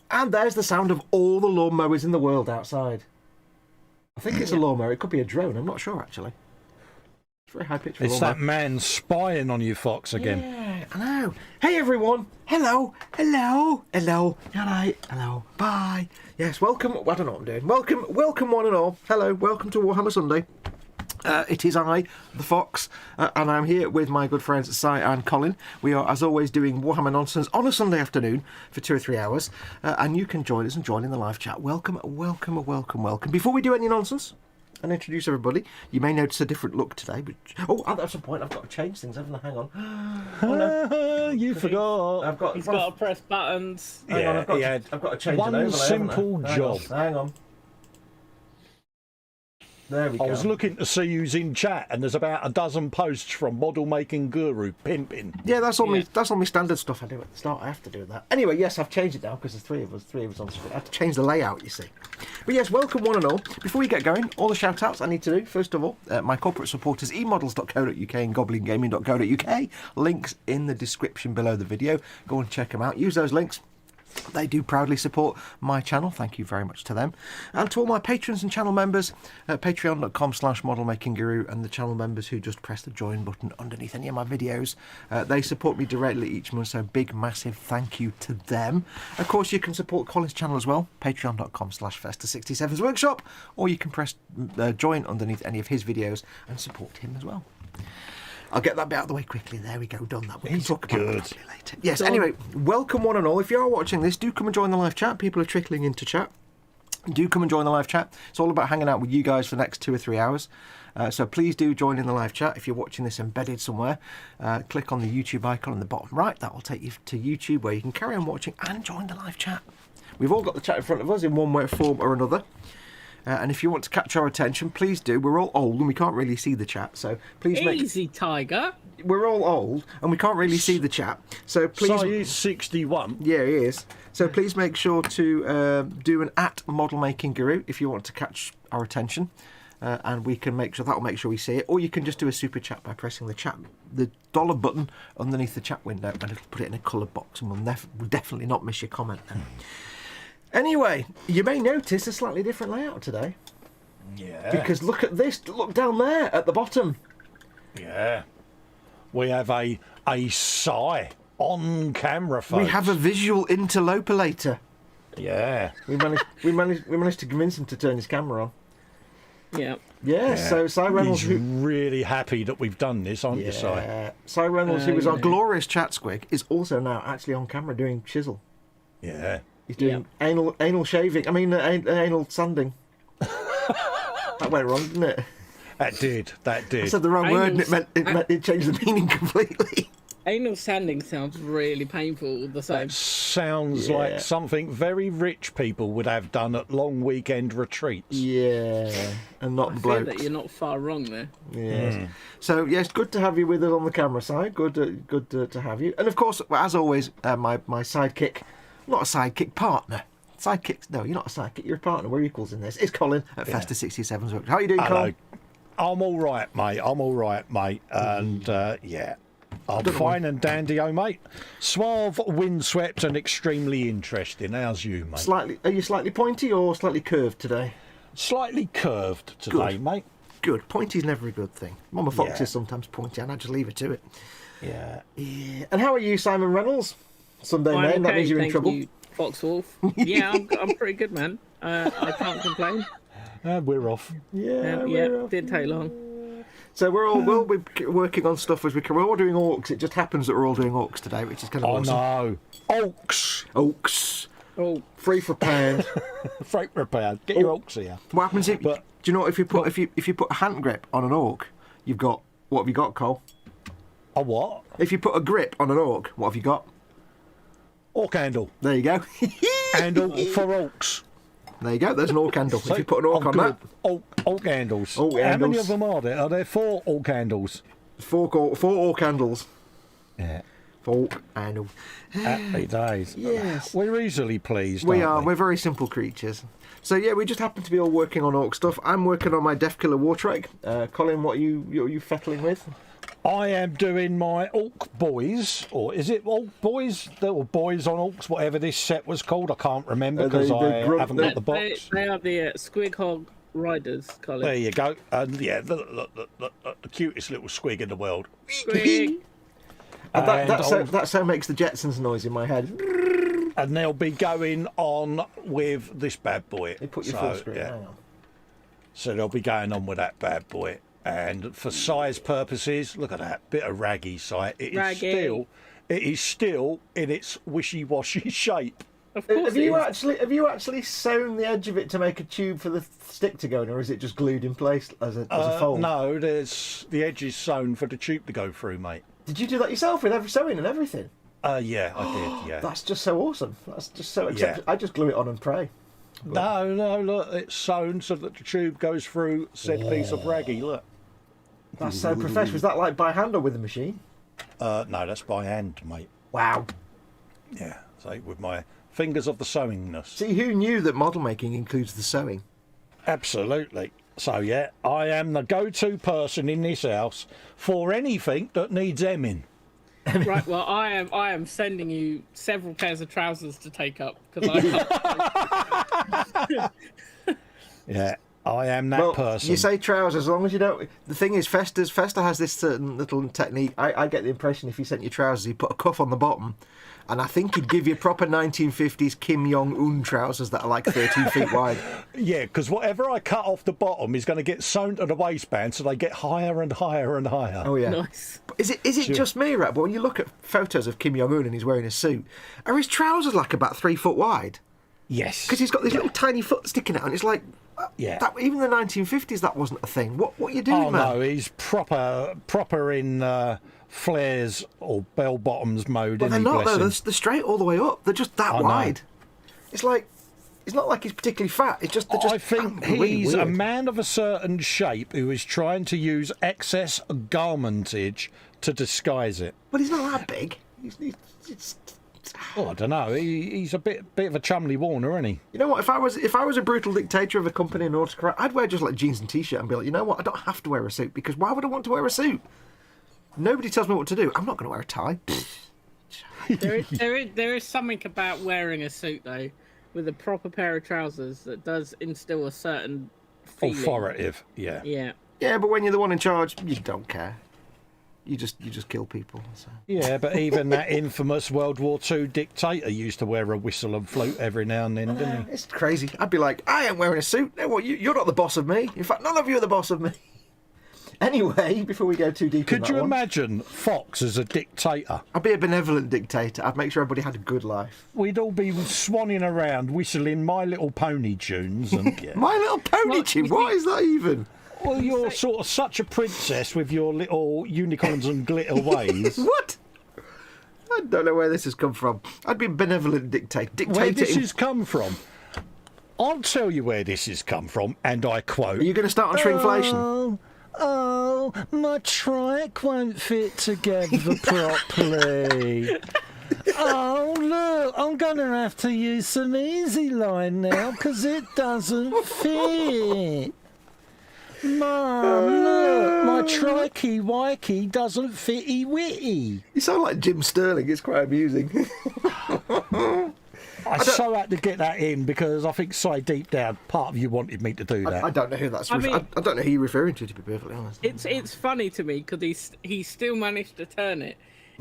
And there's the sound of all the lawnmowers in the world outside. I think it's a lawnmower. It could be a drone. I'm not sure, actually. It's very high pitched. It's that man spying on you, Foxx, again. Yeah, I know. Hey, everyone. Hello. Hello. Hello. All right. Hello. Bye. Yes, welcome. I don't know what I'm doing. Welcome, one and all. Hello. Welcome to Warhammer Sunday. It is I, the Foxx, and I'm here with my good friends Si and Colin. We are, as always, doing Warhammer nonsense on a Sunday afternoon for 2 or 3 hours, and you can join us and join in the live chat. Welcome, welcome, welcome, welcome. Before we do any nonsense and introduce everybody, you may notice a different look today. But, that's a point. I've got to change things, haven't I? Hang on. Oh, no. You forgot. He's got to press buttons. Hang on, I've got to change one an overlay, simple job. Hang on. There we go. I was looking to see who's in chat, and there's about a dozen posts from Model Making Guru pimping. Yeah, that's all my standard stuff I do at the start. I have to do that. Anyway, yes, I've changed it now because there's three of us on screen. I have to change the layout, you see. But yes, welcome one and all. Before we get going, all the shout outs I need to do, first of all, my corporate supporters, emodels.co.uk and goblingaming.co.uk. Links in the description below the video. Go and check them out. Use those links. They do proudly support my channel. Thank you very much to them. And to all my patrons and channel members at patreon.com/modelmakingguru, and the channel members who just press the join button underneath any of my videos. They support me directly each month, so big, massive thank you to them. Of course, you can support Colin's channel as well, patreon.com/Festa67's workshop, or you can press join underneath any of his videos and support him as well. I'll get that bit out of the way quickly. There we go, done that. We can talk about it later. Yes, anyway, welcome one and all. If you are watching this, do come and join the live chat. People are trickling into chat. Do come and join the live chat. It's all about hanging out with you guys for the next 2 or 3 hours. So please do join in the live chat. If you're watching this embedded somewhere, click on the YouTube icon on the bottom right. That will take you to YouTube, where you can carry on watching and join the live chat. We've all got the chat in front of us in one way, form or another. And if you want to catch our attention, please do. We're all old and we can't really see the chat, so please make... Easy, Tiger. We're all old and we can't really see the chat, so please... So he's 61. Yeah, he is. So please make sure to do an @modelmakingguru if you want to catch our attention, and we can make sure that'll make sure we see it. Or you can just do a super chat by pressing the dollar button underneath the chat window, and it'll put it in a coloured box, and we'll definitely not miss your comment then. Anyway, you may notice a slightly different layout today. Yeah. Because look at this. Look down there at the bottom. Yeah. We have a sigh on camera, folks. We have a visual interlopulator. Yeah. We managed to convince him to turn his camera on. Yeah. Yeah. So Si Reynolds, he's really happy that we've done this, aren't you, Si? Si Reynolds, who was our glorious chat squig, is also now actually on camera doing chisel. Yeah. He's doing anal shaving. I mean, anal sanding. That went wrong, didn't it? That did. I said the wrong word, and it changed the meaning completely. Anal sanding sounds really painful. The same. That sounds like something very rich people would have done at long weekend retreats. Yeah, and not the blokes. I feel that you're not far wrong there. Yes. So yes, good to have you with us on the camera side. Good to have you. And of course, as always, my sidekick. Not a sidekick, partner. Sidekicks? No, you're not a sidekick. You're a partner. We're equals in this. It's Colin at Festa67's work. How are you doing, Colin? I'm all right, mate. And I'm fine and dandy, mate. Suave, windswept, and extremely interesting. How's you, mate? Are you slightly pointy or slightly curved today? Slightly curved today, mate. Good. Pointy's never a good thing. Mama Fox is sometimes pointy, and I just leave it to it. Yeah. And how are you, Simon Reynolds? Sunday name, that means you're in trouble. You, Fox Wolf. Yeah, I'm pretty good, man. I can't complain. And we're off. Yeah, Didn't take long. So we'll be working on stuff as we can. We're all doing Orks. It just happens that we're all doing Orks today, which is kind of awesome. No. Orks. Orks. Oh, 3 for a pound. Freight repair. Get your Orks here. What happens if? But- do you know what, if you put a hand grip on an Ork, you've got what have you got, Cole? A what? If you put a grip on an Ork, what have you got? Ork handle. There you go. Handle for Orks. There you go. There's an Ork handle. If you put an Ork on that, Ork handles. Ork How many handles. of them are there? Are there 4 Ork handles? 4 Ork handles. Yeah. 4 Ork handles. Happy days. Yes. We're easily pleased. We aren't are. we? We're very simple creatures. So yeah, we just happen to be all working on Ork stuff. I'm working on my Death Killer War Trek. Colin, what are you fettling with? I am doing my Ork Boys, or is it Ork Boys? Or Boys on Orks, whatever this set was called. I can't remember because I haven't got the box. They are the Squig Hog Riders, Colin. There you go. And yeah, the cutest little squig in the world. Squig. And And that so makes the Jetsons noise in my head. And they'll be going on with this bad boy. They put your full screen. Yeah. Hang on. So they'll be going on with that bad boy. And for size purposes, look at that bit of raggy sight. It is still in its wishy-washy shape. Of course Have it is. you actually sewn the edge of it to make a tube for the stick to go in, or is it just glued in place as a fold? No, there's the edge is sewn for the tube to go through, mate. Did you do that yourself with every sewing and everything? Yeah, I did. Yeah. That's just so awesome. That's just so acceptable. Yeah. I just glue it on and pray. No, look, it's sewn so that the tube goes through said piece of raggy. Look. That's so professional. Was that like by hand or with a machine? No, that's by hand, mate. Wow. Yeah, so with my fingers of the sewingness. See, who knew that model making includes the sewing? Absolutely. So yeah, I am the go-to person in this house for anything that needs emming. Right, well, I am sending you several pairs of trousers to take up because I Yeah, I am that person. You say trousers, as long as you don't. The thing is, Festa has this certain little technique. I get the impression if you sent your trousers, he'd put a cuff on the bottom, and I think he'd give you proper 1950s Kim Jong-un trousers that are like 13 feet wide. Yeah, because whatever I cut off the bottom is going to get sewn to the waistband, so they get higher and higher and higher. Oh yeah. nice. But is it just me, right? But when you look at photos of Kim Jong-un and he's wearing a suit, are his trousers like about 3 foot wide? Yes. Because he's got this little tiny foot sticking out, and it's like, Yeah. that, even in the 1950s, that wasn't a thing. What are you doing, Oh man? no, he's proper in flares or bell bottoms mode. But they're isn't he, not though. bless him? They're straight all the way up. They're just that I know. wide. It's like it's not like he's particularly fat. It's just they're just. I think really he's a weird. man of a certain shape who is trying to use excess garmentage to disguise it. But he's not that big. It's, Oh, I don't know. He's a bit of a chumley Warner, isn't he? you know what? If I was a brutal dictator of a company in autocrat, I'd wear just like jeans and t-shirt and be like, you know what? I don't have to wear a suit because why would I want to wear a suit? Nobody tells me what to do. I'm not going to wear a tie. There is something about wearing a suit though, with a proper pair of trousers that does instill a certain feeling. Authoritative, yeah. Yeah. Yeah, but when you're the one in charge, you don't care. You just kill people. So. Yeah, but even that infamous World War II dictator used to wear a whistle and flute every now and then, didn't he? It's crazy. I'd be like, I ain't wearing a suit. No, what? You're not the boss of me. In fact, none of you are the boss of me. Anyway, before we go too deep in Could that you one, imagine Foxx as a dictator? I'd be a benevolent dictator. I'd make sure everybody had a good life. We'd all be swanning around whistling My Little Pony tunes. And, yeah. My Little Pony What? tune. What is that even? Well, you're sort of such a princess with your little unicorns and glitter ways. What? I don't know where this has come from. I'd be a benevolent dictator. Where this in- has come from? I'll tell you where this has come from, and I quote... Are you going to start on shrinkflation? Oh, my trike won't fit together properly. Oh, look, I'm going to have to use some Easy Line now because it doesn't fit. Mum, look, my trikey-wikey doesn't fitty-witty. You sound like Jim Sterling. It's quite amusing. I so had to get that in because I think so deep down, part of you wanted me to do that. I don't know who that's. I mean- I don't know who you're referring to be perfectly honest. It's funny to me because he still managed to turn it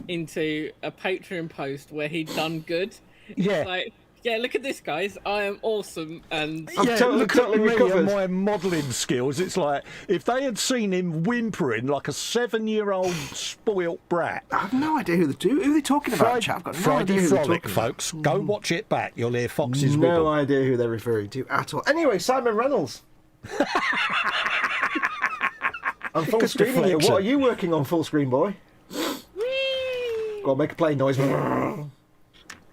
into a Patreon post where he'd done good. Yeah. It's like, Yeah, look at this, guys. I am awesome, and I'm totally look at me recovered. and my modelling skills. It's like if they had seen him whimpering like a 7-year-old spoilt brat. I have no idea who are they talking about, chap? I've got no Friday idea who they're Frolic, talking about. folks. Go watch it back. You'll hear Fox's No wibble. idea who they're referring to at all. Anyway, Simon Reynolds. I'm full screening here. What are you working on, full screen boy? Go on, make a play noise.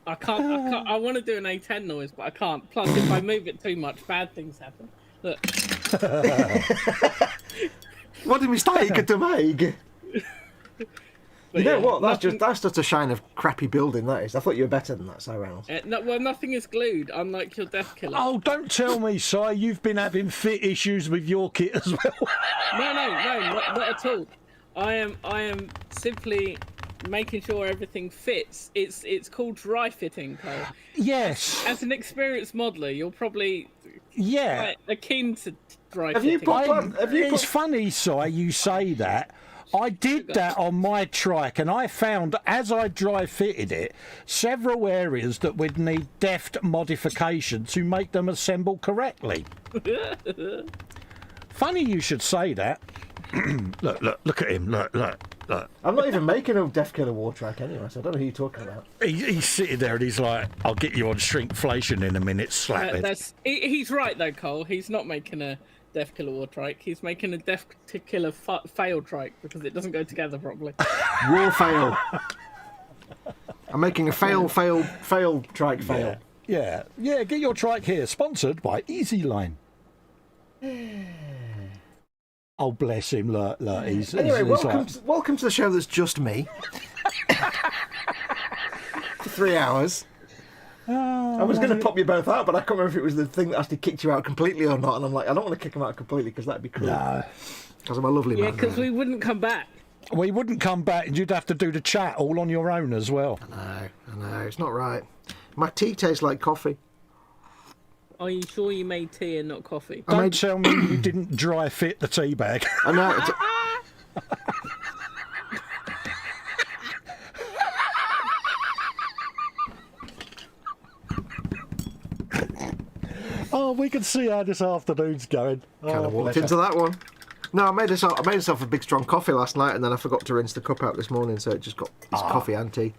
I can't. I want to do an A10 noise, but I can't. Plus, if I move it too much, bad things happen. Look. What a mistake to make. You know what? That's just a shine of crappy building. That is. I thought you were better than that, Si Reynolds. Well, nothing is glued, unlike your death killer. Oh, don't tell me, Si. You've been having fit issues with your kit as well. No, not at all. I am simply making sure everything fits. It's called dry fitting, Cole. Yes. As an experienced modeller, you're probably Yeah. akin to dry Have you fitting. It's funny, Si, you say that. I did that on my trike, and I found, as I dry fitted it, several areas that would need deft modification to make them assemble correctly. Funny you should say that. Look at him. Look. I'm not even making a Death Killer war track anyway, so I don't know who you're talking about. He's sitting there and he's like, I'll get you on shrinkflation in a minute, slap it. He's right though, Cole. He's not making a Death Killer war trike. He's making a Death Killer fail trike because it doesn't go together properly. War fail. I'm making a fail trike fail. Yeah, get your trike here. Sponsored by Easy Line. Oh, bless him. Look. Anyway, welcome to the show that's just me. For 3 hours. I was going to pop you both out, but I can't remember if it was the thing that actually kicked you out completely or not. And I'm like, I don't want to kick him out completely because that'd be cruel. No. Because I'm a lovely man. Yeah, because we wouldn't come back. We wouldn't come back and you'd have to do the chat all on your own as well. I know. It's not right. My tea tastes like coffee. Are you sure you made tea and not coffee? Don't tell me you didn't dry fit the tea bag. I know. Oh, we can see how this afternoon's going. Kind of walked into that one. No, I made myself a big strong coffee last night, and then I forgot to rinse the cup out this morning, so it just got coffee and tea.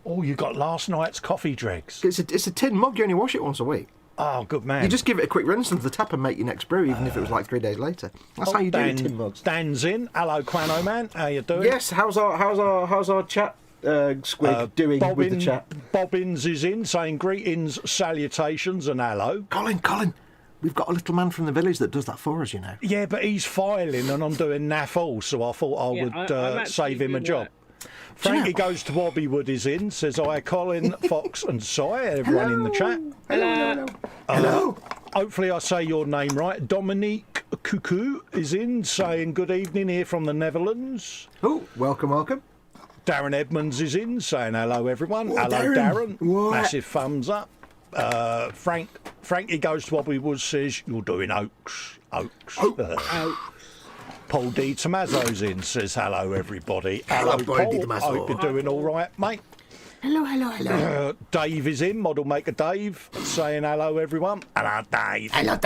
Oh, you got last night's coffee dregs. It's a tin mug. You only wash it once a week. Oh, good man. You just give it a quick rinse into the tap and make your next brew, even if it was like 3 days later. That's how you do it, tin mugs. Dan's in. Hello, Quano man. How you doing? Yes. How's our chat squig doing with the chat? Bobbins is in, saying greetings, salutations, and hello. Colin, we've got a little man from the village that does that for us, you know. Yeah, but he's filing, and I'm doing naff all, so I thought I would save him a job. Frankie Goes to Bobbywood is in, says hi, Colin, Foxx and Si, everyone in the chat. Hello. Hopefully I say your name right. Dominique Cuckoo is in, saying good evening here from the Netherlands. Oh, welcome. Darren Edmonds is in, saying hello everyone. Oh, hello Darren. Darren. Massive thumbs up. Frankie Goes to Bobbywood says you're doing Orks. Paul D. Tomazzo's in, says hello everybody. Hello, Paul. D. Tomazzo. Hope you're doing all right, mate. Hello. Dave is in, Model Maker Dave, saying hello everyone. Hello Dave. Hello,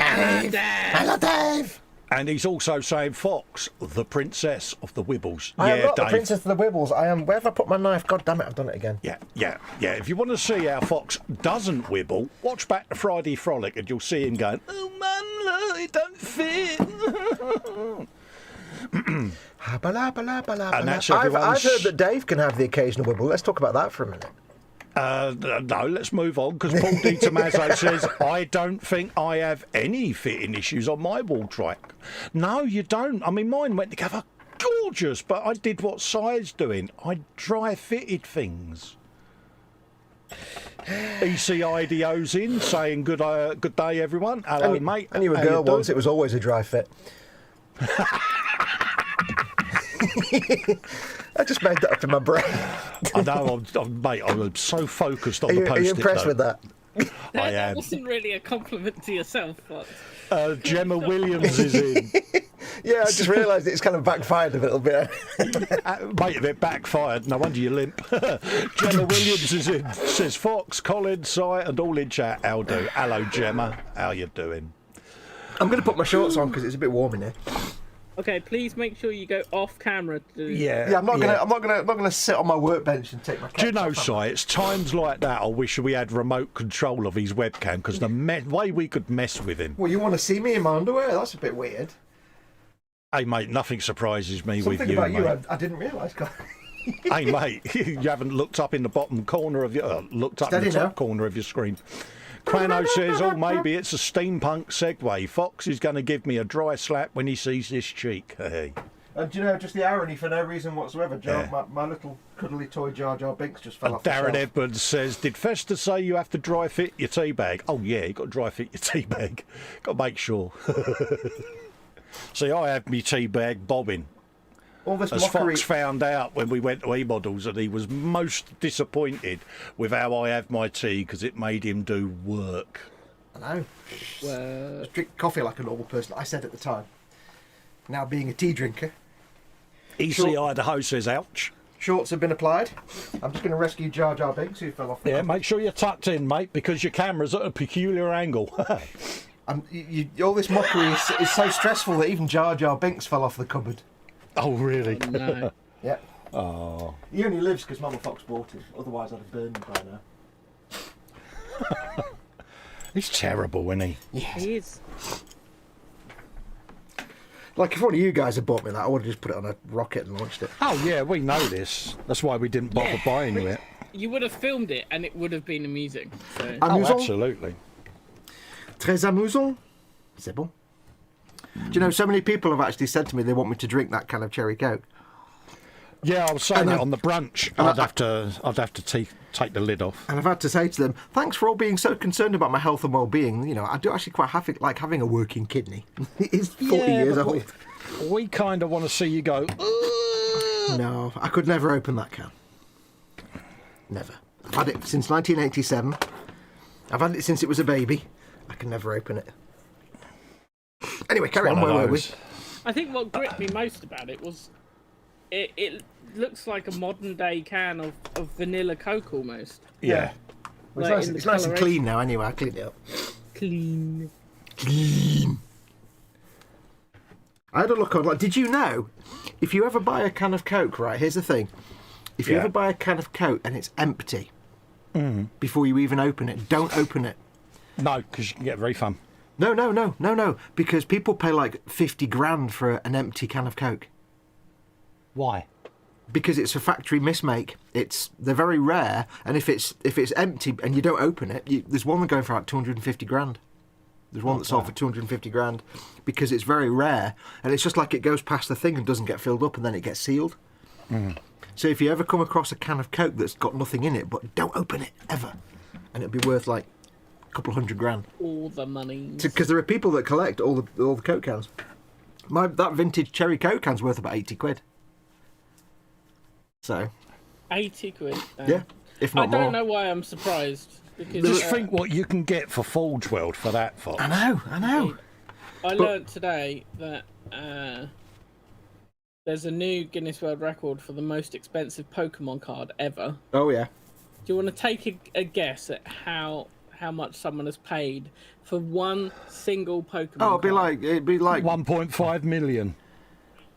Dave. And he's also saying Foxx, the princess of the Wibbles. I am not Dave. the princess of the Wibbles. I am. Where have I put my knife? God damn it! I've done it again. Yeah. If you want to see how Foxx doesn't wibble, watch back to Friday Frolic and you'll see him going, oh man, look, it don't fit. And that's I've everyone's... heard that Dave can have the occasional wibble. Let's talk about that for a minute. No, let's move on, because Paul D. Tommaso says, I don't think I have any fitting issues on my wall trike. No, you don't. I mean, mine went together gorgeous, but I did what Si's doing. I dry fitted things. ECIDO's in, saying good day, everyone. Hello, mate. And you were a girl once, it was always a dry fit. I just made that up in my brain. I know, mate, I'm so focused on the post-it. Are you impressed with that? I am. That wasn't really a compliment to yourself, but... Gemma Williams is in. Yeah, I just realised it's kind of backfired a little bit. Mate, if it backfired, no wonder you limp. Gemma Williams is in. Says Foxx, Colin, Si, and all in chat. How do? Hello, Gemma. How you doing? I'm going to put my shorts on because it's a bit warm in here. Okay, please make sure you go off camera. Yeah, I'm not gonna sit on my workbench and take my. Do you know, Si? It's times like that I wish we had remote control of his webcam because the way we could mess with him. Well, you want to see me in my underwear? That's a bit weird. Hey, mate, nothing surprises me Something with you, about mate. you, I didn't realise. Hey, mate, you haven't looked up in the bottom corner of your looked up in the top corner of your screen. Quano says, "Oh, maybe it's a steampunk segue. Foxx is going to give me a dry slap when he sees this cheek." Hey. And do you know, just the irony for no reason whatsoever, my little cuddly toy Jar Jar Binks just fell off the Darren shelf. Edwards says, "Did Fester say you have to dry fit your tea bag?" Oh yeah, you got to dry fit your tea bag. Got to make sure. See, I have me tea bag bobbing. All this As mockery. Foxx found out when we went to E-Models that he was most disappointed with how I have my tea because it made him do work. I know. Well, Just drink coffee like a normal person. I said at the time. Now being a tea drinker, EC Idaho says, "Ouch." shorts have been applied. I'm just going to rescue Jar Jar Binks who fell off the Yeah, cupboard. make sure you're tucked in, mate, because your camera's at a peculiar angle. All this mockery is so stressful that even Jar Jar Binks fell off the cupboard. Oh, really? no. Yeah. Oh. He only lives because Mama Fox bought him. Otherwise, I'd have burned him by now. He's terrible, isn't he? Yes. He is. Like, if one of you guys had bought me that, I would have just put it on a rocket and launched it. Oh, yeah, we know this. That's why we didn't bother buying you it. You would have filmed it and it would have been amusing. So. Oh, Amusant. absolutely. Très amusant. C'est bon. Do you know, so many people have actually said to me they want me to drink that can of cherry coke. Yeah, I was saying And that I- on the brunch. and I'd I- have to take the lid off. And I've had to say to them, thanks for all being so concerned about my health and well-being. You know, I do actually quite like having a working kidney. It is 40 years but old. We kind of want to see you go, "Ugh." No, I could never open that can. Never. I've had it since 1987. I've had it since it was a baby. I can never open it. Anyway, carry on. One of Where were we? those. I think what gripped me most about it was it looks like a modern day can of vanilla Coke almost. Yeah. Well, Like it's in nice, the it's nice and coloration. clean now anyway. I cleaned it up. Clean. Clean. I had a look on, like, did you know, if you ever buy a can of Coke, right, here's the thing. If you Yeah. ever buy a can of Coke and it's empty, before you even open it, don't open it. No, because you can get a refund. No, because people pay like 50 grand for an empty can of Coke. Why? Because it's a factory mismake. They're very rare, and if it's empty and you don't open it, there's one going for like 250 grand. There's one that's sold for 250 grand because it's very rare, and it's just like it goes past the thing and doesn't get filled up, and then it gets sealed. So if you ever come across a can of Coke that's got nothing in it, but don't open it ever, and it'll be worth like a couple of $100 grand. All the money. Because there are people that collect all the Coke cans. That vintage cherry Coke can's worth about 80 quid. So 80 quid. yeah, if I not more. don't know why I'm surprised. Because Just think what you can get for Forge World for that, Fox. I know. I learnt today that there's a new Guinness World Record for the most expensive Pokemon card ever. Oh yeah. Do you want to take a guess at how much someone has paid for one single Pokemon Oh, card? it'd be like 1.5 million.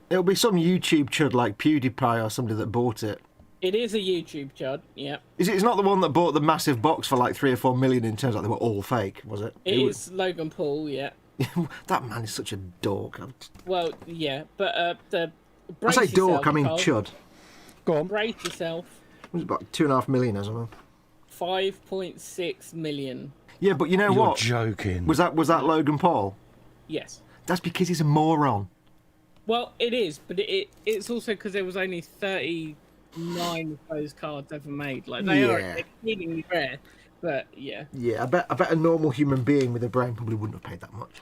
it'll be some YouTube chud like PewDiePie or somebody that bought it. It is a YouTube chud, yeah. It's not the one that bought the massive box for like 3 or 4 million and turns out they were all fake, was it? It is Logan Paul, yeah. That man is such a dork. Well, yeah, but I brace say dork, yourself, I mean Cole. chud. Go on. Brace yourself. It was about 2.5 million or something. 5.6 million. Yeah, but you know You're what? joking. Was that Logan Paul? Yes. That's because he's a moron. Well, it is, but it's also because there was only 39 of those cards ever made. Like they are Yeah. exceedingly rare, but yeah. Yeah, I bet a normal human being with a brain probably wouldn't have paid that much.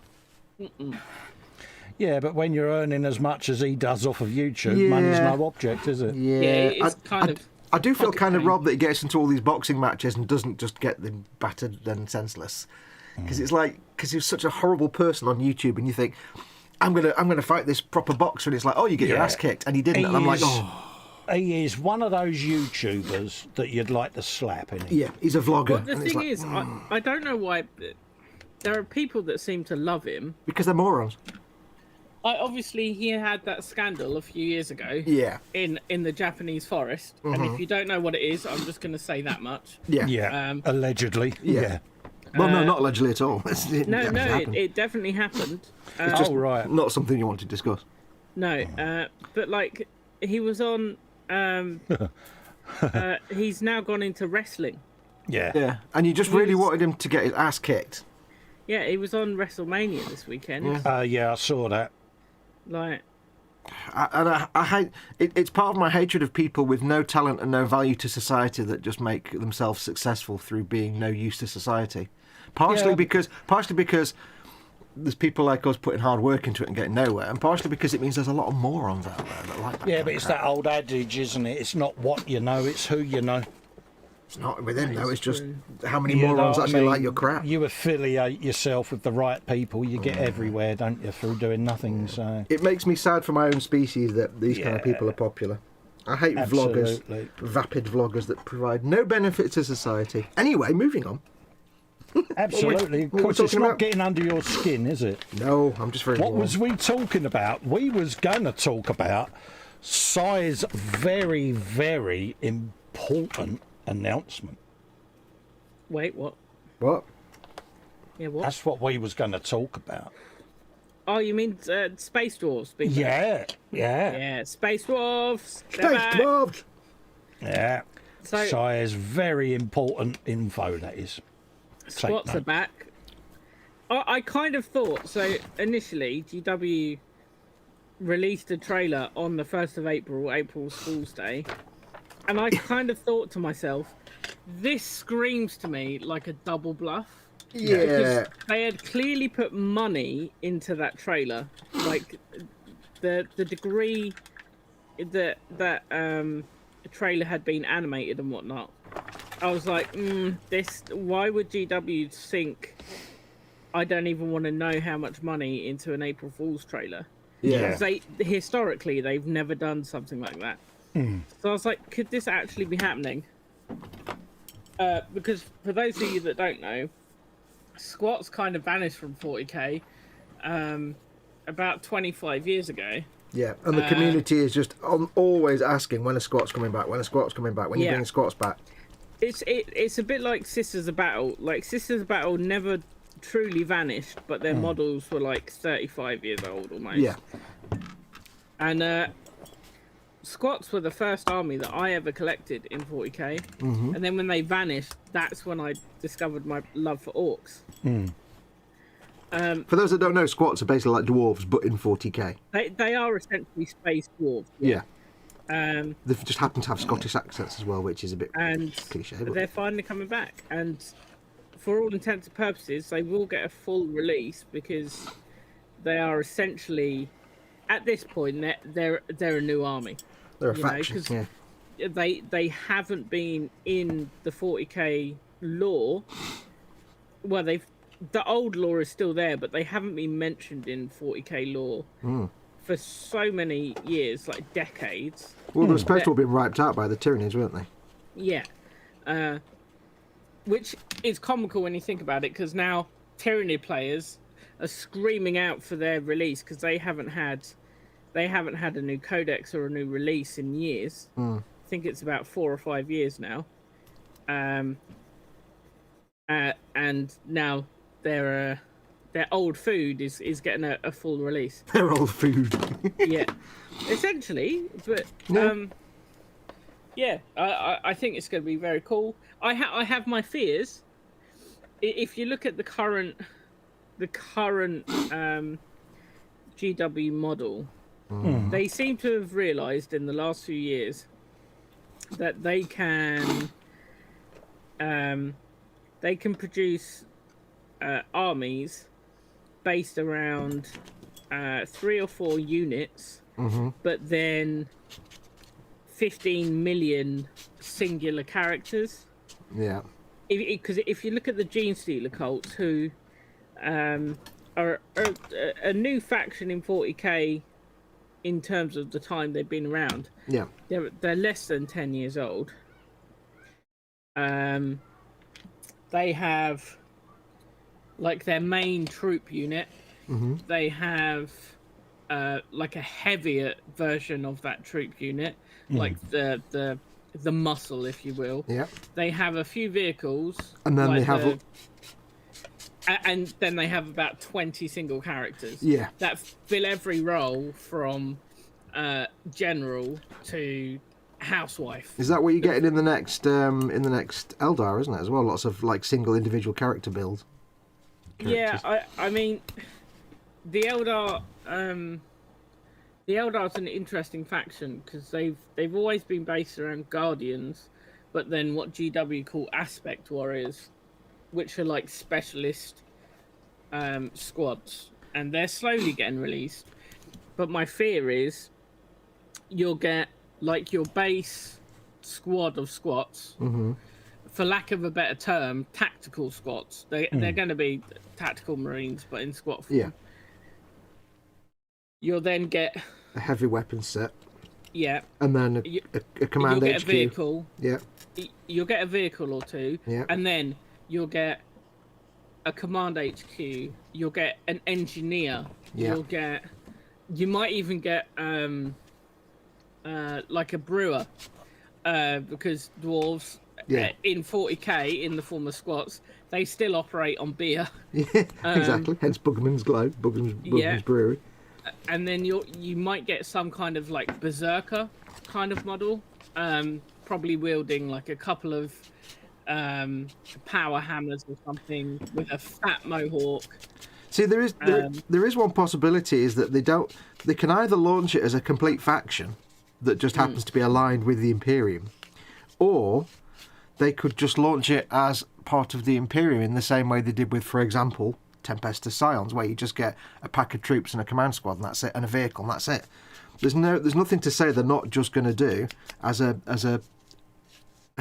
Yeah, but when you're earning as much as he does off of YouTube, money's Yeah. no object, is it? Yeah, it's kind of I do feel kind of pocket robbed that he gets into all these boxing matches and doesn't just get them battered and senseless. Because it's like, because he's such a horrible person on YouTube, and you think, I'm gonna fight this proper boxer, and it's like, oh, you get your Yeah. ass kicked, and he didn't. And I'm like, oh, He is one of those YouTubers that you'd like to slap, isn't he? yeah, he's a vlogger. Well, the and it's thing like, is, I don't know why. There are people that seem to love him. because they're morons. Obviously, he had that scandal a few years ago. Yeah, In the Japanese forest, and if you don't know what it is, I'm just going to say that much. yeah, Yeah, allegedly. Yeah. Well, no, not allegedly at all. It definitely happened. It's just right. not something you want to discuss. No, but like he was on. He's now gone into wrestling. Yeah. Yeah, and you just really wanted him to get his ass kicked. Yeah, he was on WrestleMania this weekend. Yeah, I saw that. Like, I hate it. It's part of my hatred of people with no talent and no value to society that just make themselves successful through being no use to society. Partially because there's people like us putting hard work into it and getting nowhere, and partially because it means there's a lot of morons out there that like that. Yeah, kind but of it's crap. that old adage, isn't it? It's not what you know, it's who you know. It's not within though. It's just true. how many You know morons what I actually mean? like your crap. You affiliate yourself with the right people, you get everywhere, don't you, through doing nothing. So It makes me sad for my own species that these kind of Yeah. people are popular. I hate Absolutely. vloggers, vapid vloggers that provide no benefit to society. Anyway, moving on. absolutely, of what we're course, it's talking not about? getting under your skin, is it? No, I'm just very What warm. was we talking about? We was going to talk about Si's very, very important announcement. wait, what? What? Yeah, what? That's what we was going to talk about. Oh, you mean Space Dwarfs? Being back? Yeah. Yeah, Space Dwarfs. they're Space back. Dwarves! Yeah. So- Si's very important info, that is. Squats note. are back. I kind of thought so. Initially, GW released a trailer on the 1st of April, April's Fool's Day, and I kind of thought to myself, this screams to me like a double bluff. Yeah. Because they had clearly put money into that trailer, like the degree that trailer had been animated and whatnot. I was like, this. Why would GW sink? I don't even want to know how much money into an April Fool's trailer. Yeah. Because historically they've never done something like that. So I was like, could this actually be happening? Because for those of you that don't know, squats kind of vanished from 40k about 25 years ago. Yeah, and the community is just always asking when a squat's coming back, when a squat's coming back, when you Yeah. bring squats back. It's a bit like Sisters of Battle. Like Sisters of Battle never truly vanished, but their models were like 35 years old almost. Yeah. And squats were the first army that I ever collected in 40k. And then when they vanished, that's when I discovered my love for orcs. For those that don't know, squats are basically like dwarves, but in 40k. They are essentially space dwarves. Yeah. Um, They just happen to have Scottish accents as well, which is a bit and cliche. But they're finally coming back. And for all intents and purposes, they will get a full release because they are essentially, at this point, they're a new army. they're a you know, faction. 'cause Yeah. They haven't been in the 40k lore. Well, the old lore is still there, but they haven't been mentioned in 40k lore for so many years, like decades. Well, they were supposed to have been wiped out by the Tyranids, weren't they? Yeah, which is comical when you think about it, because now Tyranid players are screaming out for their release because they haven't had a new codex or a new release in years. I think it's about 4 or 5 years now. And now their old food is getting a full release. They're old food. Yeah, essentially. But I think it's going to be very cool. I have my fears. If you look at the current GW model, they seem to have realised in the last few years that they can produce armies based around 3 or 4 units, but then 15 million singular characters. Yeah. Because if you look at the Gene Stealer cults, who are a new faction in 40k in terms of the time they've been around. Yeah. They're less than 10 years old. They have like their main troop unit. Mm-hmm. They have like a heavier version of that troop unit, like the muscle, if you will. Yeah. They have a few vehicles, And then like they have and then they have about 20 single characters. Yeah. That fill every role from general to housewife. Is that what you're getting in the next Eldar, isn't it, as well? Lots of like single individual character builds. Yeah, I mean, the Eldar, the Eldar's an interesting faction because they've always been based around Guardians, but then what GW call Aspect Warriors, which are like specialist squads, and they're slowly getting released. But my fear is you'll get like your base squad of squats. Mm-hmm. For lack of a better term, tactical squats. They're going to be tactical marines, but in squat form. Yeah. You'll then get A heavy weapon set. Yeah. And then a command you'll HQ. get a vehicle. Yeah. You'll get a vehicle or two. Yeah. And then you'll get a command HQ. You'll get an engineer. Yeah. You might even get like a brewer, because dwarves in 40k in the form of squats, they still operate on beer. Yeah, exactly. Hence Bugman's Glow, Bugman's Brewery. And then you might get some kind of like berserker kind of model, probably wielding like a couple of power hammers or something with a fat mohawk. See, there is one possibility, is that they can either launch it as a complete faction that just happens to be aligned with the Imperium, or they could just launch it as part of the Imperium in the same way they did with, for example, Tempestus Scions, where you just get a pack of troops and a command squad, and that's it, and a vehicle, and that's it. There's nothing to say they're not just going to do as a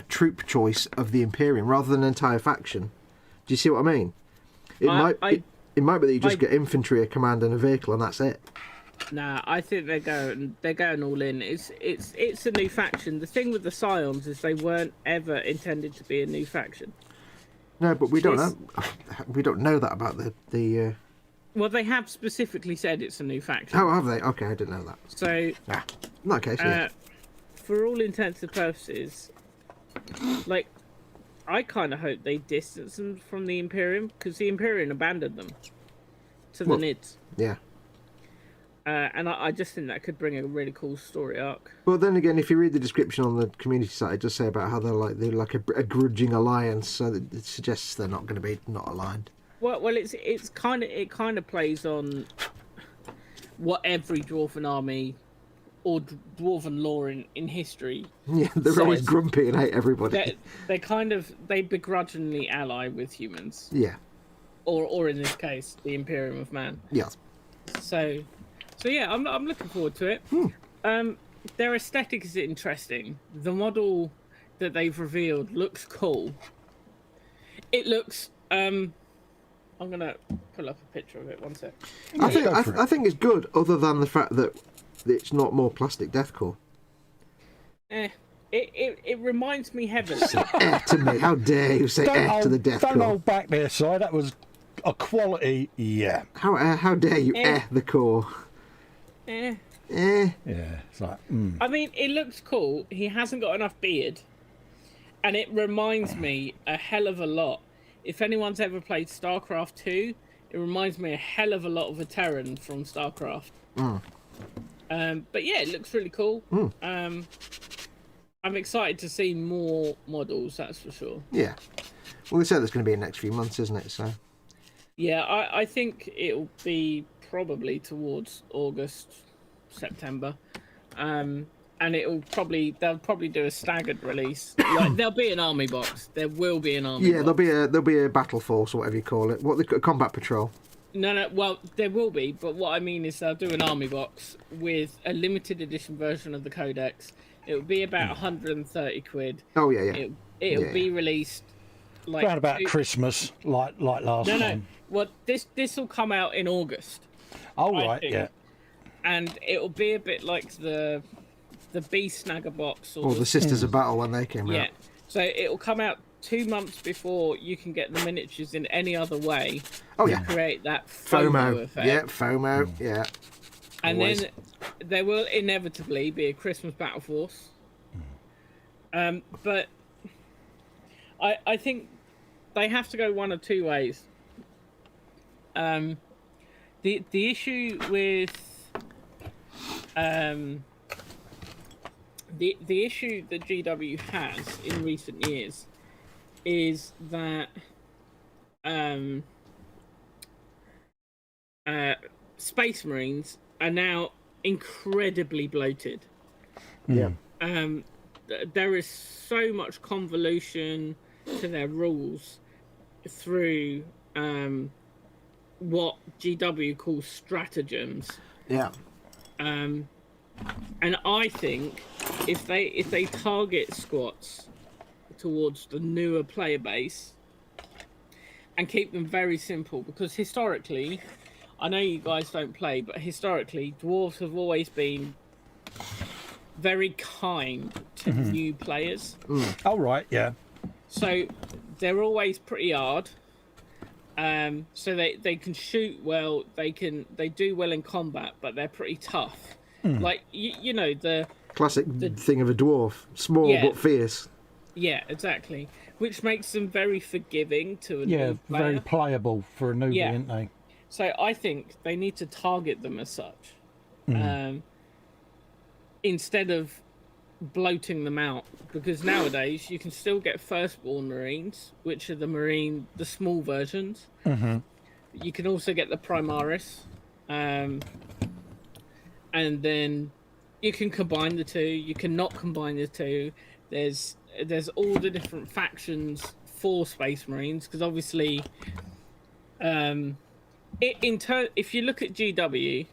troop choice of the Imperium rather than an entire faction. Do you see what I mean? It might be that you just get infantry, a command, and a vehicle, and that's it. Nah, I think they're going all in. It's a new faction. The thing with the Scions is they weren't ever intended to be a new faction. No, but we don't know that about the. Well, they have specifically said it's a new faction. Oh, have they? Okay, I didn't know that. So, in that case, yeah. For all intents and purposes, like, I kind of hope they distance them from the Imperium, because the Imperium abandoned them to the Nids. Yeah. And I just think that could bring a really cool story arc. Well, then again, if you read the description on the community site, it does say about how they're like a grudging alliance, so it suggests they're not going to be not aligned. Well, it kind of plays on what every dwarven army or dwarven lore in history. Yeah, they're always grumpy and hate everybody. They begrudgingly ally with humans. Yeah. Or in this case, the Imperium of Man. Yeah. So yeah, I'm looking forward to it. Their aesthetic is interesting. The model that they've revealed looks cool. It looks. I'm gonna pull up a picture of it. One sec. I think it's good, other than the fact that it's not more plastic deathcore. It reminds me heavily. To me, how dare you say to the deathcore? Don't hold back there, Si. That was a quality, yeah. How dare you the core? Yeah, it's like. I mean, it looks cool. He hasn't got enough beard, and it reminds me a hell of a lot. If anyone's ever played StarCraft 2, it reminds me a hell of a lot of a Terran from StarCraft. But yeah, it looks really cool. I'm excited to see more models, that's for sure. Yeah. Well, they said there's going to be in the next few months, isn't it? So. Yeah, I think it'll be probably towards August, September. And they'll probably do a staggered release. Like, there'll be an army box. There will be an army box. there'll be a battle force or whatever you call it. A combat patrol. No, well, there will be, but what I mean is they'll do an army box with a limited edition version of the Codex. It will be about 130 quid. Oh, yeah. It'll be released like around about Christmas, like last time. Well, this will come out in August, Oh, I right, think. yeah. and it'll be a bit like the Beast Snagger box Or the Sisters of Battle when they came yeah. out. So it'll come out 2 months before you can get the miniatures in any other way. Oh, to yeah. create that FOMO effect. Yeah, FOMO, yeah. And Always. then there will inevitably be a Christmas Battle Force. But I think they have to go one of two ways. The issue with the issue that GW has in recent years is that Space Marines are now incredibly bloated. Yeah. There is so much convolution to their rules through what GW calls stratagems. Yeah. And I think if they target squats towards the newer player base and keep them very simple, because historically, I know you guys don't play, but historically, dwarves have always been very kind to new players. Oh, right, yeah. So they're always pretty hard. So they can shoot well, they do well in combat, but they're pretty tough. Like you know the Classic thing of a dwarf. Small Yeah. but fierce. yeah, exactly, which makes them very forgiving to a Yeah, new player. very playable for a newbie, Yeah. aren't they? So I think they need to target them as such, instead of bloating them out. Because nowadays you can still get firstborn Marines, which are the small versions. You can also get the Primaris, and then you can combine the two. You can not combine the two. There's all the different factions for Space Marines, because obviously, if you look at GW,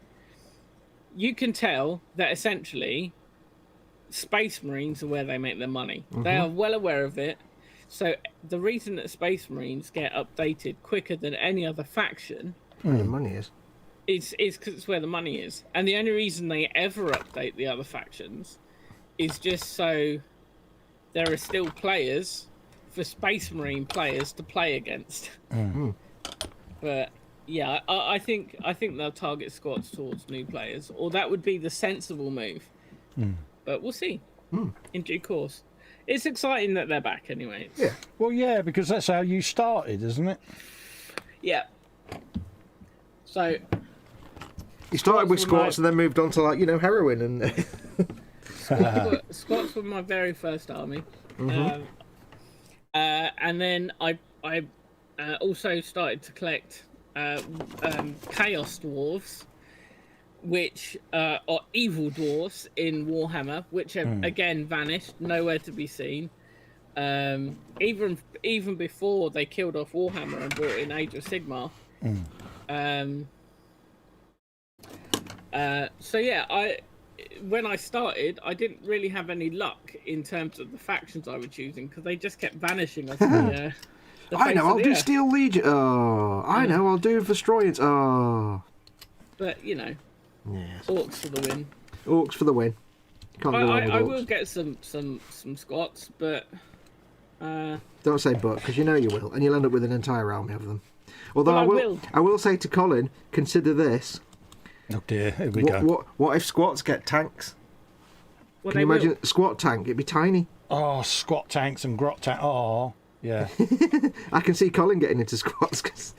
you can tell that essentially Space Marines are where they make their money. They are well aware of it. So the reason that Space Marines get updated quicker than any other faction Where the money is. is because it's where the money is. And the only reason they ever update the other factions is just so there are still players for Space Marine players to play against. But yeah, I think they'll target squads towards new players, or that would be the sensible move. But we'll see in due course. It's exciting that they're back anyway. Yeah. Well, yeah, because that's how you started, isn't it? Yeah. So You started with squats and then moved on to, like, heroin and... squats were my very first army. And then I also started to collect Chaos Dwarves, which are evil dwarves in Warhammer, which have again vanished, nowhere to be seen. Even before they killed off Warhammer and brought in Age of Sigmar. So yeah, when I started, I didn't really have any luck in terms of the factions I was choosing, because they just kept vanishing off the I face know, of I'll the do earth. Steel Legion. Oh, I know, I'll do Destroyers. Oh. But Yes. Orks for the win. Orcs for the win. Can't go wrong with I Orcs. will get some squats, but Don't say but, because you know you will, and you'll end up with an entire army of them. Although Well, I will say to Colin, consider this. Oh dear, here we go. What if squats get tanks? well, Can you imagine a squat tank? It'd be tiny. Oh, squat tanks and grot tanks. Oh, yeah. I can see Colin getting into squats, because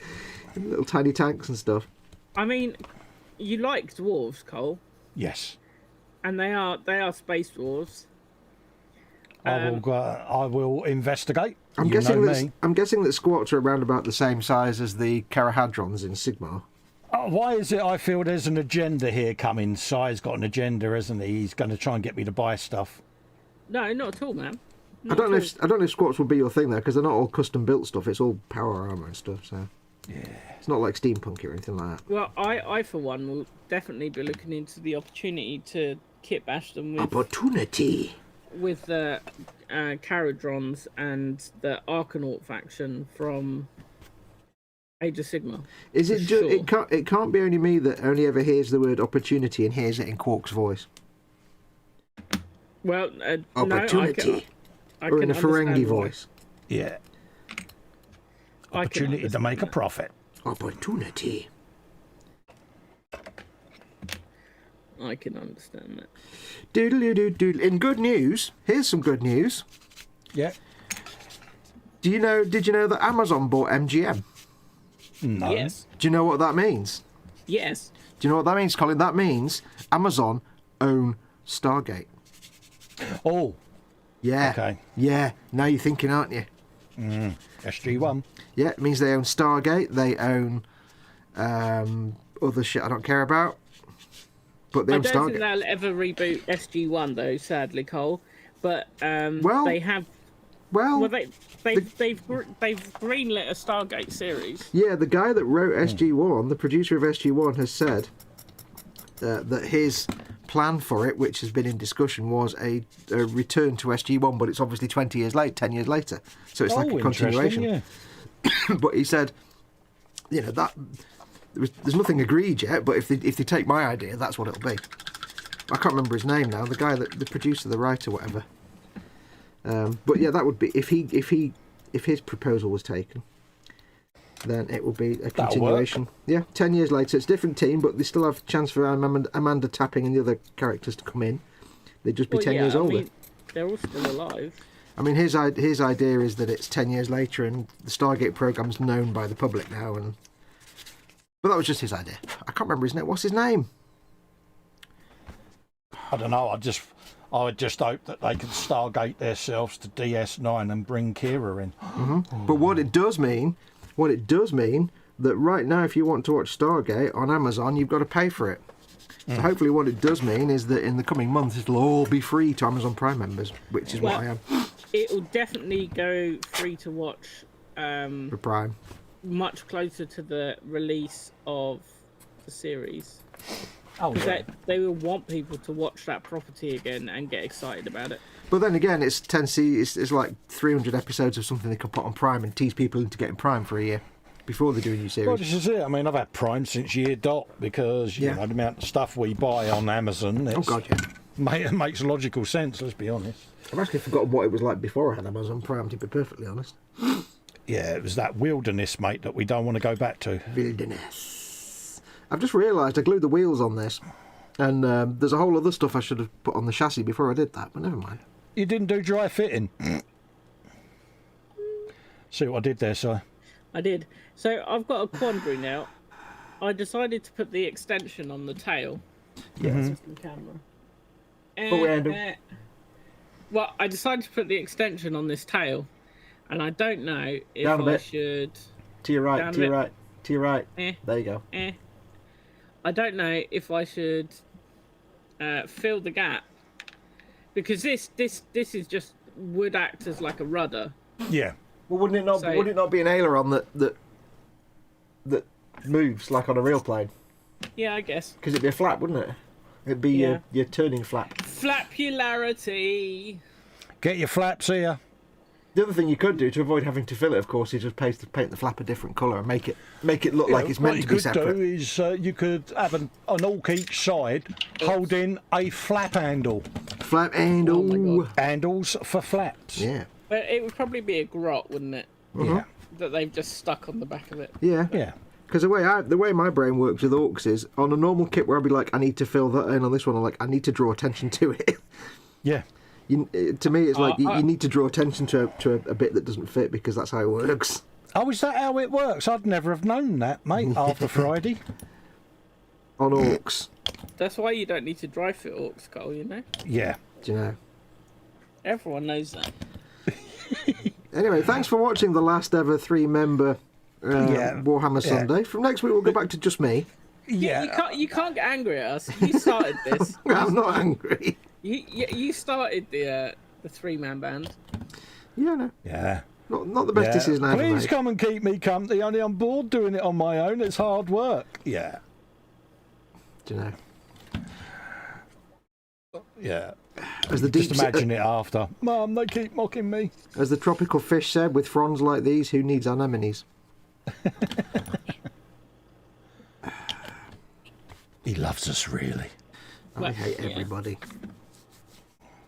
little tiny tanks and stuff. I mean, you like dwarves, Cole, Yes. and they are space dwarves. I will investigate. I'm You guessing know that me. I'm guessing that squats are around about the same size as the Carahadrons in Sigmar. Why is it I feel there's an agenda here coming? Sai's got an agenda, hasn't he? He's going to try and get me to buy stuff. No, not at all, man. I don't know if squats would be your thing though, because they're not all custom built stuff. It's all power armor and stuff. So yeah, it's not like steampunk or anything like that. Well, I for one will definitely be looking into the opportunity to kit bash them Opportunity. with the Caradrons and the Arcanaut faction from Age of Sigmar. Is it? Sure. It can't be only me that only ever hears the word opportunity and hears it in Quark's voice. Well, Opportunity, I or can in a Ferengi understand why. voice. Yeah. I can Opportunity to understand make a that. profit. Opportunity. I can understand that. Doodle. In good news, here's some good news. Yeah. Did you know that Amazon bought MGM? No. Yes. Do you know what that means? Yes. Do you know what that means, Colin? That means Amazon own Stargate. Oh, Yeah. Okay. Yeah. Now you're thinking, aren't you? SG1. Yeah, it means they own Stargate. They own other shit I don't care about. But they I own don't think Stargate. they'll ever reboot SG1 though, sadly, Cole. But Well, they have. Well, Well, they've greenlit a Stargate series. yeah, the guy that wrote SG1, the producer of SG1, has said that his plan for it, which has been in discussion, was a return to SG1, but it's obviously 10 years later. So it's like a continuation. Yeah. But he said, that there's nothing agreed yet, but if they take my idea, that's what it'll be. I can't remember his name now. The guy the producer, the writer, whatever. But yeah, that would be if his proposal was taken, then it would be a continuation. Yeah, 10 years later, it's a different team, but they still have a chance for Amanda Tapping and the other characters to come in. They'd just be 10 years older. I mean, they're all still alive. I mean, his idea is that it's 10 years later and the Stargate program's known by the public now. But that was just his idea. I can't remember his name. What's his name? I don't know. I would just hope that they can Stargate themselves to DS9 and bring Kira in. But what it does mean that right now, if you want to watch Stargate on Amazon, you've got to pay for it. So hopefully what it does mean is that in the coming months, it'll all be free to Amazon Prime members, which is what I am It'll definitely go free to watch for Prime. much closer to the release of the series. Oh, Because they will want people to watch that property again and get excited about it. But then again, it's it's like 300 episodes of something they could put on Prime and tease people into getting Prime for a year before they do a new series. Well, this is it. I mean, I've had Prime since year dot because you know the amount of stuff we buy on Amazon. Oh God, yeah. It makes logical sense. Let's be honest. I've actually forgotten what it was like before I had Amazon Prime, to be perfectly honest. Yeah, it was that wilderness, mate, that we don't want to go back to. Wilderness. I've just realised I glued the wheels on this, and there's a whole other stuff I should have put on the chassis before I did that, but never mind. You didn't do dry fitting. See what I did there, Si? I did. So I've got a quandary now. I decided to put the extension on the tail. Yes. System camera. Random. Well, I decided to put the extension on this tail, and I don't know if Down a I bit. should. To your right, Down a to your bit. right, to your right. Eh, There you go. eh. I don't know if I should fill the gap, because this is just would act as like a rudder. Yeah. Well, wouldn't it not be an aileron that moves like on a real plane? Yeah, I guess. Because it'd be a flap, wouldn't it? It'd be your turning flap. Flapularity. Get your flaps here. The other thing you could do to avoid having to fill it, of course, is just paint the flap a different colour and make it look like it's meant to be What separate. you could do is you could have an Ork each side holding a flap handle. Flap handle. Oh my God. Handles for flaps. Yeah. But it would probably be a grot, wouldn't it? Yeah. That they've just stuck on the back of it. Yeah. Yeah. Because the way my brain works with Orks is on a normal kit where I'd be like, I need to fill that in. On this one, I'm like, I need to draw attention to it. Yeah. To me, it's like you need to draw attention to a bit that doesn't fit because that's how it works. Oh, is that how it works? I'd never have known that, mate, after Friday. On Orks. That's why you don't need to dry fit Orks, Cole, you know? Yeah. Do you know? Everyone knows that. Anyway, thanks for watching the last ever 3-member Warhammer Sunday. From next week, we'll go back to just me. Yeah. You can't get angry at us. You started this. I'm not angry. You started the 3-man band. Yeah, no. Yeah. Not the best decision I ever Please made. come and keep me company. Only I'm bored doing it on my own. It's hard work. Yeah. Do you know? Yeah. As the Just deep imagine it after. Mum, they keep mocking me. As the tropical fish said, with fronds like these, who needs anemones? He loves us, really. I Well, hate yeah. everybody.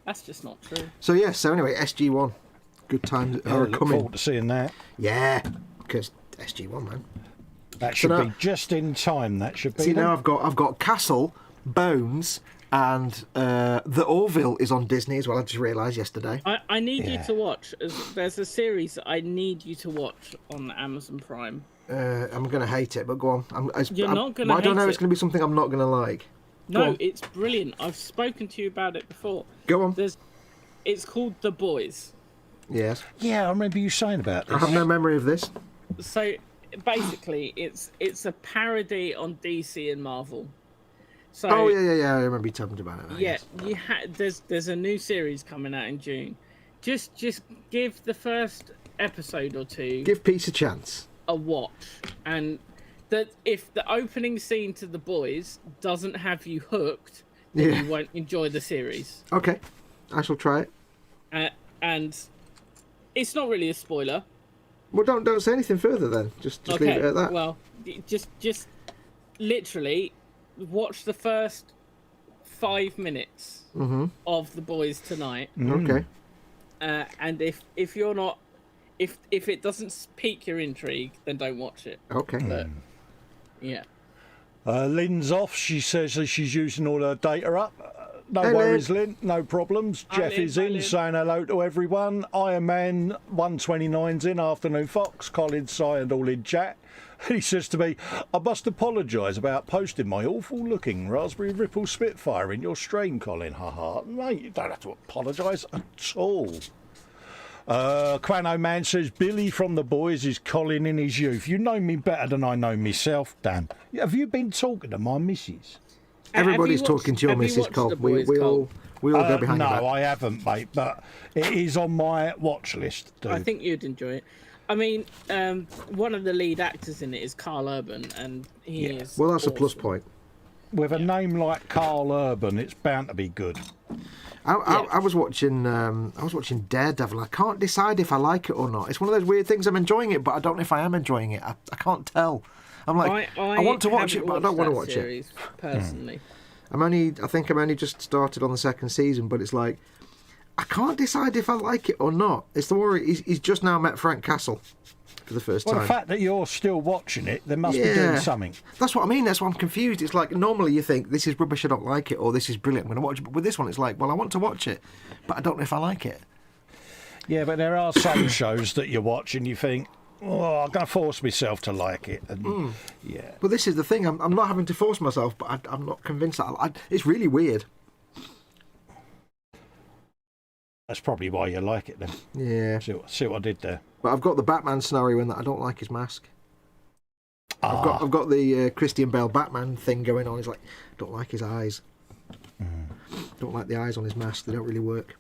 That's just not true. So yes. So anyway, SG1. Good times I are look coming. forward to seeing that. Yeah, because SG1, man. That should now- be just in time. That should be. See, then. now I've got Castle, Bones, and the Orville is on Disney as well. I just realised yesterday. I need you Yeah. to watch. There's a series that I need you to watch on Amazon Prime. I'm gonna hate it, but go on. You're not gonna I don't know. hate It's it. gonna be something I'm not gonna like. Go No, on. it's brilliant. I've spoken to you about it before. Go on. It's called The Boys. Yes. Yeah, I remember you saying about I this. have no memory of this. So basically, it's a parody on DC and Marvel. So Oh yeah. I remember you talking about it. yeah, Yes. there's a new series coming out in June. Just give the first episode or two Give peace a chance. a watch, and that if the opening scene to The Boys doesn't have you hooked, then Yeah. you won't enjoy the series. Okay, I shall try it. And it's not really a spoiler. Well, don't say anything further then. Just leave it at that. Well, just literally watch the first 5 minutes of The Boys tonight, Okay. and if you're not, if it doesn't pique your intrigue, then don't watch it. Okay. But yeah, Lynn's off. She says that she's using all her data up. No Hey, worries, Lynn. No problems. Hi, Jeff Lynn. is Hi, in, Lynn. saying hello to everyone. Iron Man 129's in. Afternoon, Fox. Colin, Si, and all in chat. He says to me, I must apologise about posting my awful-looking Raspberry Ripple Spitfire in your stream, Colin. Haha. Mate, you don't have to apologise at all. Quano Man says, Billy from The Boys is Colin in his youth. You know me better than I know myself, Dan. Have you been talking to my missus? Everybody's Have you talking to your have you Mrs. watched Cole. The We Boys, Cole? all go behind no, your back. I haven't, mate, but it is on my watch list, dude. I think you'd enjoy it. I mean, one of the lead actors in it is Carl Urban, and he is. Well, that's a plus awesome. point. With a name like Carl Urban, it's bound to be good. I was watching Daredevil. I can't decide if I like it or not. It's one of those weird things. I'm enjoying it, but I don't know if I am enjoying it. I can't tell. I'm like, I want to watch it, haven't but I don't want to watched watch that it. series, personally. I think I'm only just started on the second season, but it's like I can't decide if I like it or not. It's the worry. He's just now met Frank Castle for the first Well, time. the fact that you're still watching it, they must be doing something. That's what I mean. That's why I'm confused. It's like normally you think this is rubbish, I don't like it, or this is brilliant, I'm going to watch it. But with this one, it's like, well, I want to watch it, but I don't know if I like it. Yeah, but there are some shows that you watch and you think, oh, I'm going to force myself to like it. And yeah. But this is the thing. I'm not having to force myself, but I'm not convinced that it's really weird. That's probably why you like it then. Yeah. See what I did there. But I've got the Batman scenario in that I don't like his mask. Ah, I've got the Christian Bale Batman thing going on. It's like, don't like his eyes. Don't like the eyes on his mask. They don't really work.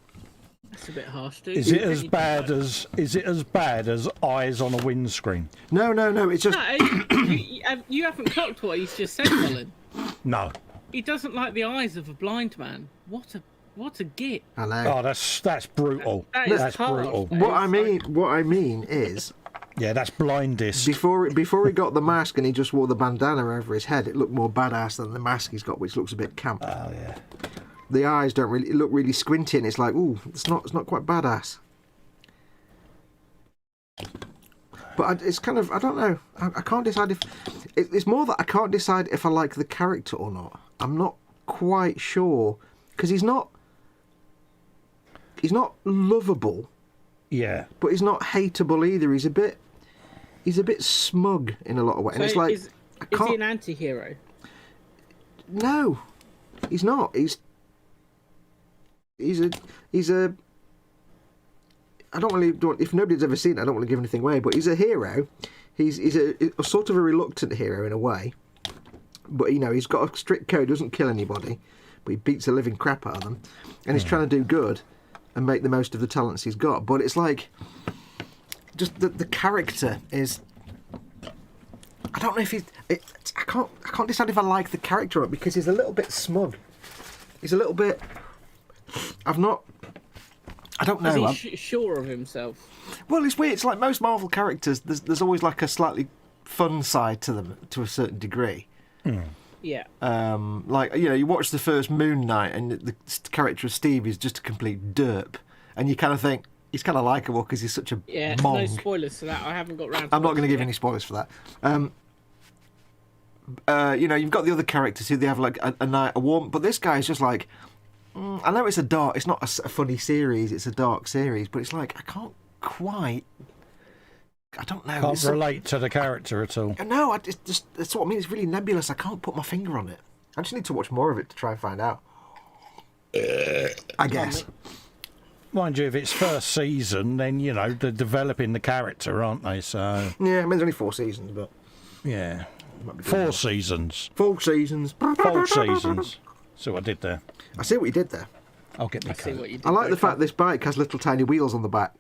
That's a bit harsh, dude. is it as bad as eyes on a windscreen? No. It's just No, you haven't clocked what he's just said, Colin. No. He doesn't like the eyes of a blind man. What a git. I know. Oh, that's brutal. That is That's harsh. brutal. What I mean is, Yeah, that's blindest. before he got the mask and he just wore the bandana over his head, it looked more badass than the mask he's got, which looks a bit camp. Oh yeah. The eyes don't really look really squinty, and it's like, ooh, it's not quite badass. But it's kind of, I don't know. I can't decide if it's more that I can't decide if I like the character or not. I'm not quite sure because he's not lovable, Yeah. but he's not hateable either. He's a bit smug in a lot of ways. So And it's like, is I he can't. an anti-hero? No, he's not. He's a. I don't really. If nobody's ever seen it, I don't want to give anything away. But he's a hero. He's a sort of a reluctant hero in a way. But he's got a strict code. Doesn't kill anybody, but he beats the living crap out of them, and he's trying to do good and make the most of the talents he's got. But it's like, just the character is. I don't know if I can't decide if I like the character or not because he's a little bit smug. He's a little bit. I don't know. Is he sure of himself? Well, it's weird. It's like most Marvel characters. There's always like a slightly fun side to them to a certain degree. Yeah. Like, you know, you watch the first Moon Knight and the character of Steve is just a complete derp, and you kind of think he's kind of likable because he's such a mong. No spoilers for that. I haven't got round to I'm not going to give it any spoilers for that. You know, you've got the other characters who they have like a warm, but this guy is just like, I know it's not a funny series, it's a dark series, but it's like I can't quite. I don't know. Can't relate to the character at all. No, that's what I mean. It's really nebulous. I can't put my finger on it. I just need to watch more of it to try and find out. I guess. Mind you, if it's first season, then, you know, they're developing the character, aren't they? So Yeah, I mean, there's only 4 seasons, but... yeah. 4 seasons. 4 seasons. 4 seasons. See what I did there? I see what you did there. I'll get my See coat. what you did. I like the fact this bike has little tiny wheels on the back.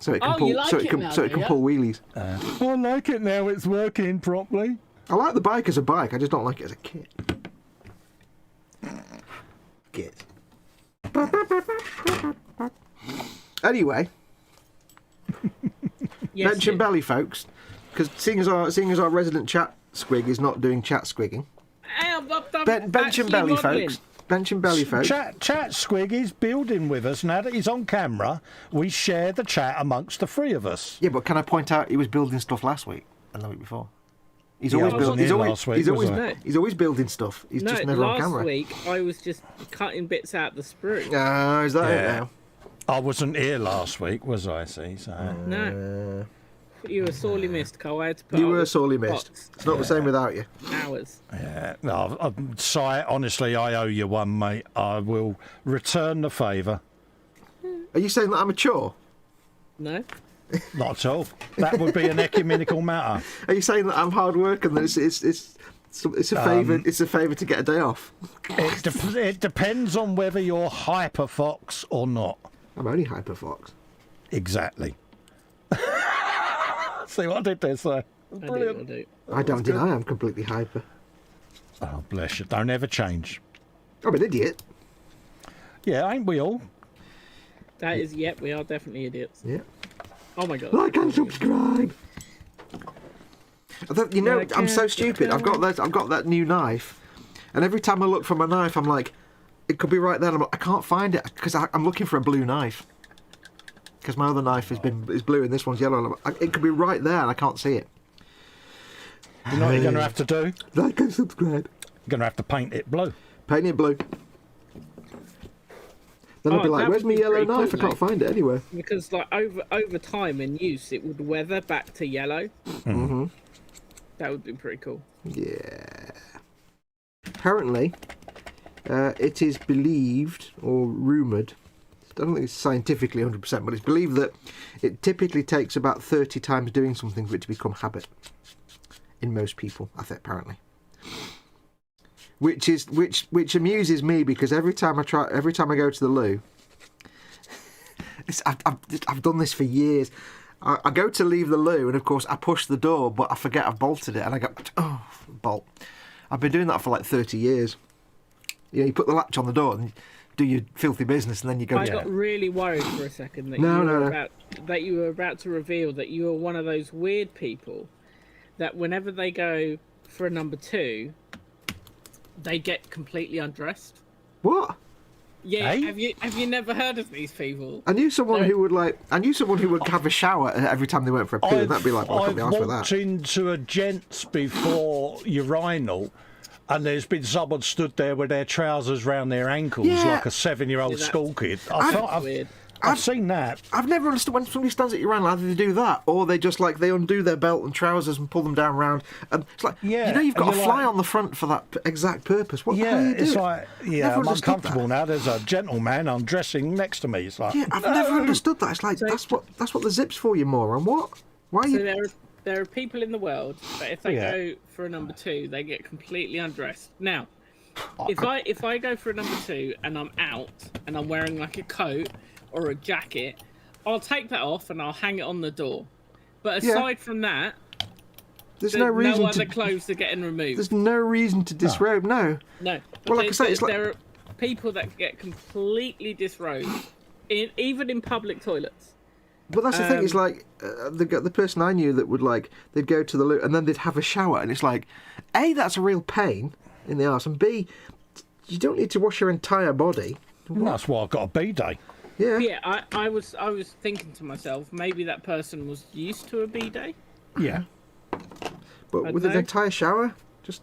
So it can Oh, pull, you like so it it can, now, so it do can ya? pull wheelies. I like it now. It's working properly. I like the bike as a bike. I just don't like it as a kit. Anyway, Yes, mention it- belly, folks, because seeing as our resident chat squig is not doing chat squigging. Bench and belly, folks. Bench and belly, folks. Chat Squig is building with us now that he's on camera. We share the chat amongst the 3 of us. Yeah, but can I point out he was building stuff last week and the week before? He's Yeah, always I building. wasn't He's here always. last week, He's always. was I? He's always building stuff. He's No, just never on last camera. week I was just cutting bits out the sprue. Is that it Yeah. now? I wasn't here last week, was I? See, so No. You were sorely missed, Cole. I had to put You up were with sorely missed. Foxx It's not the same without you. hours. yeah. No, Si, honestly, I owe you one, mate. I will return the favour. Are you saying that I'm a chore? No? Not at all. That would be an ecumenical matter. Are you saying that I'm hard work and that it's a favour? It's a favour to get a day off. It depends on whether you're hyper Fox or not. I'm only hyper Fox. Exactly. See what I did there, sir? Brilliant. I do. I don't deny I'm completely hyper. Oh, bless you. Don't ever change. I'm an idiot. Yeah, ain't we all? That is, yep, we are definitely idiots. Yeah. Oh my god. Like and subscribe. You know, Like I'm so and stupid. I've got that new knife, and every time I look for my knife, I'm like, it could be right there. And I'm like, I can't find it because I'm looking for a blue knife. Because my other knife is blue and this one's yellow. And it could be right there and I can't see it. You know what you're going to have to do? Like and subscribe. You're going to have to paint it blue. Paint it blue. Then I'll be like, that where's would my be yellow pretty knife? cool, I can't mate. find it anywhere. Because like over time in use, it would weather back to yellow. Mm-hmm. That would be pretty cool. Yeah. Apparently, it is believed or rumoured. I don't think it's scientifically 100%, but it's believed that it typically takes about 30 times doing something for it to become habit in most people. I think apparently, which amuses me because every time I go to the loo, I've done this for years. I go to leave the loo, and of course I push the door, but I forget I've bolted it, and I go, oh, bolt. I've been doing that for like 30 years. You know, you put the latch on the door and do your filthy business, and then you go. I got really worried for a second that you were about to reveal that you were one of those weird people that whenever they go for a number 2, they get completely undressed. What? Yeah, Hey? have you never heard of these people? I knew someone who would have a shower every time they went for a poo, and that'd be like, well, I can't be arsed with walked that. into a gents before urinal, and there's been someone stood there with their trousers round their ankles Yeah. like a 7-year-old Yeah, school kid. Weird. I've seen that. I've never understood when somebody stands at your ankle, either they do that or they just like they undo their belt and trousers and pull them down round. And it's like, Yeah, you know, you've got and a you're fly like- on the front for that exact purpose. What the hell are Yeah, you doing? it's like, yeah, Never I'm understood uncomfortable that. now. There's a gentleman undressing next to me. It's like, Yeah, I've never understood that. It's like that's what the zip's for, you moron. What? Why are So you? there are people in the world that if they Yeah. go for a number 2, they get completely undressed. Now, if I go for a number 2 and I'm out and I'm wearing like a coat or a jacket, I'll take that off and I'll hang it on the door. But Yeah. aside from that, There's no reason other to. clothes are getting removed. There's no reason to disrobe. No. No. Well, like I say, it's like- there are people that get completely disrobed, even in public toilets. But that's the thing. It's like the person I knew that would like they'd go to the loo and then they'd have a shower, and it's like, A, that's a real pain in the arse, and B, you don't need to wash your entire body. That's why I've got a bidet. Yeah. Yeah, I was thinking to myself, maybe that person was used to a bidet. Yeah. But with an entire shower, just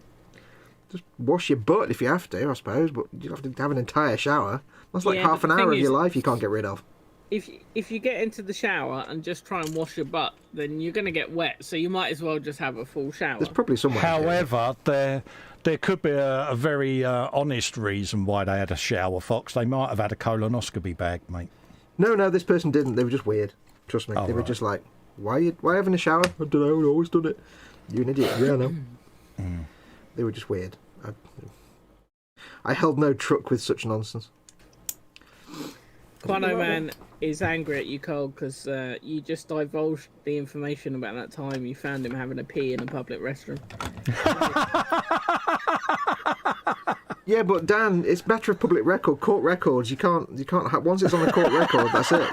wash your butt if you have to, I suppose. But you have to have an entire shower. That's like half an hour of your life you can't get rid of. If you get into the shower and just try and wash your butt, then you're going to get wet. So you might as well just have a full shower. There's probably somewhere. However, there could be a very honest reason why they had a shower, Fox. They might have had a colonoscopy bag, mate. No, this person didn't. They were just weird. Trust me. They were just like, why having a shower? I don't know. I've always done it. You're an idiot. Yeah, I know. They were just weird. I held no truck with such nonsense. Quano Man is angry at you, Cole, because you just divulged the information about that time you found him having a pee in a public restroom. Yeah, but Dan, it's matter of public record, court records. You can't have, once it's on a court record, that's it.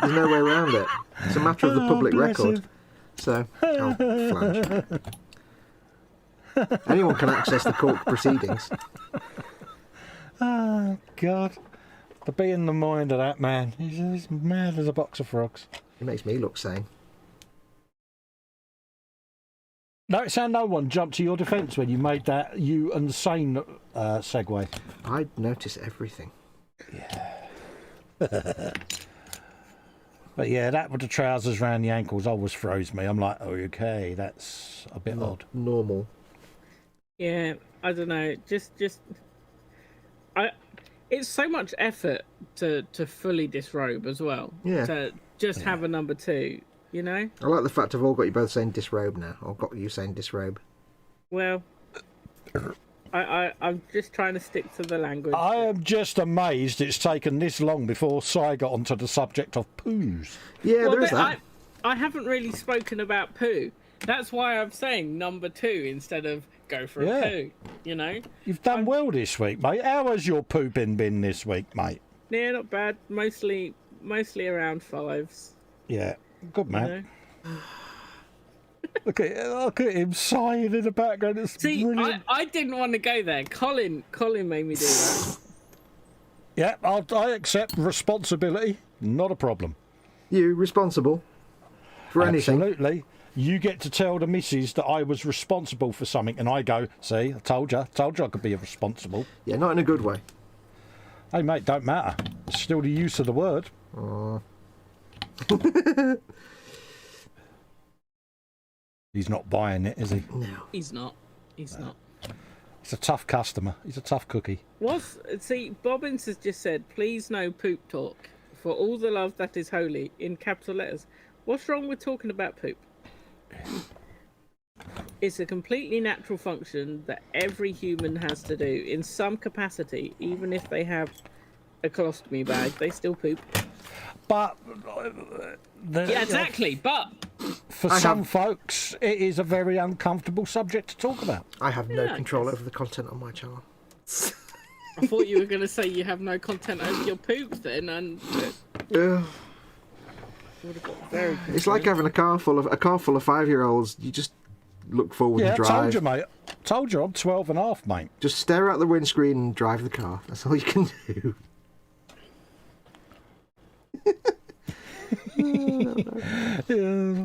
There's no way around it. It's a matter of the public record. So, flange. Anyone can access the court proceedings. Oh, God. To be in the mind of that man, he's mad as a box of frogs. It makes me look sane. Notice how no one jumped to your defence when you made that you insane segue. I notice everything. Yeah. But yeah, that with the trousers round the ankles always throws me. I'm like, oh, okay, that's a bit odd. Normal. Yeah, I don't know. It's so much effort to fully disrobe as well. Yeah. To just have a number 2, you know? I like the fact I've all got you both saying disrobe now. Or got you saying disrobe. Well, I'm just trying to stick to the language. I am just amazed it's taken this long before Si got onto the subject of poos. Yeah, there is that. I haven't really spoken about poo. That's why I'm saying number 2 instead of go for a poo, you know? You've done well this week, mate. How has your pooping been this week, mate? Yeah, not bad. Mostly around 5s. Yeah, good man. You know? Look at him sighing in the background. It's See, brilliant. I didn't want to go there. Colin made me do that. Yeah, I accept responsibility. Not a problem. You responsible for anything? Absolutely. You get to tell the missus that I was responsible for something, and I go, see, I told you I could be responsible. Yeah, not in a good way. Hey, mate, don't matter. It's still the use of the word. He's not buying it, is he? No. He's not. He's not. He's a tough customer. He's a tough cookie. See, Bobbins has just said, please no poop talk. For all the love that is holy, in capital letters. What's wrong with talking about poop? It's a completely natural function that every human has to do in some capacity. Even if they have a colostomy bag, they still poop. But Yeah, exactly. But for some folks, it is a very uncomfortable subject to talk about. I have no control over the content on my channel. I thought you were going to say you have no content over your poops then, and very it's like having a car full of 5-year-olds. You just look forward and drive. I told you, mate. Told you I'm 12 and a half, mate. Just stare out the windscreen and drive the car. That's all you can do.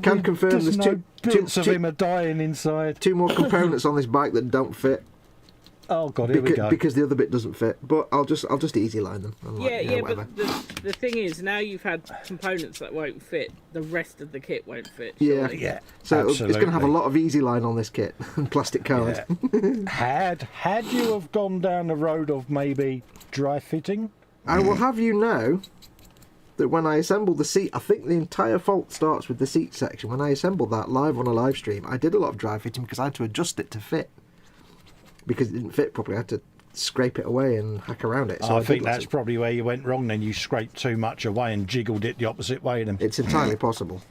Can confirm there's two bits of him are dying inside. 2 more components on this bike that don't fit. Oh god, here we go. Because the other bit doesn't fit. But I'll just easy line them. I'm like, but the thing is, now you've had components that won't fit, the rest of the kit won't fit. Yeah, surely. Yeah. So absolutely. it's going to have a lot of easy line on this kit and plastic cards. Yeah. Had you have gone down the road of maybe dry fitting? I will have you know that when I assembled the seat, I think the entire fault starts with the seat section. When I assembled that live on a live stream, I did a lot of dry fitting because I had to adjust it to fit. Because it didn't fit properly, I had to scrape it away and hack around it. So I think that's probably where you went wrong then. You scraped too much away and jiggled it the opposite way then. It's entirely possible.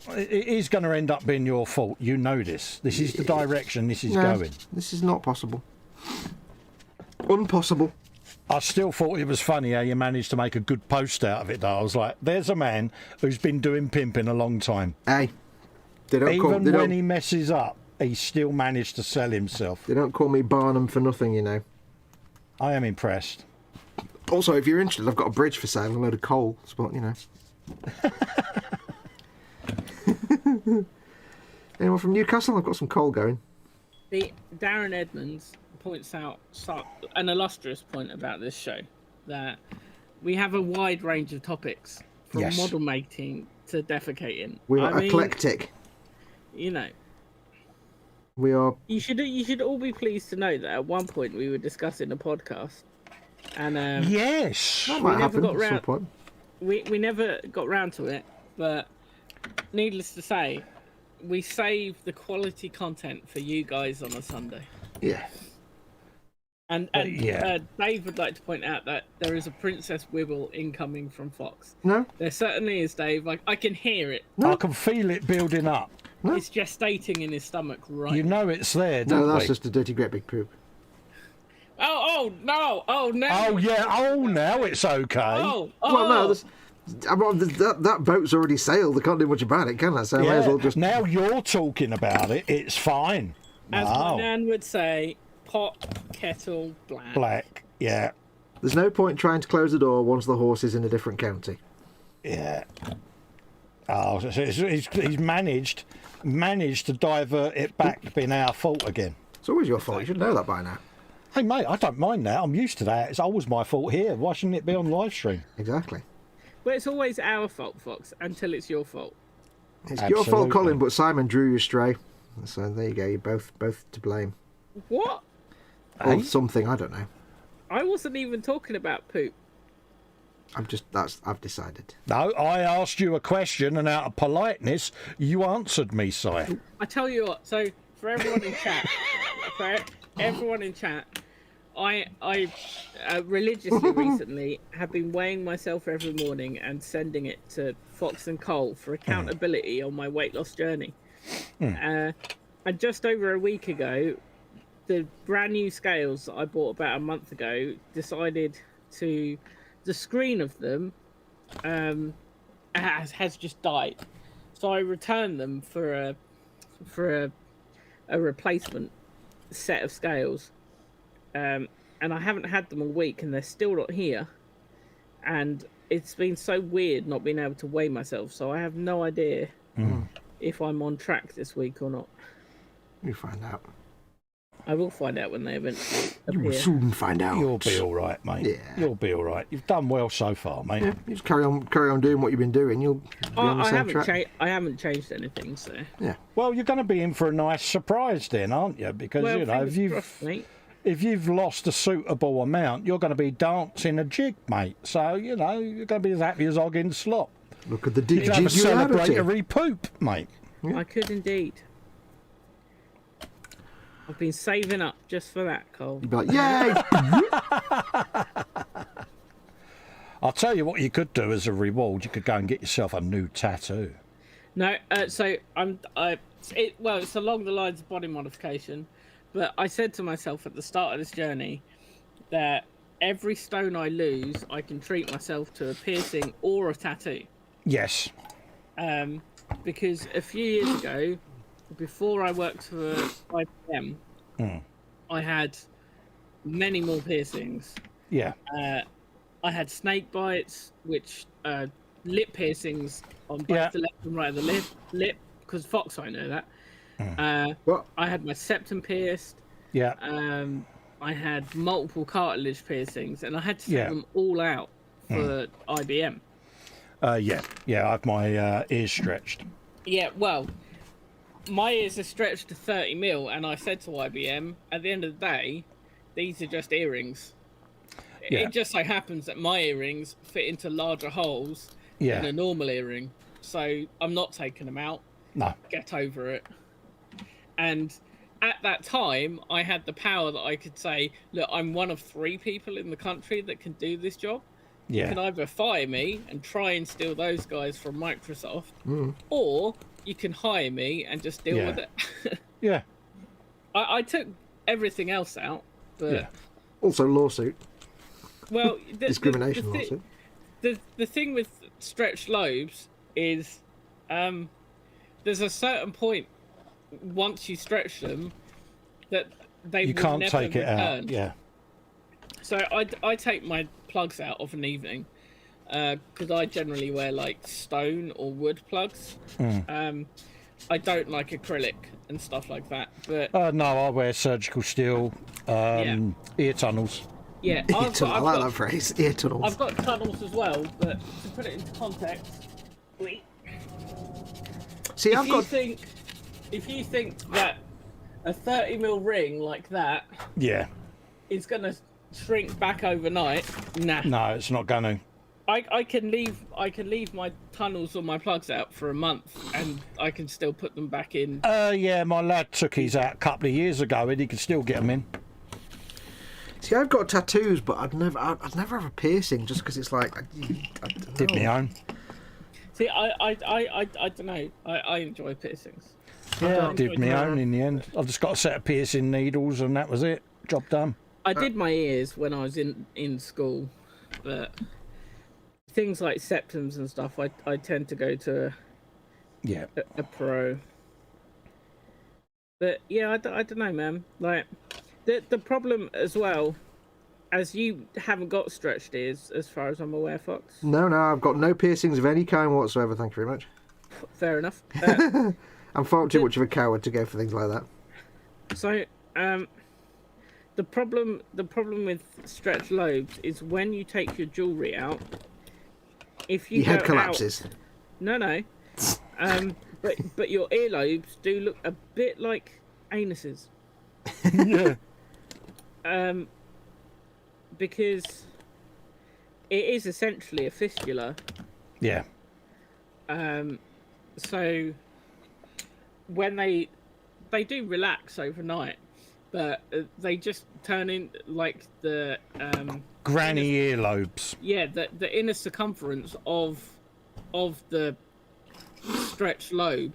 It is going to end up being your fault. You know this. This is the direction this is going. This is not possible. Unpossible. I still thought it was funny how you managed to make a good post out of it, though. I was like, there's a man who's been doing pimping a long time. Hey, they don't Even when he messes up, he still managed to sell himself. They don't call me Barnum for nothing, you know. I am impressed. Also, if you're interested, I've got a bridge for sale and a load of coal. But, you know. Anyone from Newcastle? I've got some coal going. Darren Edmonds points out an illustrious point about this show, that we have a wide range of topics, from model making to defecating. We are eclectic. You know. We are. You should all be pleased to know that at one point we were discussing a podcast, and yes, that might happen at some point. We never got round to it, but needless to say, we save the quality content for you guys on a Sunday. Yeah. And Dave would like to point out that there is a Princess Wibble incoming from Foxx. No? There certainly is, Dave. I can hear it. No. I can feel it building up. No? It's gestating in his stomach right You know it's there, don't No, that's we? just a dirty great big poop. Oh, no. Oh, no. Oh, yeah. Oh, now it's okay. Oh. Well, no, that boat's already sailed. They can't do much about it, can they? So I may as well just... Now you're talking about it. It's fine. As my nan would say, pot, kettle, black. Black, yeah. There's no point trying to close the door once the horse is in a different county. Yeah. Oh, so he's managed to divert it back to being our fault again. It's always your fault. You should know that by now. Hey, mate, I don't mind that. I'm used to that. It's always my fault here. Why shouldn't it be on live stream? Exactly. Well, it's always our fault, Foxx, until it's your fault. It's your fault, Colin, but Simon drew you astray. So there you go. You're both to blame. What? Or something. I don't know. I wasn't even talking about poop. I've decided. No, I asked you a question, and out of politeness, you answered me, Si. I tell you what. So for everyone in chat, I religiously recently have been weighing myself every morning and sending it to Foxx and Cole for accountability on my weight loss journey. And just over a week ago, the brand new scales that I bought about a month ago decided to, the screen of them has just died. So I returned them for a replacement set of scales. And I haven't had them all week and they're still not here. And it's been so weird not being able to weigh myself. So I have no idea if I'm on track this week or not. You'll find out. I will find out when they eventually appear. You will soon find out. You'll be all right, mate. Yeah. You'll be all right. You've done well so far, mate. Yeah, you just carry on doing what you've been doing. You'll be on the same track. I haven't changed anything, so. Yeah. Well, you're going to be in for a nice surprise then, aren't you? Because, you know, if you've lost a suitable amount, you're going to be dancing a jig, mate. So, you know, you're going to be as happy as hog in slop. Look at the you can have a celebratory poop, mate. Yeah. I could indeed. I've been saving up just for that, Cole. You'd be like, yay! I'll tell you what you could do as a reward. You could go and get yourself a new tattoo. No, so it's along the lines of body modification, but I said to myself at the start of this journey that every stone I lose, I can treat myself to a piercing or a tattoo. Yes. Because a few years ago, before I worked for IBM, I had many more piercings. Yeah. I had snake bites, which lip piercings on both the left and right of the lip, because Foxx, I know that. I had my septum pierced. Yeah. I had multiple cartilage piercings, and I had to take them all out for IBM. Yeah, I have my ears stretched. Yeah, well, my ears are stretched to 30 mil, and I said to IBM, at the end of the day, these are just earrings. Yeah. It just so happens that my earrings fit into larger holes than a normal earring, so I'm not taking them out. No. Get over it. And at that time, I had the power that I could say, look, I'm one of 3 people in the country that can do this job. Yeah. You can either fire me and try and steal those guys from Microsoft, or you can hire me and just deal with it. Yeah. I took everything else out, but... Yeah. Also lawsuit. Well, Discrimination lawsuit. The thing with stretched lobes is there's a certain point once you stretch them that they You will can't never take it out. return. Yeah. So I take my plugs out of an evening because I generally wear like stone or wood plugs. I don't like acrylic and stuff like that. But No, I wear surgical steel, ear tunnels. yeah, I like that phrase. Ear tunnels. I've got tunnels as well, but to put it into context, See, if you think that a 30mm ring like that Yeah. is gonna shrink back overnight, nah. No, it's not going to. I can leave my tunnels or my plugs out for a month, and I can still put them back in. Yeah, my lad took his out a couple of years ago, and he could still get them in. See, I've got tattoos, but I'd never have a piercing just because it's like I don't Did know. my own. See, I don't know. I enjoy piercings. Yeah, I did enjoy my doing own in the end. I've just got a set of piercing needles, and that was it. Job done. I did my ears when I was in school, but things like septums and stuff, I tend to go to Yeah. a pro. But yeah, I don't know, man. Like the problem as well, as you haven't got stretched ears, as far as I'm aware, Fox. No, I've got no piercings of any kind whatsoever. Thank you very much. Fair enough. I'm far too much of a coward to go for things like that. So, the problem with stretched lobes is when you take your jewelry out. If you Your head go collapses. out, no. But your earlobes do look a bit like anuses. Yeah. Because it is essentially a fistula. Yeah. So when they do relax overnight, but they just turn in like the Granny earlobes. yeah, the inner circumference of the stretched lobe,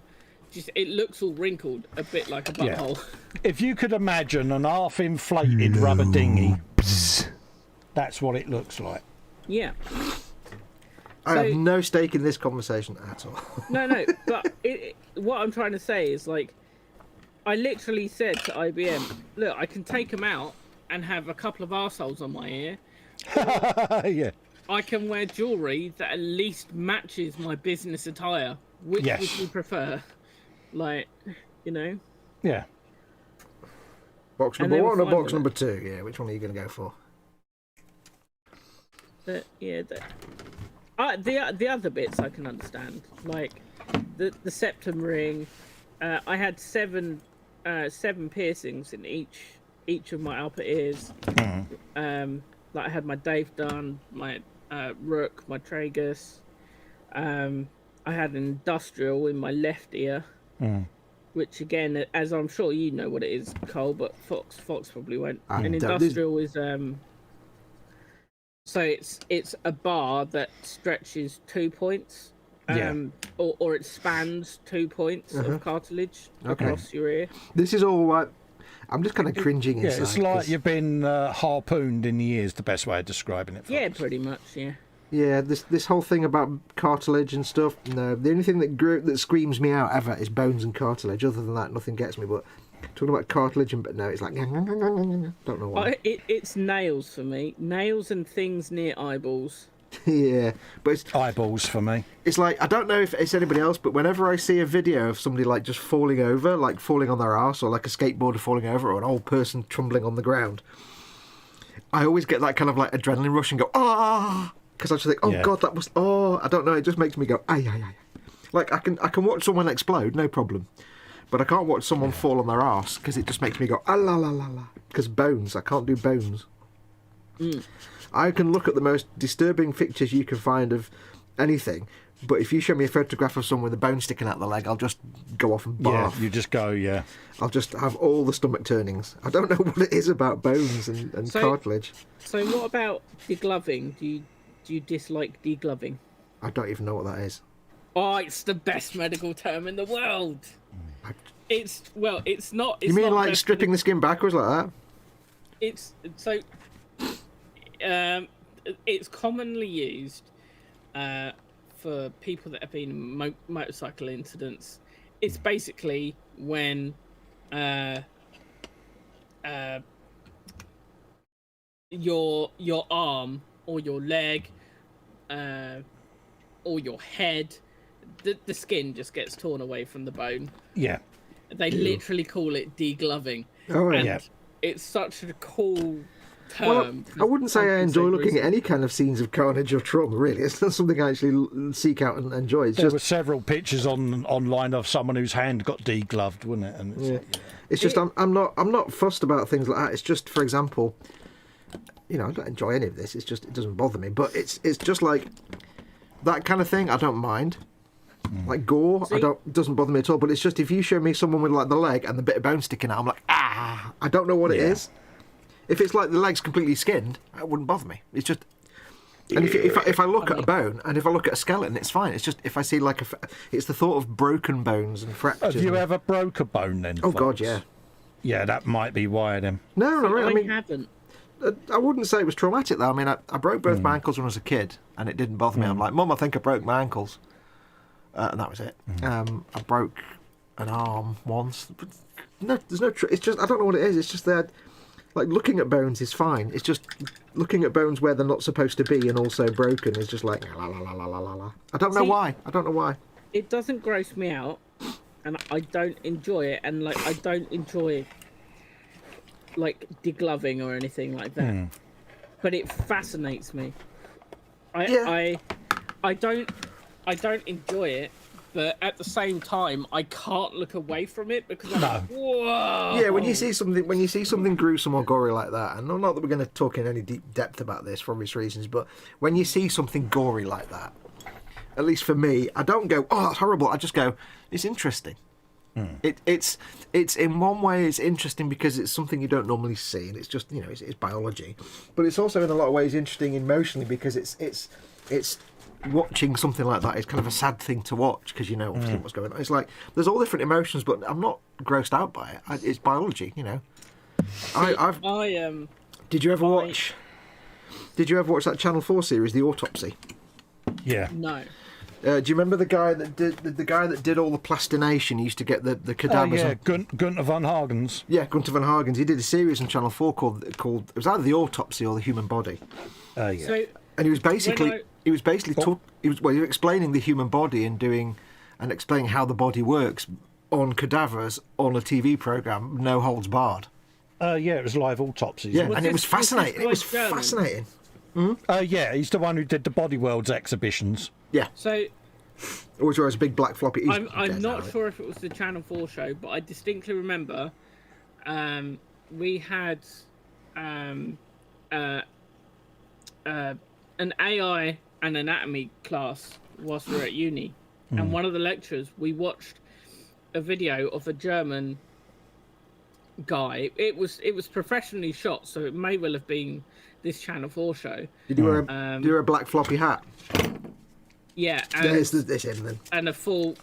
just it looks all wrinkled, a bit like a butthole. If you could imagine an half-inflated rubber dinghy, that's what it looks like. Yeah. I So- have no stake in this conversation at all. No, but what I'm trying to say is, like, I literally said to IBM, look, I can take them out and have a couple of arseholes on my ear. Yeah. I can wear jewellery that at least matches my business attire. Which Yes. would you prefer? Like, you know? Yeah. Box And number they were 1 or fine box with number 2? Yeah, which one are you going to go for? But, yeah, the other bits I can understand. Like, the septum ring. I had seven piercings in each of my upper ears. Like I had my Dave done, my Rook, my Tragus. I had an industrial in my left ear, which again, as I'm sure you know what it is, Cole, but Fox probably won't. An industrial is so it's a bar that stretches 2 points. Or it spans 2 points of cartilage across your ear. This is all right. I'm just kind of cringing Yeah, inside. it's like 'cause- you've been harpooned in the ears, the best way of describing it. Yeah, Fox. pretty much, yeah. Yeah, this whole thing about cartilage and stuff. No, the only thing that screams me out ever is bones and cartilage. Other than that, nothing gets me. But talking about cartilage and no, it's like don't know why. It's nails for me. Nails and things near eyeballs. Yeah, but it's Eyeballs for me. like I don't know if it's anybody else, but whenever I see a video of somebody like just falling over, like falling on their arse, or like a skateboarder falling over, or an old person tumbling on the ground, I always get that kind of like adrenaline rush and go ah, because I just think, oh god, that was I don't know, it just makes me go ay. Like I can watch someone explode, no problem, but I can't watch someone fall on their arse because it just makes me go ah la la la la. Because bones, I can't do bones. I can look at the most disturbing pictures you can find of anything, but if you show me a photograph of someone with a bone sticking out the leg, I'll just go off and barf. Yeah, you just go, yeah. I'll just have all the stomach turnings. I don't know what it is about bones and cartilage. So what about degloving? Do you dislike degloving? I don't even know what that is. Oh, it's the best medical term in the world. It's not. It's You mean not like best stripping the skin backwards like that? It's so. it's commonly used for people that have been in motorcycle incidents. It's basically when your arm or your leg or your head, the skin just gets torn away from the bone. Yeah. They literally call it degloving. Oh, and yeah. It's such a cool Well, term. I wouldn't say I enjoy looking at any kind of scenes of carnage or trauma, really. It's not something I actually seek out and enjoy. It's There just, were several pictures online of someone whose hand got degloved, wasn't it? And it's just I'm not fussed about things like that. It's just, for example, I don't enjoy any of this. It's just, it doesn't bother me. But it's just like that kind of thing. I don't mind. Like gore, it doesn't bother me at all. But it's just if you show me someone with like the leg and the bit of bone sticking out, I'm like, I don't know what it is. If it's like the leg's completely skinned, it wouldn't bother me. It's just, and if I look at a bone and if I look at a skeleton, it's fine. It's just if I see like it's the thought of broken bones and fractures. have you ever broke a bone then? Oh Fox? God, yeah. Yeah, that might be why then. No, not really. I mean, haven't. I wouldn't say it was traumatic though. I mean, I broke both my ankles when I was a kid, and it didn't bother me. I'm like, Mum, I think I broke my ankles, and that was it. I broke an arm once. But no, there's no. It's just I don't know what it is. It's just that, like, looking at bones is fine. It's just looking at bones where they're not supposed to be and also broken is just like la la la la la la la. I don't know why. I don't know why. It doesn't gross me out, and I don't enjoy it, and like I don't enjoy like degloving or anything like that. But it fascinates me. I don't enjoy it, but at the same time I can't look away from it because I'm like, whoa. Yeah, when you see something gruesome or gory like that, and not that we're going to talk in any deep depth about this for obvious reasons, but when you see something gory like that, at least for me, I don't go, oh, that's horrible. I just go, it's interesting. It's in one way it's interesting because it's something you don't normally see, and it's just it's biology, but it's also in a lot of ways interesting emotionally because it's watching something like that is kind of a sad thing to watch because obviously what's going on. It's like there's all different emotions, but I'm not grossed out by it. It's biology, Did you ever watch that Channel 4 series, The Autopsy? Yeah. No. Do you remember the guy that did all the plastination? He used to get the cadavers. Oh, yeah, Gunter van Hagens. Yeah, Gunter van Hagens. He did a series on Channel 4 called it was either The Autopsy or The Human Body. Yeah. So, and he was basically explaining the human body and explaining how the body works on cadavers on a TV program, no holds barred. Yeah, it was live autopsies. Yeah, and it was fascinating. It was German? fascinating. Yeah, he's the one who did the Body Worlds exhibitions. Yeah. So Always wears a big black floppy. I'm not sure if it was the Channel 4 show, but I distinctly remember we had an AI and anatomy class whilst we were at uni, and one of the lecturers, we watched a video of a German guy. It was professionally shot, so it may well have been this Channel 4 show. Did you wear a black floppy hat? Yeah, and, There's him then. and a full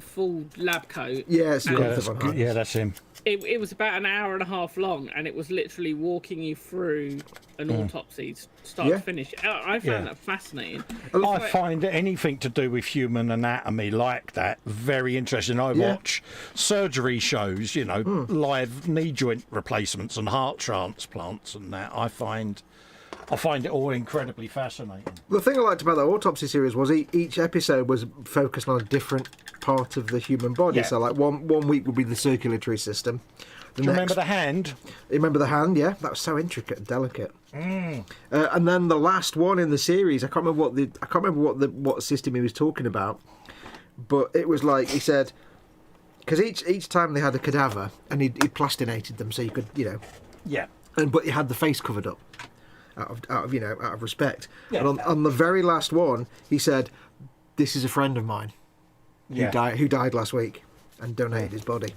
lab coat. Yeah, it's Yeah, that's him. It was about an hour and a half long, and it was literally walking you through an autopsy, start to finish. I found that fascinating. I find anything to do with human anatomy like that very interesting. I watch surgery shows, live knee joint replacements and heart transplants and that. I find it all incredibly fascinating. The thing I liked about that autopsy series was each episode was focused on a different part of the human body. Yeah. So, like one week would be the circulatory system. Do you remember the hand? You remember the hand? Yeah, that was so intricate and delicate. And then the last one in the series, I can't remember what system he was talking about, but it was like he said, because each time they had a cadaver and he plastinated them so you could Yeah. but he had the face covered up. Out of respect. Yeah. And on the very last one, he said, "This is a friend of mine who died last week and donated his body."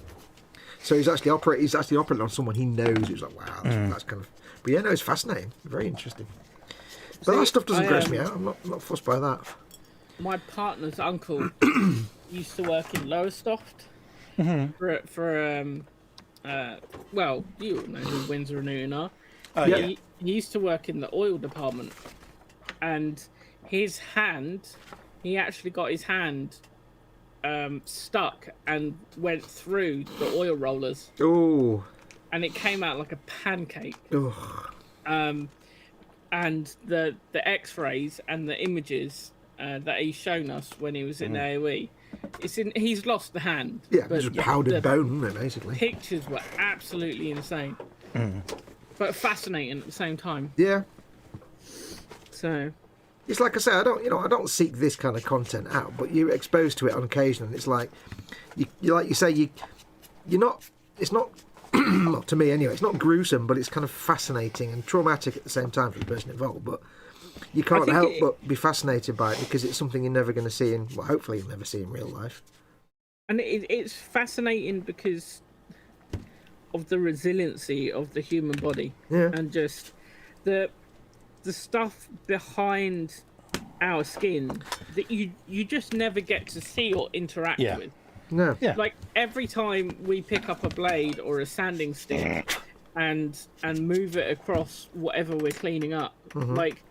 So he's actually operating on someone he knows. He was like, "Wow, that's kind of." But yeah, no, it's fascinating, very interesting. But that stuff doesn't gross me out. I'm not fussed by that. My partner's uncle used to work in Lowestoft for well, you all know who Windsor and Newton are. Yeah. He used to work in the oil department, and his hand, he actually got his hand stuck and went through the oil rollers. Oh. And it came out like a pancake. Oh. And the X-rays and the images that he's shown us when he was in AOE, he's lost the hand. Yeah, but just powdered bone, isn't it, basically? Pictures were absolutely insane, but fascinating at the same time. Yeah. So it's like I say, I don't seek this kind of content out, but you're exposed to it on occasion, and it's like you're not. It's not. Not to me anyway. It's not gruesome, but it's kind of fascinating and traumatic at the same time for the person involved. But you can't help but be fascinated by it because it's something you're never going to see in. Well, hopefully you'll never see in real life. And it's fascinating because of the resiliency of the human body, and just the stuff behind our skin that you just never get to see or interact with. No. Yeah. Like every time we pick up a blade or a sanding stick and move it across whatever we're cleaning up, like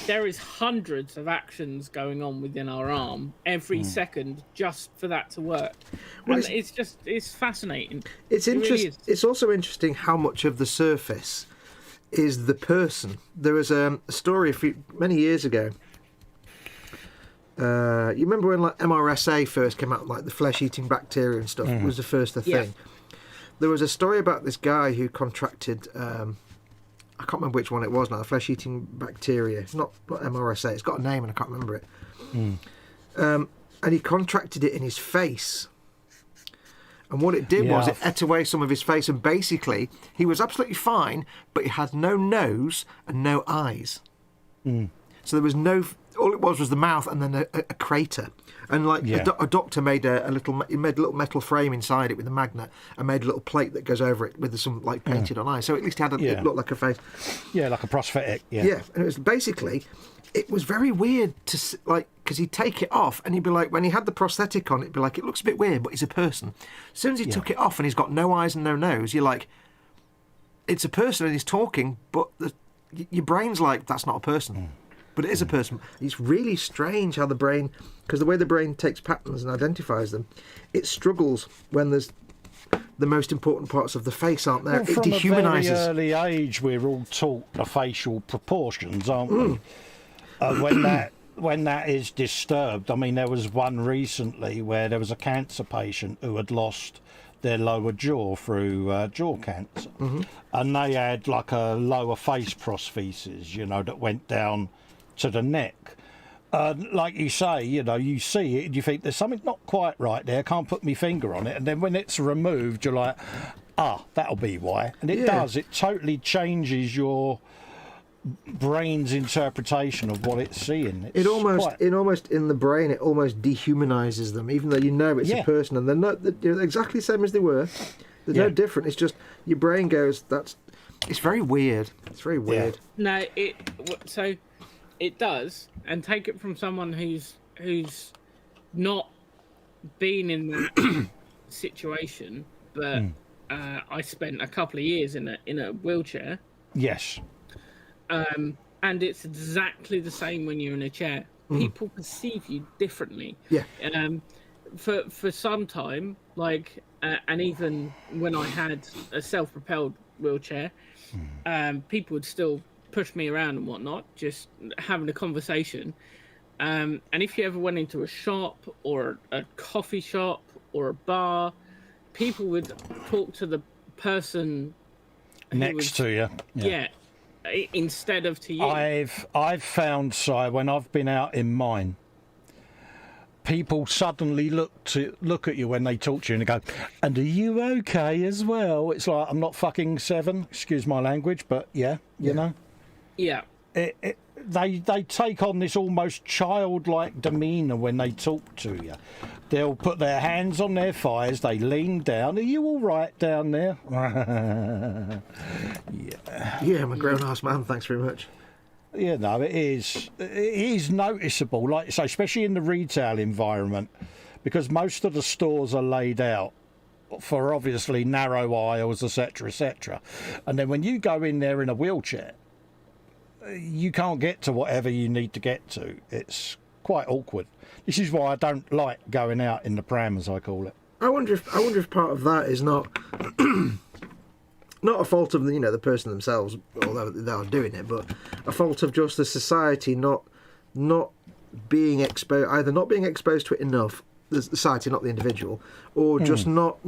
there is hundreds of actions going on within our arm every second just for that to work. Well, and it's fascinating. It's interesting. Really it's also interesting how much of the surface is the person. There was a story many years ago. You remember when like MRSA first came out, like the flesh-eating bacteria and stuff was the first thing. Yeah. There was a story about this guy who contracted, I can't remember which one it was now, the flesh-eating bacteria. It's not MRSA, it's got a name and I can't remember it. And he contracted it in his face. And what it did was it ate away some of his face, and basically he was absolutely fine, but he had no nose and no eyes. So there was no... All it was the mouth and then a crater, and like a doctor made a little metal frame inside it with a magnet and made a little plate that goes over it with some like painted on eyes. So at least it looked like a face. Yeah, like a prosthetic. Yeah. Yeah, and it was basically, it was very weird to like because he'd take it off and he'd be like, when he had the prosthetic on, it'd be like it looks a bit weird, but he's a person. As soon as he took it off and he's got no eyes and no nose, you're like, it's a person and he's talking, but your brain's like that's not a person. But it is a person. It's really strange how the brain, because the way the brain takes patterns and identifies them, it struggles when there's the most important parts of the face aren't there. Well, it from dehumanises. From a very early age, we're all taught the facial proportions, aren't we? When that is disturbed, I mean, there was one recently where there was a cancer patient who had lost their lower jaw through jaw cancer, and they had like a lower face prosthesis, that went down to the neck. Like you say, you see it and you think there's something not quite right there, can't put my finger on it, and then when it's removed you're like, that'll be why. And it does, it totally changes your brain's interpretation of what it's seeing. It almost in the brain it almost dehumanises them, even though it's a person and they're exactly the same as they were. There's no different. It's just your brain goes, it's very weird. It's very weird. No, it does, and take it from someone who's not been in that situation, but I spent a couple of years in a wheelchair. Yes. And it's exactly the same when you're in a chair. People perceive you differently. Yeah. For some time, like, and even when I had a self-propelled wheelchair, people would still push me around and whatnot, just having a conversation. And if you ever went into a shop or a coffee shop or a bar, people would talk to the person next to you. Yeah, instead of to you. I've found, Si, when I've been out in mine, people suddenly look at you when they talk to you and they go, "And are you okay as well?" It's like, I'm not fucking 7, excuse my language, but you know. Yeah. They take on this almost childlike demeanour when they talk to you. They'll put their hands on their thighs, they lean down. "Are you all right down there?" Yeah, I'm a grown-ass man, thanks very much. It is noticeable, like you say, especially in the retail environment, because most of the stores are laid out for obviously narrow aisles, etc., etc. And then when you go in there in a wheelchair, you can't get to whatever you need to get to. It's quite awkward. This is why I don't like going out in the pram, as I call it. I wonder if part of that is not not a fault of the person themselves, although they are doing it, but a fault of just the society not being exposed, either not being exposed to it enough, the society, not the individual, or just not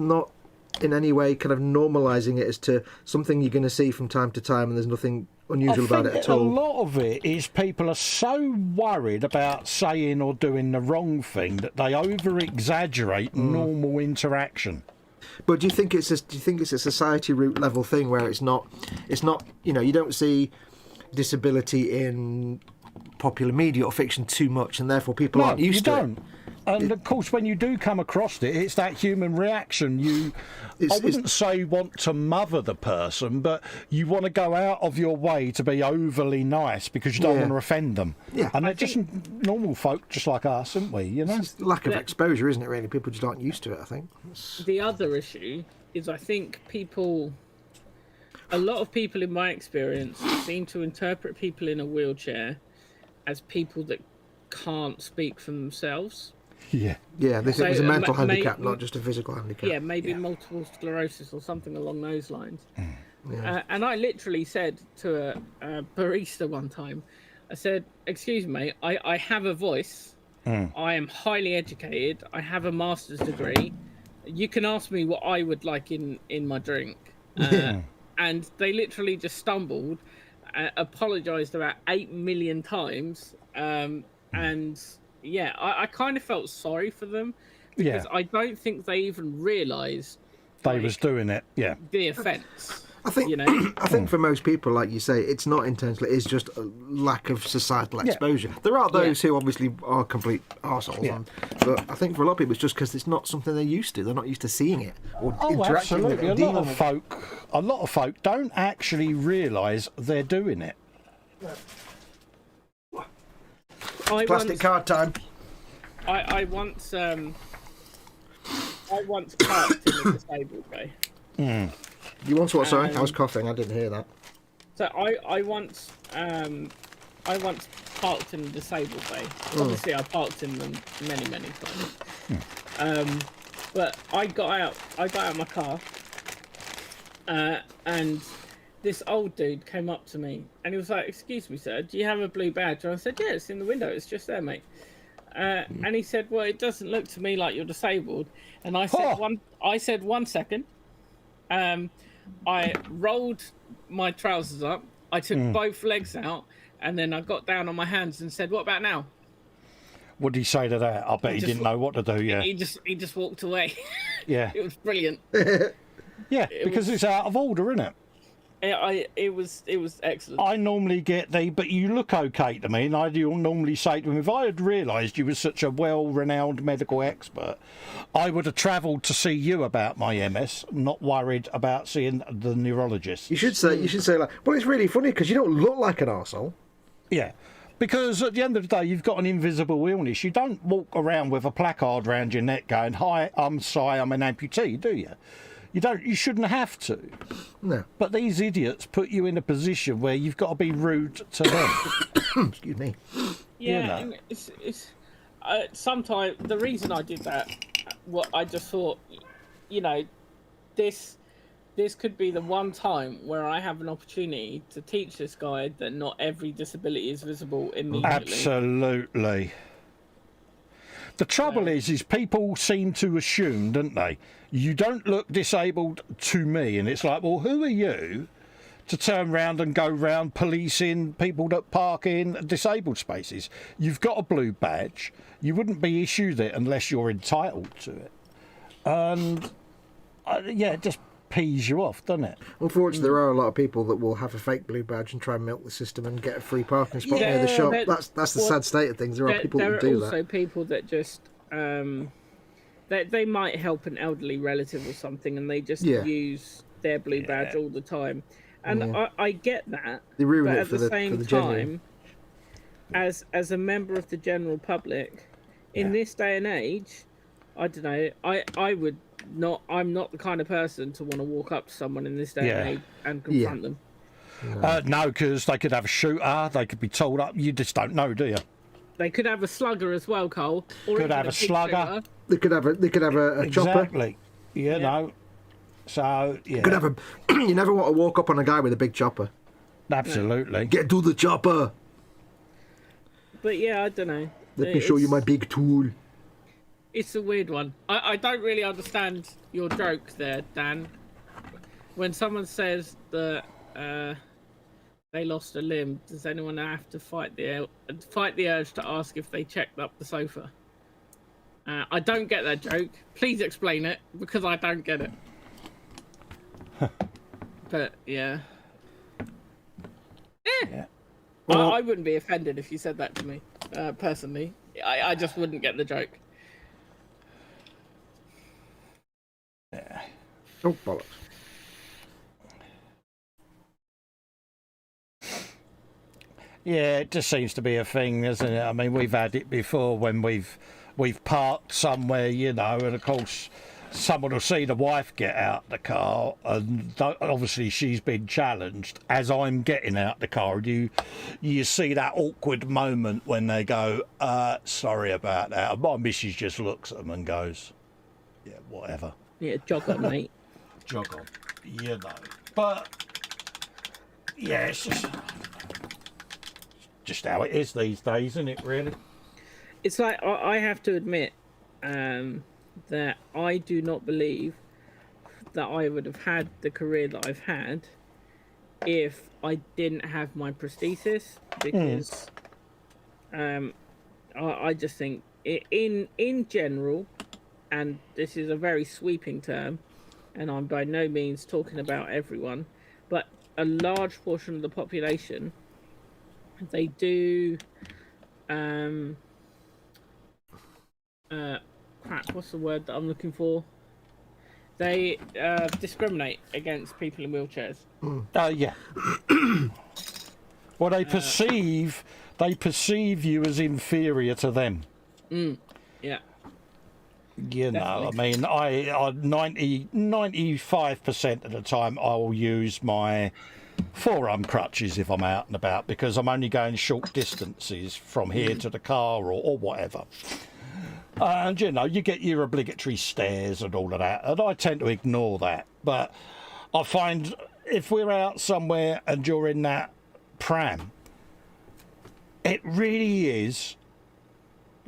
in any way kind of normalising it as to something you're going to see from time to time, and there's nothing unusual about it at all. A lot of it is people are so worried about saying or doing the wrong thing that they over-exaggerate normal interaction. But do you think it's a society root level thing where it's not you don't see disability in popular media or fiction too much, and therefore people aren't used to it? And of course, when you do come across it, it's that human reaction. I wouldn't say want to mother the person, but you want to go out of your way to be overly nice because you don't want to offend them. Yeah. And they're just normal folk, just like us, aren't we? You know, it's lack of exposure, isn't it? Really, people just aren't used to it. I think. The other issue is, I think a lot of people in my experience seem to interpret people in a wheelchair as people that can't speak for themselves. Yeah. Yeah, they think it's a mental handicap, not just a physical handicap. Yeah, maybe multiple sclerosis or something along those lines. Yeah. And I literally said to a barista one time, I said, "Excuse me, I have a voice. I am highly educated. I have a master's degree. You can ask me what I would like in my drink." And they literally just stumbled, apologised about 8 million times, and... Yeah, I kind of felt sorry for them because I don't think they even realised they was doing it. Yeah, the offence. I think I think for most people, like you say, it's not intentional. It's just a lack of societal exposure. There are those who obviously are complete arseholes, but I think for a lot of people, it's just because it's not something they're used to. They're not used to seeing it or interacting with it. A lot of folk don't actually realise they're doing it. Plastic card time. I once parked in a disabled bay. You once what? Sorry, I was coughing. I didn't hear that. So I once parked in a disabled bay. Obviously, I parked in them many times. But I got out my car, and this old dude came up to me and he was like, "Excuse me, sir, do you have a blue badge?" And I said, "Yeah, it's in the window. It's just there, mate." And he said, "Well, it doesn't look to me like you're disabled." And I said, "One second." I rolled my trousers up. I took both legs out, and then I got down on my hands and said, "What about now?" What did he say to that? I bet he didn't know what to do. Yeah. He just walked away. Yeah. It was brilliant. Yeah, because it's out of order, isn't it? It was excellent. I normally get but you look okay to me, and I do normally say to him, if I had realised you were such a well-renowned medical expert, I would have travelled to see you about my MS, not worried about seeing the neurologist. You should say like, well, it's really funny because you don't look like an arsehole. Yeah. Because at the end of the day, you've got an invisible illness. You don't walk around with a placard round your neck going, "Hi, I'm Si, I'm an amputee," do you? You shouldn't have to. No. But these idiots put you in a position where you've got to be rude to them. Excuse me. Yeah, and it's sometimes the reason I did that, what I just thought, this could be the one time where I have an opportunity to teach this guy that not every disability is visible immediately. Absolutely. The trouble is people seem to assume, don't they? You don't look disabled to me, and it's like, well, who are you to turn round and go round policing people that park in disabled spaces? You've got a blue badge. You wouldn't be issued it unless you're entitled to it. And it just pees you off, doesn't it? Unfortunately, there are a lot of people that will have a fake blue badge and try and milk the system and get a free parking spot near the shop. That's the sad state of things. There are people that do that. There are also people that just they might help an elderly relative or something, and they just use their blue badge all the time. And I get that. They ruin but it at for the the same genuine. time, as a member of the general public, in this day and age, I don't know. I would not. I'm not the kind of person to want to walk up to someone in this day and age and confront them. No, because they could have a shooter, they could be told up. You just don't know, do you? They could have a slugger as well, Cole. Or Could even have a big slugger. shooter. They could have a chopper. Exactly. You know. So, yeah. Could have a. You never want to walk up on a guy with a big chopper. Absolutely. Get to the chopper. But yeah, I don't know. Let me show you my big tool. It's a weird one. I don't really understand your joke there, Dan. When someone says that they lost a limb, does anyone have to fight the urge to ask if they checked up the sofa? I don't get that joke. Please explain it, because I don't get it. But yeah. Yeah. I wouldn't be offended if you said that to me, personally. I just wouldn't get the joke. Yeah. Oh, bollocks. Yeah, it just seems to be a thing, doesn't it? I mean, we've had it before when we've parked somewhere, you know, and of course someone will see the wife get out the car, and obviously she's been challenged as I'm getting out the car. You see that awkward moment when they go, sorry about that. And my missus just looks at them and goes, yeah, whatever. Yeah, jog on, mate. Jog on, you know. But yeah, it's just how it is these days, isn't it, really? It's like, I have to admit that I do not believe that I would have had the career that I've had if I didn't have my prosthesis, because I just think in general, and this is a very sweeping term, and I'm by no means talking about everyone, but a large portion of the population, they do crap, what's the word that I'm looking for? They discriminate against people in wheelchairs. Yeah. Well, they perceive you as inferior to them. Yeah. You know, Definitely. I 95% of the time I will use my forearm crutches if I'm out and about, because I'm only going short distances from here to the car or whatever. And, you know, you get your obligatory stairs and all of that, and I tend to ignore that. But I find if we're out somewhere and you're in that pram, it really is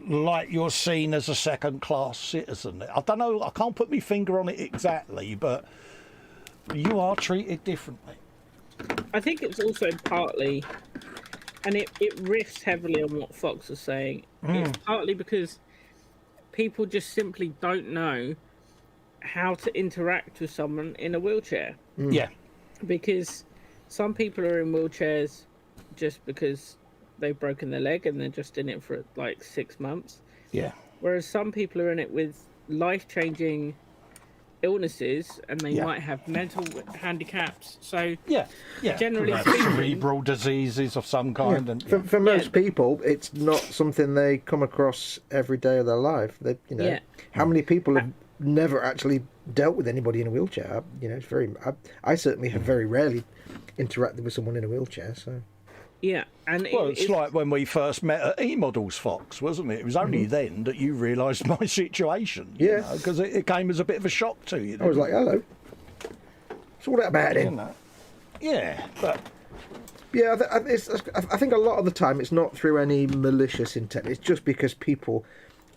like you're seen as a second-class citizen. I don't know, I can't put my finger on it exactly, but you are treated differently. I think it's also partly, and it riffs heavily on what Foxx was saying, it's partly because people just simply don't know how to interact with someone in a wheelchair. Yeah. Because some people are in wheelchairs just because they've broken their leg and they're just in it for like 6 months. Yeah. Whereas some people are in it with life-changing illnesses, and they might have mental handicaps. So generally speaking, cerebral diseases of some kind. And for most people, it's not something they come across every day of their life. They, you know, how many people have never actually dealt with anybody in a wheelchair? You know, it's very. I certainly have very rarely interacted with someone in a wheelchair. So. Yeah, and it's like when we first met at E-Models, Fox, wasn't it? It was only then that you realised my situation. Yeah, because it came as a bit of a shock to you. I was like, "Hello, what's all that about him?" Yeah, but yeah, I think a lot of the time it's not through any malicious intent. It's just because people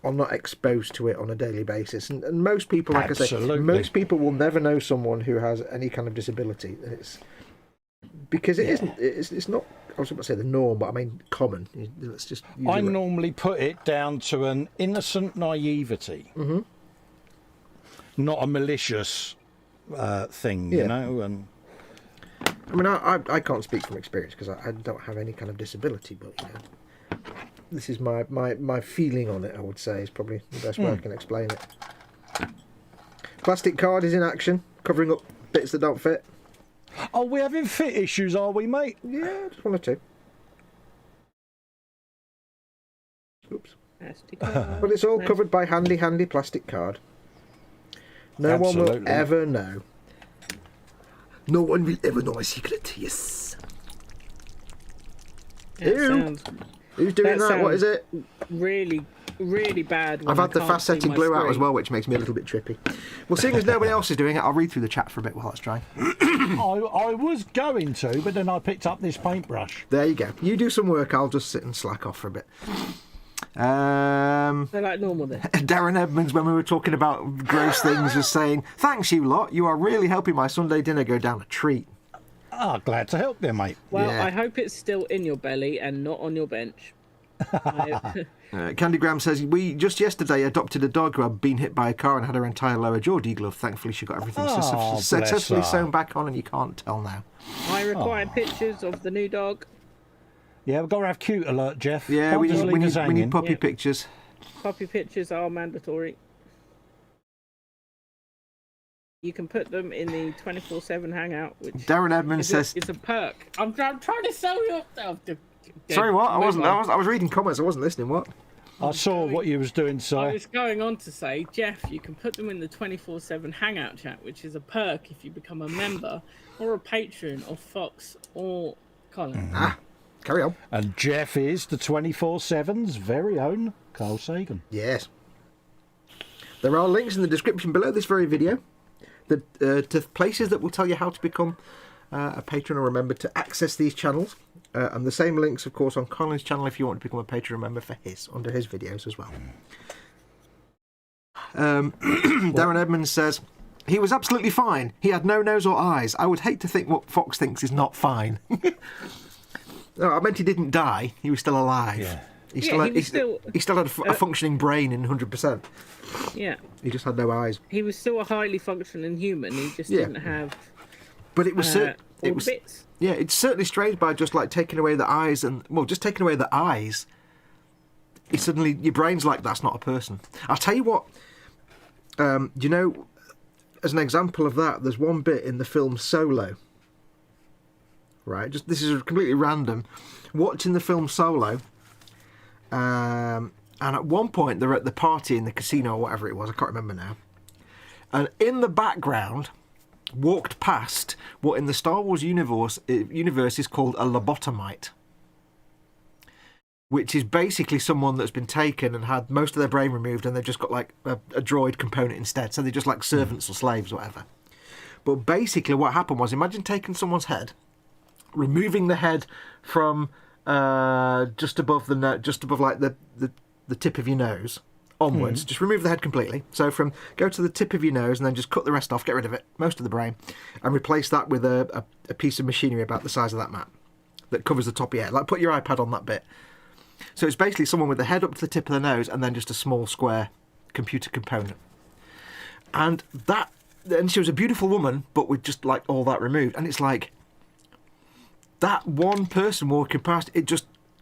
are not exposed to it on a daily basis, and most people, like I say, most people will never know someone who has any kind of disability. It's because it isn't. It's not. I was going to say the norm, but I mean common. Let's just. I normally put it down to an innocent naivety, not a malicious thing, you know. And I mean, I can't speak from experience because I don't have any kind of disability, but you know, this is my feeling on it. I would say is probably the best way I can explain it. Plastic card is in action, covering up bits that don't fit. Oh, we're having fit issues, are we, mate? Yeah, just one or two. Oops. But it's all covered by handy plastic card. No one will ever know. No one will ever know my secret, yes. Ew. Who's doing that? What is it? Really, really bad. I've had the fast-setting glue out as well, which makes me a little bit trippy. Well, seeing as nobody else is doing it, I'll read through the chat for a bit while that's drying. I was going to, but then I picked up this paintbrush. There you go. You do some work, I'll just sit and slack off for a bit. They're like normal then. Darren Edmonds, when we were talking about gross things, was saying, "Thanks, you lot. You are really helping my Sunday dinner go down a treat." Ah, glad to help there, mate. Well, Yeah. I hope it's still in your belly and not on your bench. Candy Graham says, "We just yesterday adopted a dog who had been hit by a car and had her entire lower jaw degloved. Thankfully, she got everything Oh, successfully bless her. sewn back on, and you can't tell now." I require pictures of the new dog. Yeah, we've got to have cute alert, Jeff. Yeah, Can't we just leave us need hanging. puppy Yeah. pictures. Puppy pictures are mandatory. You can put them in the 24/7 hangout, which Darren Edmonds says, it's a perk. I'm trying to sell you up. "Sorry, what? I was reading comments. I wasn't listening. What?" I saw what you was doing, I Si. was going on to say, Jeff, you can put them in the 24/7 hangout chat, which is a perk if you become a member or a patron of Foxx or Colin. Carry on. And Jeff is the 24/7's very own Carl Sagan. Yes. There are links in the description below this very video to places that will tell you how to become a patron or a member to access these channels. And the same links, of course, on Colin's channel if you want to become a patron or member for under his videos as well. Darren Edmonds says, "He was absolutely fine. He had no nose or eyes. I would hate to think what Foxx thinks is not fine." No, I meant he didn't die. He was still alive. Yeah. He still had a functioning brain in 100%. Yeah, He just had no eyes. he was still a highly functioning human. He just Yeah. didn't have But it was all it was the bits. yeah, it's certainly strange by just like taking away the eyes just taking away the eyes. It suddenly your brain's like, that's not a person. I'll tell you what. You know, as an example of that, there's one bit in the film Solo. Right, this is completely random. Watching the film Solo, and at one point they're at the party in the casino or whatever it was. I can't remember now. And in the background, walked past what in the Star Wars universe is called a lobotomite, which is basically someone that's been taken and had most of their brain removed, and they've just got like a droid component instead. So they're just like servants or slaves or whatever. But basically what happened was, imagine taking someone's head, removing the head from just above like the tip of your nose onwards. Just remove the head completely. So go to the tip of your nose and then just cut the rest off, get rid of it, most of the brain, and replace that with a piece of machinery about the size of that map that covers the top of your head. Like put your iPad on that bit. So it's basically someone with the head up to the tip of the nose and then just a small square computer component. And she was a beautiful woman, but with just like all that removed. And it's like, that one person walking past, it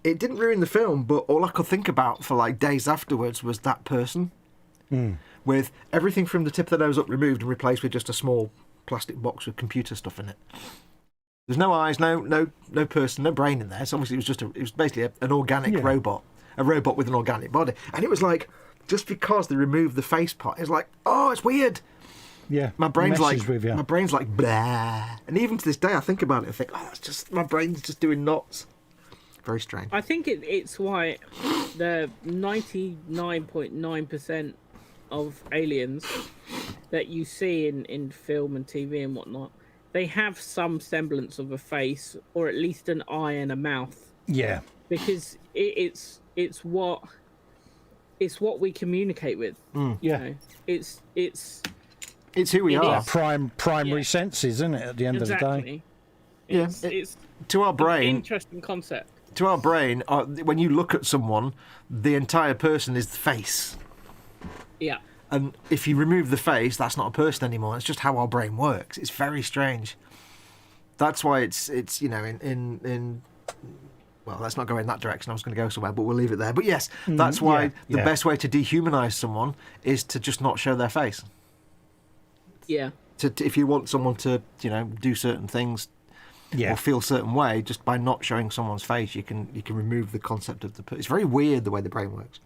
didn't ruin the film, but all I could think about for like days afterwards was that person with everything from the tip of the nose up removed and replaced with just a small plastic box with computer stuff in it. There's no eyes, no person, no brain in there. So obviously it was basically an organic robot, a robot with an organic body. And it was like, just because they removed the face part, it's like, oh, it's weird. Yeah. My brain's messes with you. my brain's like blah. And even to this day, I think about it and think, oh, that's just my brain's just doing knots. Very strange. I think it's why the 99.9% of aliens that you see in film and TV and whatnot, they have some semblance of a face or at least an eye and a mouth. Yeah. Because it's what we communicate with. Yeah. You know? It's It's who we are. Primary senses, isn't it, at the end of the day? Yeah. It's To our an brain, interesting concept. when you look at someone, the entire person is the face. Yeah. And if you remove the face, that's not a person anymore. It's just how our brain works. It's very strange. That's why it's in well, let's not go in that direction. I was going to go somewhere, but we'll leave it there. But yes, that's why the best way to dehumanize someone is to just not show their face. Yeah. If you want someone to, do certain things or feel a certain way, just by not showing someone's face, you can remove the concept of the person. It's very weird the way the brain works.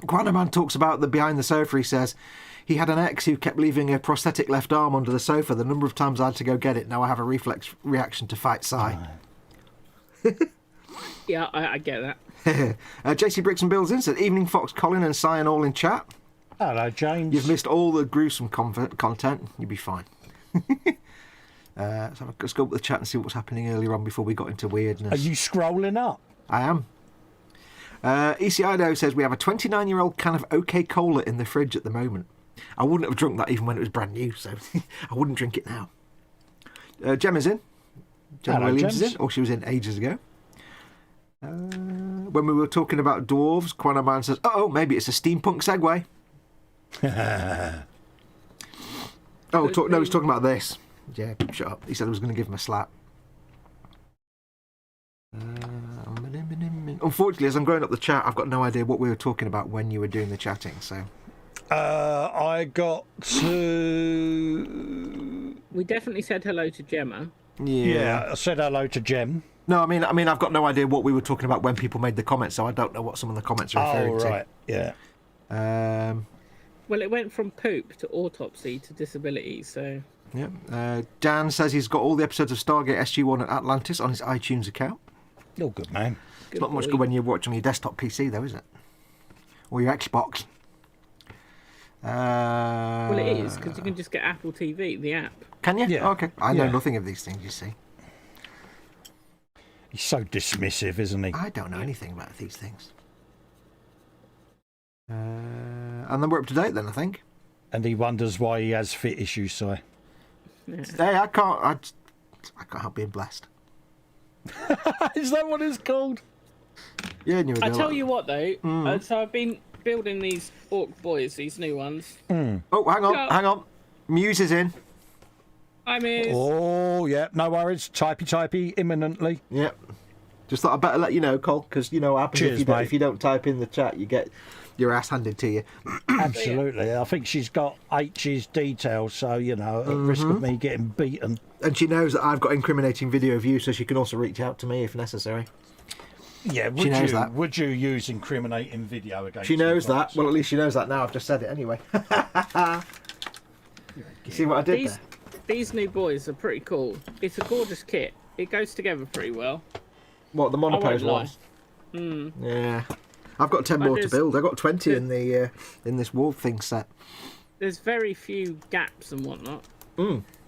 Quantum Man talks about the behind the sofa. He says he had an ex who kept leaving a prosthetic left arm under the sofa. The number of times I had to go get it, now I have a reflex reaction to fight Psy. Yeah, I get that. JC Bricks and Builds in said, evening Fox, Colin and Cyan all in chat. Hello, James. You've missed all the gruesome content. You'll be fine. Let's go up the chat and see what's happening earlier on before we got into weirdness. Are you scrolling up? I am. ECIDO says, we have a 29-year-old can of OK Cola in the fridge at the moment. I wouldn't have drunk that even when it was brand new, so I wouldn't drink it now. Gemma's in. Gemma Williams is in. Or she was in ages ago. When we were talking about dwarves, Quanaman says, oh, maybe it's a steampunk segue. No, he's talking about this. Yeah, shut up. He said I was going to give him a slap. Unfortunately, as I'm going up the chat, I've got no idea what we were talking about when you were doing the chatting, so... I got to... We definitely said hello to Gemma. Yeah, I said hello to Gem. No, I mean, I've got no idea what we were talking about when people made the comments, so I don't know what some of the comments are referring to. Oh, right, yeah. Well, it went from poop to autopsy to disability, so... Yeah. Dan says he's got all the episodes of Stargate SG-1 and Atlantis on his iTunes account. Oh, good man. It's not much good when you watch on your desktop PC, though, is it? Or your Xbox. Well, it is, because you can just get Apple TV, the app. Can you? Yeah. Oh, okay. I know nothing of these things, you see. He's so dismissive, isn't he? I don't know anything about these things. And then we're up to date then, I think. And he wonders why he has fit issues, so... Yeah. Hey, I can't help being blessed. Is that what it's called? Yeah, I tell you what, though. So I've been building these Orc boys, these new ones. Oh, hang on. Muse is in. I mean... Oh, yeah, no worries. Typey, imminently. Yep. Just thought I'd better let you know, Cole, because you know what happens. Cheers, if you don't type in the chat, you get your ass handed to you. Absolutely. I think she's got H's details, so, you know, at risk of me getting beaten. And she knows that I've got incriminating video of you, so she can also reach out to me if necessary. Yeah, would you use incriminating video against She knows me, that. Fox? Well, at least she knows that now. I've just said it anyway. You see what I did there? These new boys are pretty cool. It's a gorgeous kit. It goes together pretty well. What, the monopose ones? Yeah. I've got 10 more to build. I've got 20 in the in this wall thing set. There's very few gaps and whatnot.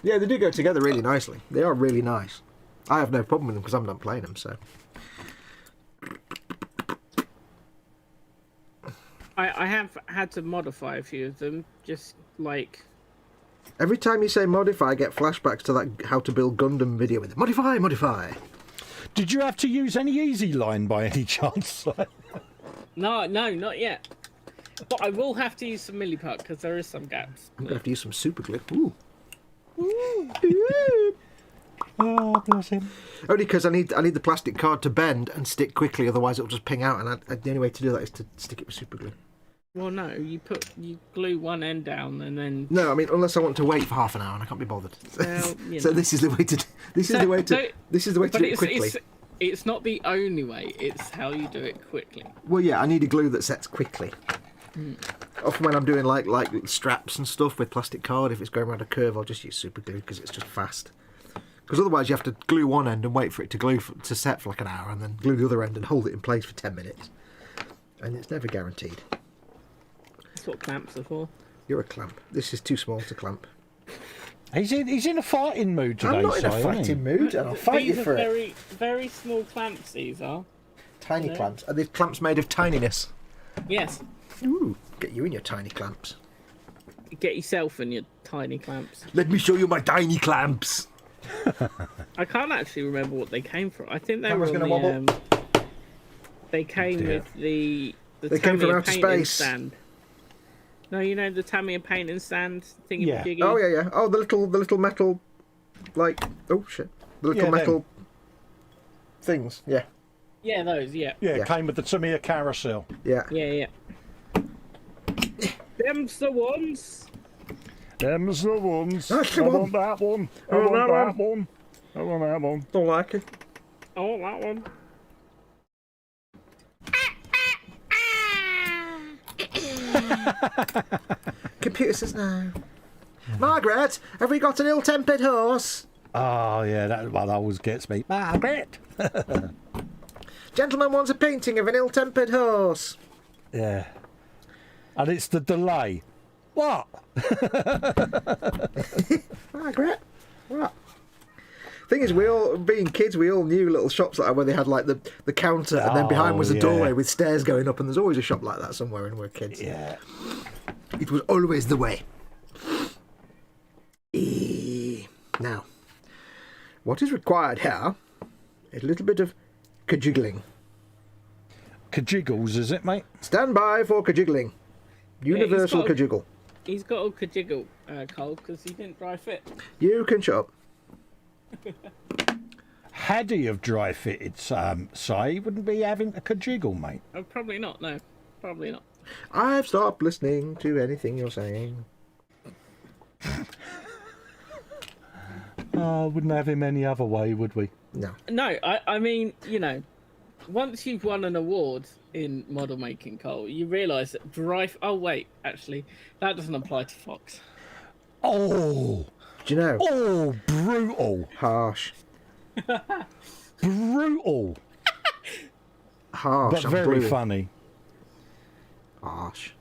Yeah, they do go together really nicely. They are really nice. I have no problem with them because I'm not playing them, so... I have had to modify a few of them, just like... Every time you say modify, I get flashbacks to that how to build Gundam video with it. Modify! Did you have to use any easy line by any chance? No, not yet. But I will have to use some millipuck because there is some gaps. I'm going to have to use some super glue. Ooh. Oh, bless him. Only because I need the plastic card to bend and stick quickly, otherwise it'll just ping out, and the only way to do that is to stick it with super glue. Well, no, you glue one end down and then... No, I mean, unless I want to wait for half an hour and I can't be bothered. Well, so this is the way to do it quickly. It's not the only way, it's how you do it quickly. Well, yeah, I need a glue that sets quickly. Often when I'm doing like straps and stuff with plastic card, if it's going around a curve, I'll just use super glue because it's just fast. Because otherwise you have to glue one end and wait for it to to set for like an hour, and then glue the other end and hold it in place for 10 minutes. And it's never guaranteed. That's what clamps are for. You're a clamp. This is too small to clamp. He's in a fighting mood today. I'm not in a fighting mood, and I'll fight you for it. Very, very small clamps, these are. Tiny clamps. Are these clamps made of tininess? Yes. Ooh, get you in your tiny clamps. Get yourself in your tiny clamps. Let me show you my tiny clamps. I can't actually remember what they came from. I think they Camera's were on gonna the, wobble. They came with the They came from Tamiya outer painting space. stand. No, you know the Tamiya painting stand thingy Yeah. jiggy. Oh yeah. Oh, the little metal, like the little metal things. Yeah. Yeah, those. Yeah. Yeah, it came with the Tamiya carousel. Yeah. Yeah. Them's the ones. Them's the ones. That's I the one. want that one. I want want that that one. I want that one. Don't like it. I want that one. Computer says no. Margaret, have we got an ill-tempered horse? Oh, yeah, that one always gets me. Margaret! Gentleman wants a painting of an ill-tempered horse. Yeah. And it's the delay. What? Margaret, what? Thing is, being kids, we all knew little shops like that where they had like the counter and then behind was a doorway with stairs going up, and there's always a shop like that somewhere when we're kids. Yeah. It was always the way. Now, what is required here is a little bit of kajiggling. Kajiggles, is it, mate? Stand by for kajiggling. Universal kajiggle. He's got a kajiggle, Cole, because he didn't dry fit. You can shut up. Had he have dry fitted, say, he wouldn't be having a kajiggle, mate. Oh, probably not, no. Probably not. I've stopped listening to anything you're saying. Oh, wouldn't have him any other way, would we? No. No, I mean, you know, once you've won an award in model making, Cole, you realise that oh, wait, actually, that doesn't apply to Foxx. Oh! Do you know? Oh, brutal. Harsh. Brutal. Harsh. But and very brutal. funny. Harsh.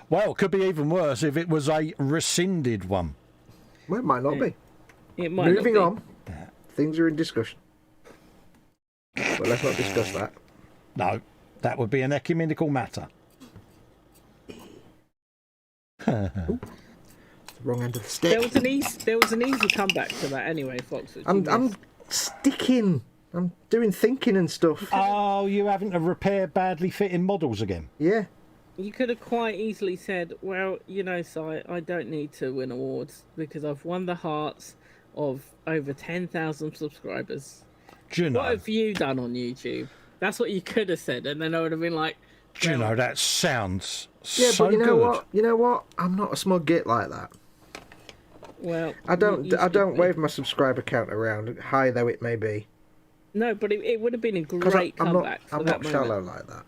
Well, it could be even worse if it was a rescinded one. Well, it might not be. It might Moving not be. on. Things are in discussion. But let's not discuss that. No, that would be an ecumenical matter. Wrong end of the stick. There was an easy comeback to that anyway, Foxx. which you I'm missed. sticking. I'm doing thinking and stuff. Oh, you having to repair badly fitting models again? Yeah. You could have quite easily said, well, you know, Si, I don't need to win awards because I've won the hearts of over 10,000 subscribers. Do you know? What have you done on YouTube? That's what you could have said, and then I would have been like, Do you know, that sounds Yeah, so but you know good. what? You know what? I'm not a smug git like that. well, I don't. you I should don't be. wave my subscriber count around, high though it may be. No, but it would have been a 'Cause great I'm comeback not. for I'm that not moment. shallow like that.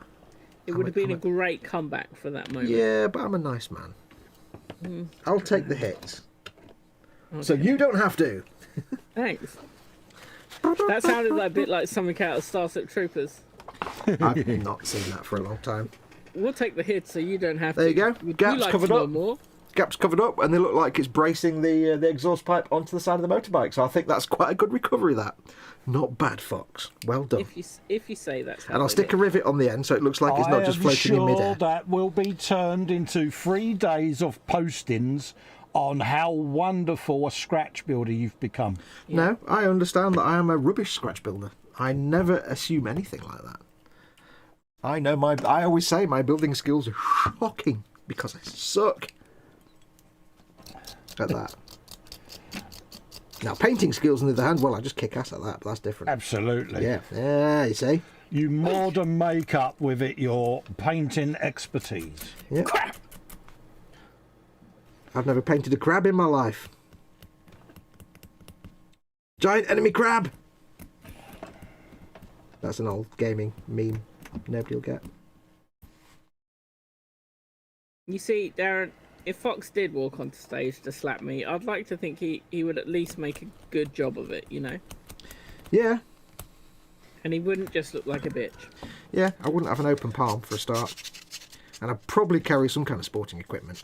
It would have been a great comeback for that moment. Yeah, but I'm a nice man. I'll take the hits. So Okay. you don't have to. Thanks. That sounded like a bit like something out of Starship Troopers. I've not seen that for a long time. We'll take the hit so you don't have There to. you go. Would Gaps you like covered to know up. more? Gaps covered up, and they look like it's bracing the exhaust pipe onto the side of the motorbike. So I think that's quite a good recovery. That, not bad, Foxx. Well done. If you say that's how And I'll they stick a hit. rivet on the end so it looks like it's not just I am floating in sure midair. that will be turned into 3 days of postings on how wonderful a scratch builder you've become. No, I understand that I am a rubbish scratch builder. I never assume anything like that. I know I always say my building skills are shocking because I suck at that. Now, painting skills, on the other hand, well, I just kick ass at that, but that's different. Absolutely. Yeah, yeah, you see. You more than make up with it your painting expertise. Yeah. I've never painted a crab in my life. Giant enemy crab! That's an old gaming meme. Nobody will get. You see, Darren, if Foxx did walk onto stage to slap me, I'd like to think he would at least make a good job of it, you know? Yeah, And he wouldn't just look like a bitch. yeah, I wouldn't have an open palm for a start. And I'd probably carry some kind of sporting equipment.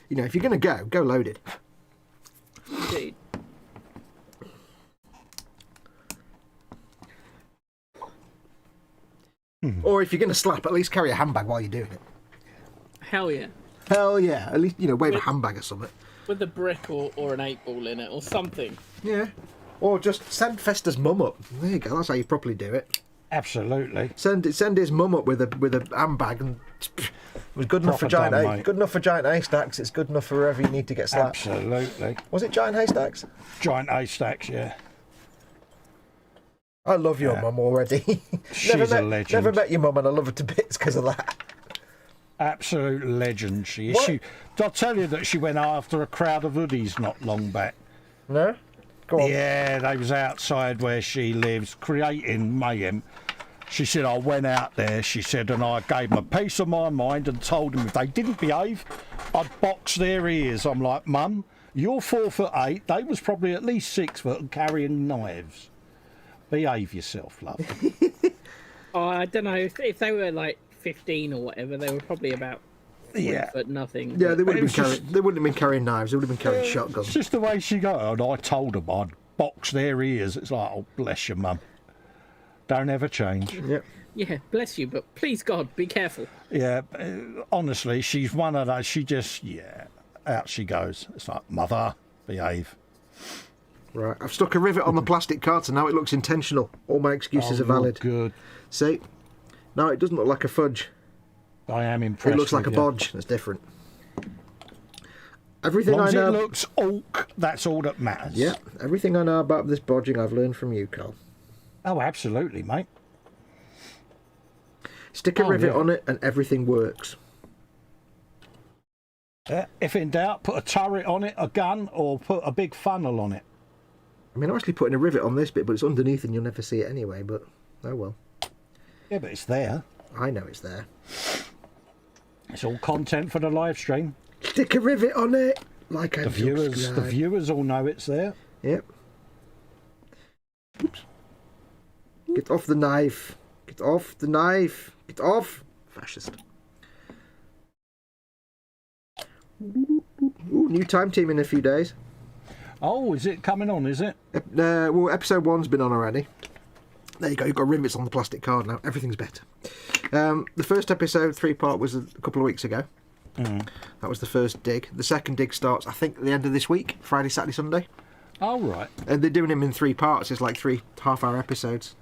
You know, if you're going to go loaded. Indeed. Or if you're going to slap, at least carry a handbag while you're doing it. Hell yeah. Hell yeah, at least, you know, wave a handbag or something. With a brick or an 8-ball in it or something. Yeah. Or just send Festa's mum up. There you go, that's how you properly do it. Absolutely. Send his mum up with a handbag, and it was good enough for Proper giant done, mate. good enough for giant haystacks. It's good enough for wherever you need to get slapped. Absolutely. Was it giant haystacks? Giant haystacks, yeah. I love your Yeah. mum already. She's a legend. Never met your mum, and I love her to bits because of that. Absolute legend, she is. What? I'll tell you that she went after a crowd of hoodies not long back. No, go on. Yeah, they was outside where she lives, creating mayhem. She said, I went out there, she said, and I gave them a piece of my mind and told them if they didn't behave, I'd box their ears. I'm like, Mum, you're 4'8", they was probably at least 6 foot and carrying knives. Behave yourself, love. Oh, I don't know if they were like 15 or whatever. They were probably about 3 foot nothing. Yeah, but- they would have been It was carrying. They wouldn't have been carrying knives. They would have been carrying shotguns. It's just the way she got. And I told them I'd box their ears. It's like, oh, bless your mum. Don't ever change. Yep. Yeah, bless you, but please God, be careful. Yeah, honestly, she's one of those. She just, out she goes. It's like, mother, behave. Right. I've stuck a rivet on the plastic card, so now it looks intentional. All my excuses are valid. Good. See? No, it doesn't look like a fudge. I am impressed. It looks like a with you. bodge. That's different. As Everything long I as know. it looks orc, that's all that matters. Yeah, everything I know about this bodging I've learned from you, Carl. Oh, absolutely, mate. Stick a Oh, rivet yeah. on it and everything works. If in doubt, put a turret on it, a gun, or put a big funnel on it. I mean, I'm actually putting a rivet on this bit, but it's underneath and you'll never see it anyway, but oh well. Yeah, but it's there. I know it's there. It's all content for the live stream. Stick a rivet on it! Like The and viewers, subscribe. all know it's there. Yep. Oops. Get off the knife. Get off the knife. Get off. Fascist. Ooh, new time team in a few days. Oh, is it coming on? Is it? Well, episode 1's been on already. There you go, you've got rivets on the plastic card now. Everything's better. The first episode, 3-part, was a couple of weeks ago. That was the first dig. The second dig starts, I think, at the end of this week, Friday, Saturday, Sunday. Oh, right. And they're doing them in 3 parts. It's like 3 half-hour episodes.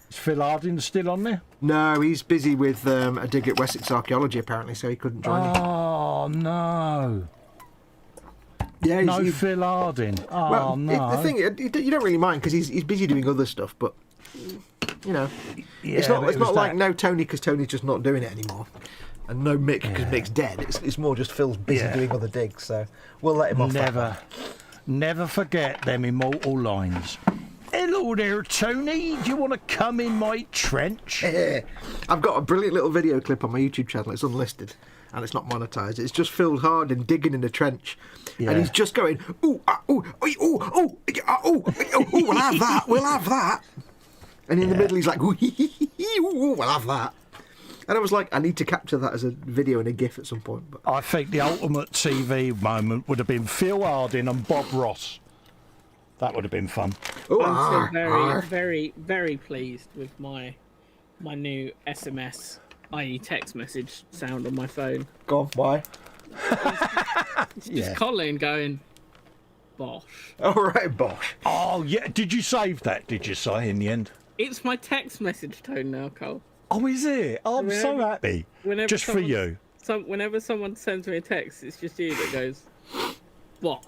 Is Phil Harding still on there? No, he's busy with a dig at Wessex Archaeology, apparently, so he couldn't join you. Oh, no. Yeah, No Phil Harding. Oh, well, no. the thing, you don't really mind, because he's busy doing other stuff, but, you know, it's Yeah, not, but it's it was not like that- no Tony, because Tony's just not doing it anymore. And no Mick, because Mick's dead. It's more just Phil's busy Yeah. doing other digs, so we'll let him off that one. Never forget them immortal lines. Hello there, Tony. Do you want to come in my trench? I've got a brilliant little video clip on my YouTube channel. It's unlisted and it's not monetized. It's just Phil Harding digging in a trench, and he's just going, ooh, ooh, ooh, ooh, ooh, ooh, ooh, we'll have that, we'll have that. And in the middle, he's like, ooh, ooh, we'll have that. And I was like, I need to capture that as a video and a GIF at some point. But I think the ultimate TV moment would have been Phil Harding and Bob Ross. That would have been fun. oh, I'm still very, very pleased with my new SMS, i.e. text message sound on my phone. go on, why? It's just Colin going, bosh. All right, Bosh. Oh, yeah. Did you save that, did you say, in the end? It's my text message tone now, Cole. Oh, is it? Oh, I'm so Whenever- happy. Whenever Just for someone- you. Whenever someone sends me a text, it's just you that goes, bosh.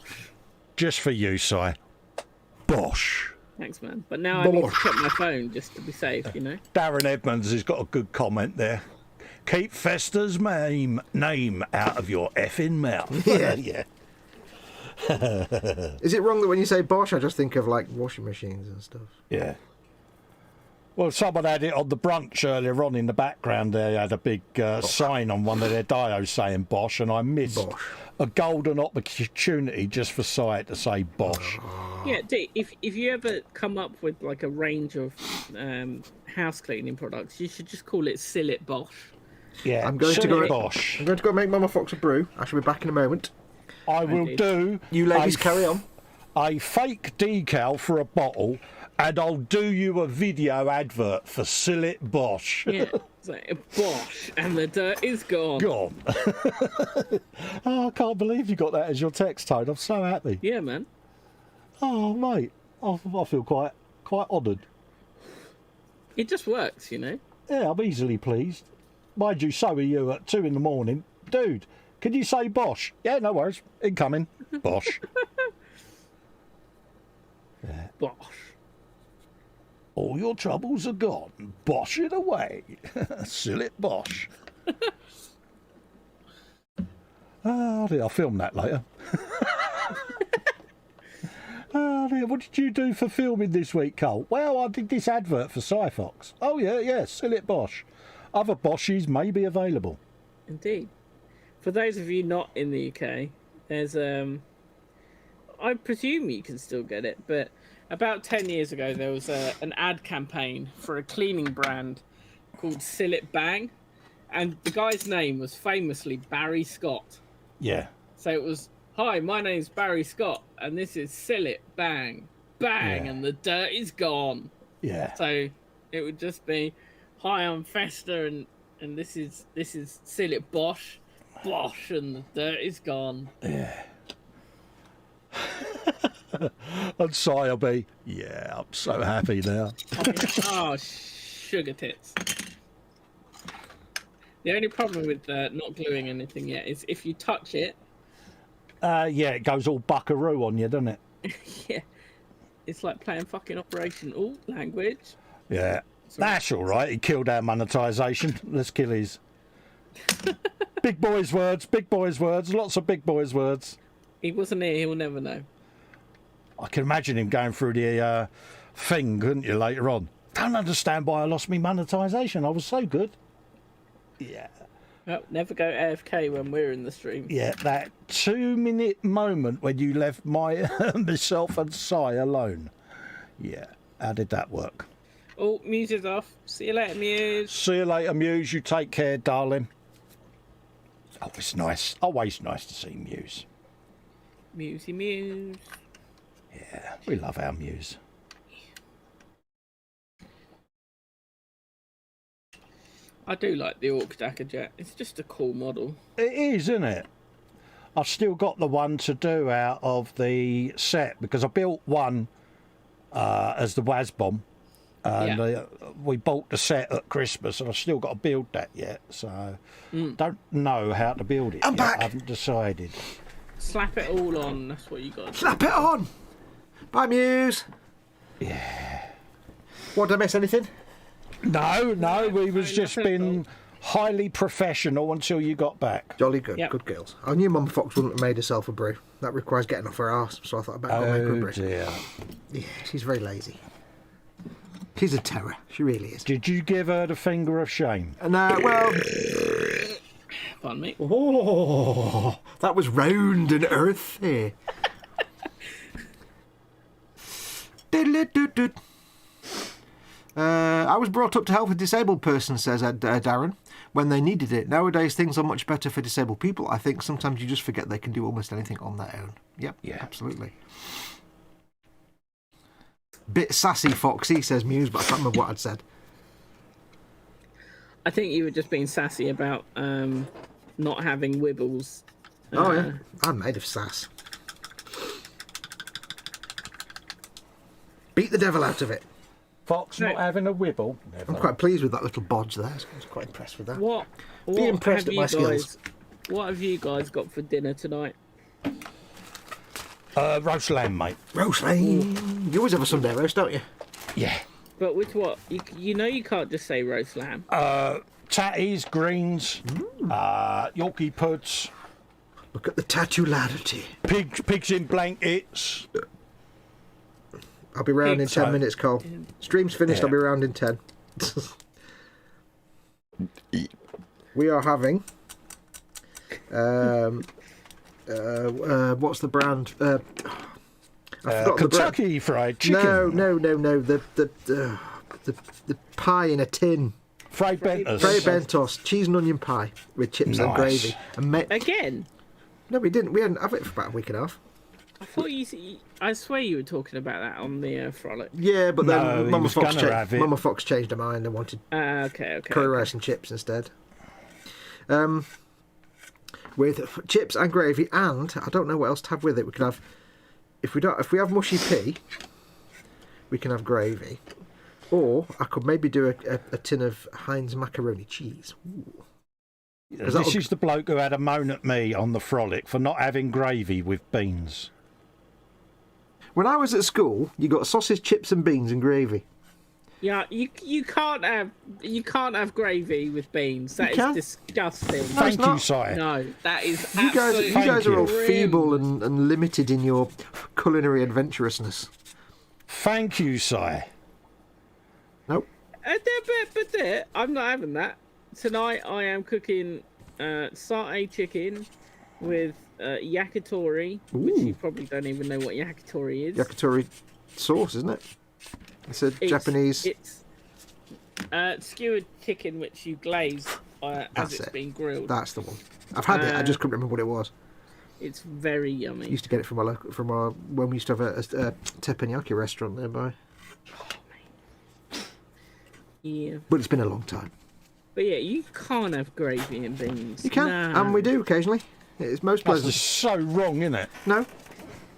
Just for you, Si. Bosh. Thanks, man. But now I need to Bosh. check my phone just to be safe, you know? Darren Edmonds has got a good comment there. Keep Fester's name out of your effing mouth. Yeah. Yeah. Is it wrong that when you say Bosh, I just think of like washing machines and stuff? Yeah. Well, someone had it on the brunch earlier on in the background. They had a big sign on one of their dios saying Bosch, and I missed Bosh. a golden opportunity just for Si to say Bosch. Yeah, if you ever come up with like a range of house cleaning products, you should just call it Sillet Bosch. Yeah, I'm going to go. Bosch. I'm going to go make Mama Fox a brew. I shall be back in a moment. I will Indeed. do. You ladies a carry on. A fake decal for a bottle, and I'll do you a video advert for Sillet Bosch. Yeah, it's like Bosch, and the dirt is gone. Gone. Oh, I can't believe you got that as your text tone. I'm so happy. Yeah, man. Oh, mate, I feel quite honoured. It just works, you know. Yeah, I'm easily pleased. Mind you, so are you at 2 a.m. Dude, can you say Bosch? Yeah, no worries. Incoming. Bosch. Bosch. All your troubles are gone. Bosch it away. Sillet Bosch. Oh, dear, I'll film that later. Oh, dear, what did you do for filming this week, Cole? Well, I did this advert for Foxx. Oh, yeah, Sillet Bosch. Other Bosches may be available. Indeed. For those of you not in the UK, there's I presume you can still get it, but About 10 years ago, there was an ad campaign for a cleaning brand called Seal It Bang, and the guy's name was famously Barry Scott. Yeah. So it was, "Hi, my name's Barry Scott, and this is Seal It Bang, bang, Yeah. and the dirt is gone." Yeah. So it would just be, "Hi, I'm Fester, and this is Seal It Bosh, Bosh, and the dirt is gone." Yeah. And Sai will be, yeah, I'm so happy now. Oh, sugar tits. The only problem with not gluing anything yet is if you touch it, Yeah, it goes all buckaroo on you, doesn't it? yeah, it's like playing fucking Operation language. Yeah. That's all right. He killed our monetisation. Let's kill his. Big boys' words, lots of big boys' words. He wasn't here, he'll never know. I can imagine him going through the thing, couldn't you, later on? Don't understand why I lost me monetisation. I was so good. Yeah. Well, never go AFK when we're in the stream. Yeah, that 2-minute moment when you left myself and Sai alone. Yeah. How did that work? Oh, Muse is off. See you later, Muse. See you later, Muse. You take care, darling. Oh, it's nice. Always nice to see Muse. Musey Muse. Yeah, we love our Muse. I do like the Ork Dacker Jet. It's just a cool model. It is, isn't it? I've still got the one to do out of the set because I built one as the WAS bomb. And we bought the set at Christmas, and I've still got to build that yet. So, don't know how to build it. I'm yet. back. I haven't decided. Slap it all on. That's what you got to do. Slap it on! Bye, Muse! Yeah. What, did I miss anything? No, we was no, just nothing been highly professional until you got back. Jolly good, Yep. good girls. I knew Mum Fox wouldn't have made herself a brew. That requires getting off her arse, so I thought I'd better go make her a Oh brew. dear. Yeah, she's very lazy. She's a terror. She really is. Did you give her the finger of shame? And, well... Pardon me. Oh, that was round and earthy. Diddle-it-doot-doot. I was brought up to help a disabled person, says Darren, when they needed it. Nowadays, things are much better for disabled people. I think sometimes you just forget they can do almost anything on their own. Yep, Yeah. absolutely. Bit sassy, Foxy, says Muse, but I can't remember what I'd said. I think you were just being sassy about not having wibbles. Oh, yeah. I'm made of sass. Beat the devil out of it. Fox not No. having a wibble? Never. I'm quite pleased with that little bodge there. I was quite impressed with that. What impressed have at my you skills. What have you guys got for dinner tonight? Roast lamb, mate. Roast lamb. You always have a Sunday roast, don't you? Yeah. But with what? You know you can't just say roast lamb. Tatties, greens, Yorkie puds, Look at the tattoolarity. pigs in blankets. I'll be round in 10 So- minutes, Cole. Stream's finished, Yeah. I'll be round in 10. We are having... what's the brand? I forgot the brand. Kentucky Fried Chicken. No. The pie in a tin. Fried Bentos. Frey Bentos, cheese and onion pie with chips and Nice. gravy. And Again? no, we didn't. We hadn't had it for about a week and a half. I thought I swear you were talking about that on the Frolic. Yeah, but then No, he Mama was Fox, gonna have it. Mama Fox changed her mind and wanted Okay. curry rice and chips instead. With chips and gravy, and I don't know what else to have with it. We can have if we have mushy pea, we can have gravy, or I could maybe do a tin of Heinz macaroni cheese. Ooh. This is the bloke who had a moan at me on the Frolic for not having gravy with beans. When I was at school, you got sausage, chips, and beans and gravy. Yeah, you can't have gravy with beans. That You is can. disgusting. Thank you, not. Si. No, that is You guys are all grim. feeble and limited in your culinary adventurousness. Thank you, Si. Nope. But I'm not having that. Tonight I am cooking satay chicken with yakitori, which Ooh. you probably don't even know what yakitori is. Yakitori sauce, isn't it? It's Japanese. It's skewered chicken which you glaze as it's been grilled. That's the one. I've had it. I just couldn't remember what it was. It's very yummy. I used to get it from our when we used to have a teppanyaki restaurant nearby. Yeah. But it's been a long time. But yeah, you can't have gravy and beans. You can, and we do occasionally. It's most pleasant. That's just so wrong, isn't it? No.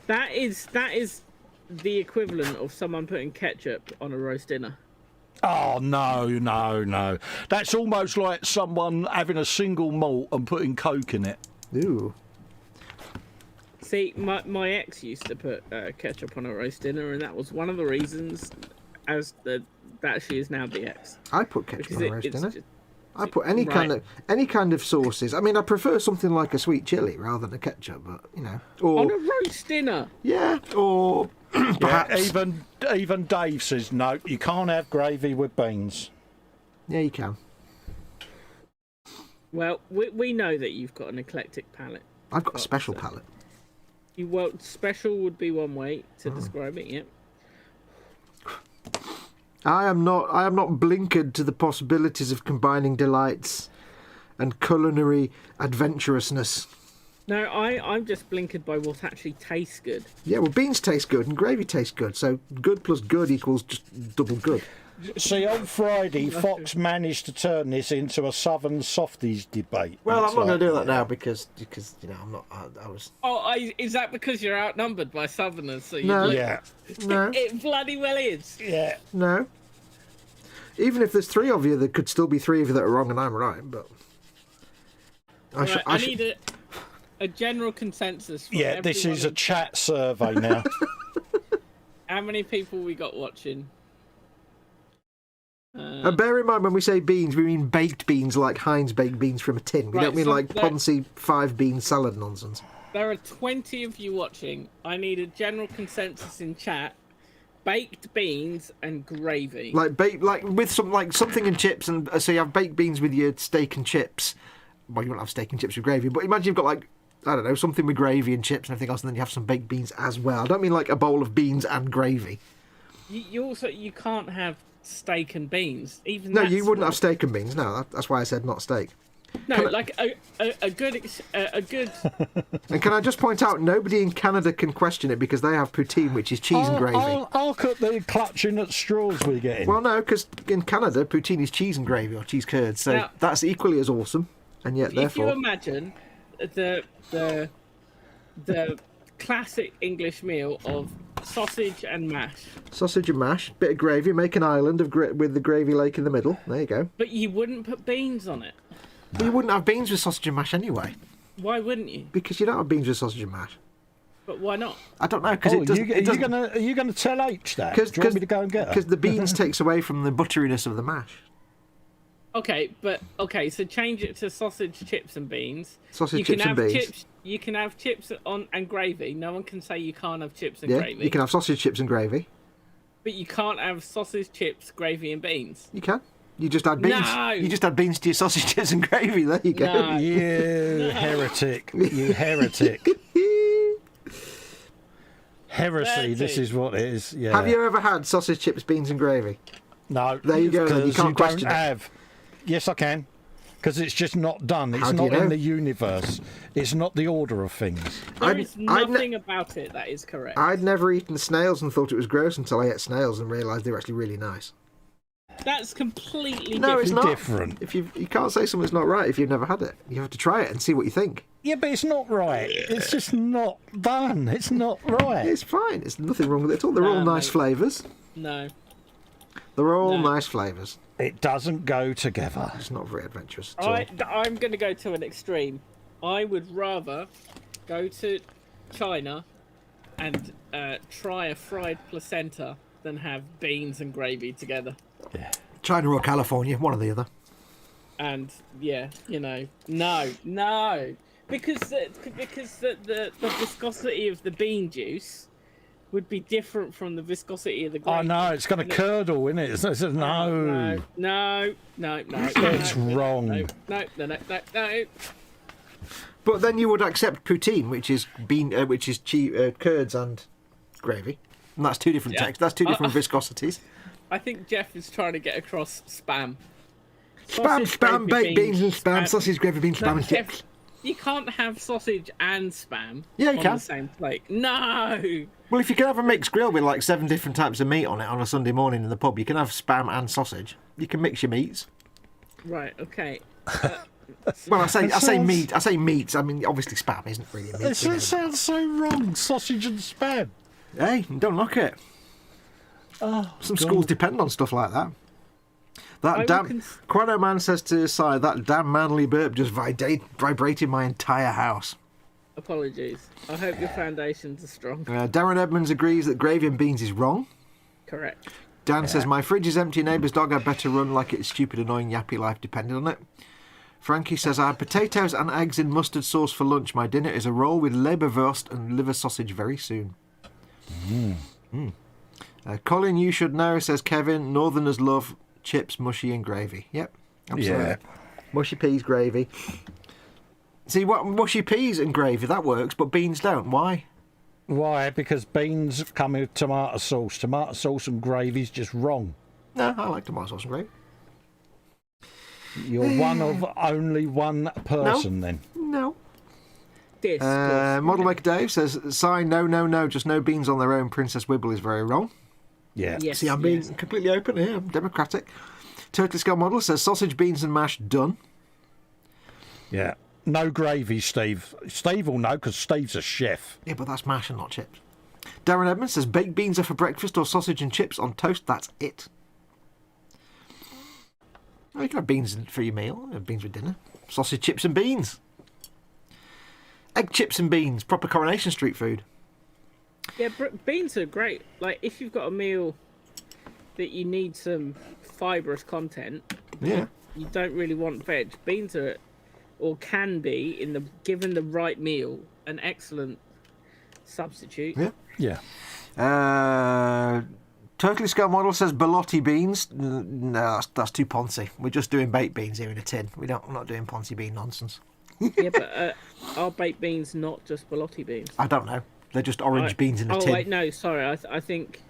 That is the equivalent of someone putting ketchup on a roast dinner. Oh, no. That's almost like someone having a single malt and putting Coke in it. Ooh. See, my ex used to put ketchup on a roast dinner, and that was one of the reasons that she is now the ex. I put ketchup on a roast dinner. Just, I put any kind of sauces. I mean, I prefer something like a sweet chili rather than a ketchup, but you know, or on a roast dinner. Yeah, or perhaps even Dave says no. You can't have gravy with beans. Yeah, you can. Well, we know that you've got an eclectic palate. I've got a special palate. Special would be one way to describe it. Yeah. I am not blinkered to the possibilities of combining delights and culinary adventurousness. No, I'm just blinkered by what actually tastes good. Yeah, well, beans taste good and gravy tastes good, so good plus good equals just double good. See, on Friday, Foxx managed to turn this into a Southern Softies debate. Well, I'm not going to do that now because you know I'm not. I was. Oh, is that because you're outnumbered by Southerners? So No. Yeah. No. It bloody well is. Yeah. No. Even if there's three of you, there could still be three of you that are wrong and I'm right. But I need a general consensus. From Yeah, this is a chat survey now. How many people we got watching? And bear in mind, when we say beans, we mean baked beans like Heinz baked beans from a tin. We don't mean like Ponzi 5-bean salad nonsense. There are 20 of you watching. I need a general consensus in chat. Baked beans and gravy. Like with something and chips, and so you have baked beans with your steak and chips. Well, you won't have steak and chips with gravy, but imagine you've got I don't know, something with gravy and chips and everything else, and then you have some baked beans as well. I don't mean like a bowl of beans and gravy. You can't have steak and beans. No, you wouldn't have steak and beans. No, that's why I said not steak. No, like a good. And can I just point out, nobody in Canada can question it because they have poutine, which is cheese and gravy. I'll cut the clutching at straws we're getting. Well, no, because in Canada, poutine is cheese and gravy or cheese curds, so now, that's equally as awesome. And yet, therefore, if you imagine the classic English meal of sausage and mash. Sausage and mash, bit of gravy, make an island with the gravy lake in the middle. There you go. But you wouldn't put beans on it. Well, you wouldn't have beans with sausage and mash anyway. Why wouldn't you? Because you don't have beans with sausage and mash. But why not? I don't know, because are you gonna tell H that? Do you want me to go and get her? Because the beans takes away from the butteriness of the mash. Okay, so change it to sausage, chips, and beans. Sausage, chips, and beans. Chips, you can have chips and gravy. No one can say you can't have chips and gravy. You can have sausage, chips, and gravy. But you can't have sausage, chips, gravy, and beans. You can. You just add beans. No. You just add beans to your sausage, chips, and gravy. There you go. No. You heretic. You heretic. Heresy, this is what it is. Yeah. Have you ever had sausage, chips, beans, and gravy? No. There you go. You can't question it. Yes, I can. Because it's just not done. It's How do not you know? in the universe. It's not the order of things. There is nothing about it that is correct. I'd never eaten snails and thought it was gross until I ate snails and realised they were actually really nice. That's completely No, different. it's not. Different. If you can't say something's not right if you've never had it. You have to try it and see what you think. Yeah, but it's not right. It's just not done. It's not right. It's fine. There's nothing wrong with it at all. They're all nice flavours. No. They're all nice flavours. It doesn't go together. It's not very adventurous at all. I'm going to go to an extreme. I would rather go to China and try a fried placenta than have beans and gravy together. Yeah. China or California, one or the other. And yeah, no, because the viscosity of the bean juice would be different from the viscosity of the gravy. Oh no, it's going to curdle, isn't it? It's no. No. It's wrong. No. But then you would accept poutine, which is curds and gravy. And that's two different texts. That's two different viscosities. I think Jeff is trying to get across spam. Spam, baked beans and spam, sausage, gravy beans, spam and Jeff, chips. you can't have sausage and spam Yeah, you on can. the same plate. No! Well, if you can have a mixed grill with like 7 different types of meat on it on a Sunday morning in the pub, you can have spam and sausage. You can mix your meats. Right, okay. Well, I say meat. I say meats. I mean, obviously spam isn't really a meat. It sounds so wrong. Sausage and spam. Hey, don't knock it. Oh, Some schools depend on stuff like that. That damn Quano Man says to his side, that damn manly burp just vibrated my entire house. Apologies. I hope your foundations are strong. Darren Edmonds agrees that gravy and beans is wrong. Correct. Dan says, my fridge is empty, neighbour's dog had better run like its stupid, annoying, yappy life depended on it. Frankie says, I had potatoes and eggs in mustard sauce for lunch. My dinner is a roll with leberwurst and liver sausage very soon. Colin, you should know, says Kevin, Northerners love chips, mushy and gravy. Yep, absolutely. Yeah. Mushy peas, gravy. See, what mushy peas and gravy, that works, but beans don't. Why? Why? Because beans come with tomato sauce. Tomato sauce and gravy's just wrong. No, I like tomato sauce and gravy. You're one of only one person then. No. Model Maker Dave says, sign, no, just no beans on their own. Princess Wibble is very wrong. Yeah. Yes, See, I'm being completely open here. I'm democratic. Totally Scale Model says, sausage, beans and mash, done. Yeah. No gravy, Steve. Steve will know because Steve's a chef. Yeah, but that's mash and not chips. Darren Edmonds says, baked beans are for breakfast or sausage and chips on toast. That's it. Well, you can have beans for your meal, beans for dinner. Sausage, chips and beans. Egg, chips and beans. Proper Coronation Street food. Yeah, beans are great. Like, if you've got a meal that you need some fibrous content, Yeah. you don't really want veg. Beans are, or can be, given the right meal, an excellent substitute. Yeah. Yeah. Totally Scale Model says Belotti beans. No, that's too poncy. We're just doing baked beans here in a tin. We're not doing poncy bean nonsense. Yeah, but are baked beans not just Belotti beans? I don't know. They're just orange beans in a tin. Oh, wait, no, sorry. I think...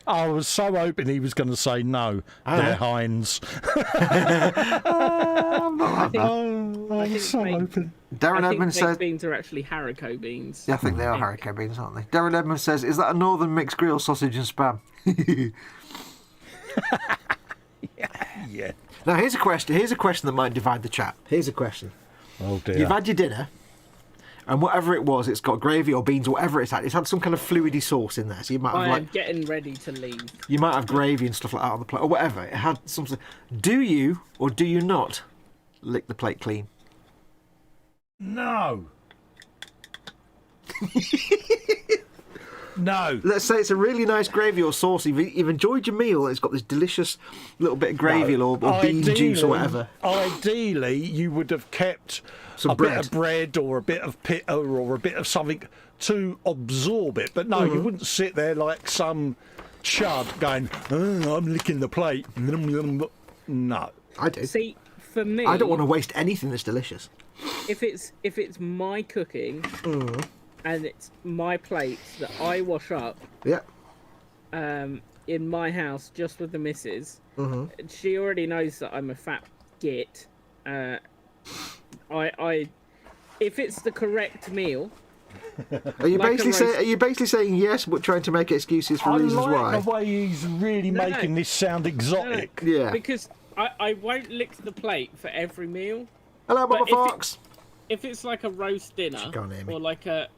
I was so hoping he was going to say no. They're Heinz. I'm not like that. I was so hoping. Darren Edmonds says... beans are actually haricot beans. Yeah, I think they are haricot beans, aren't they? Darren Edmonds says, is that a northern mixed grill, sausage and spam? Yeah. Now, here's a question that might divide the chat. Here's a question. Oh, dear. You've had your dinner, and whatever it was, it's got gravy or beans or whatever it's had some kind of fluidy sauce in there. So you might have I'm getting ready to leave. You might have gravy and stuff like that on the plate, or whatever. It had something. Do you or do you not lick the plate clean? No. No. Let's say it's a really nice gravy or sauce. You've enjoyed your meal. It's got this delicious little bit of gravy or bean juice or whatever. Ideally, you would have kept Some bit of bread or a bit of pita or a bit of something to absorb it. But no, you wouldn't sit there like some chud going, oh, I'm licking the plate. No. I do. See, for me... I don't want to waste anything that's delicious. If it's my cooking... and it's my plates that I wash up Yeah. in my house just with the missus. She already knows that I'm a fat git. I if it's the correct meal. Are you basically saying yes, but trying to make excuses for reasons why? I like the way he's really making this sound exotic. No. Yeah. Because I won't lick the plate for every meal. Hello, Mama Foxx. If it's like a roast dinner or like a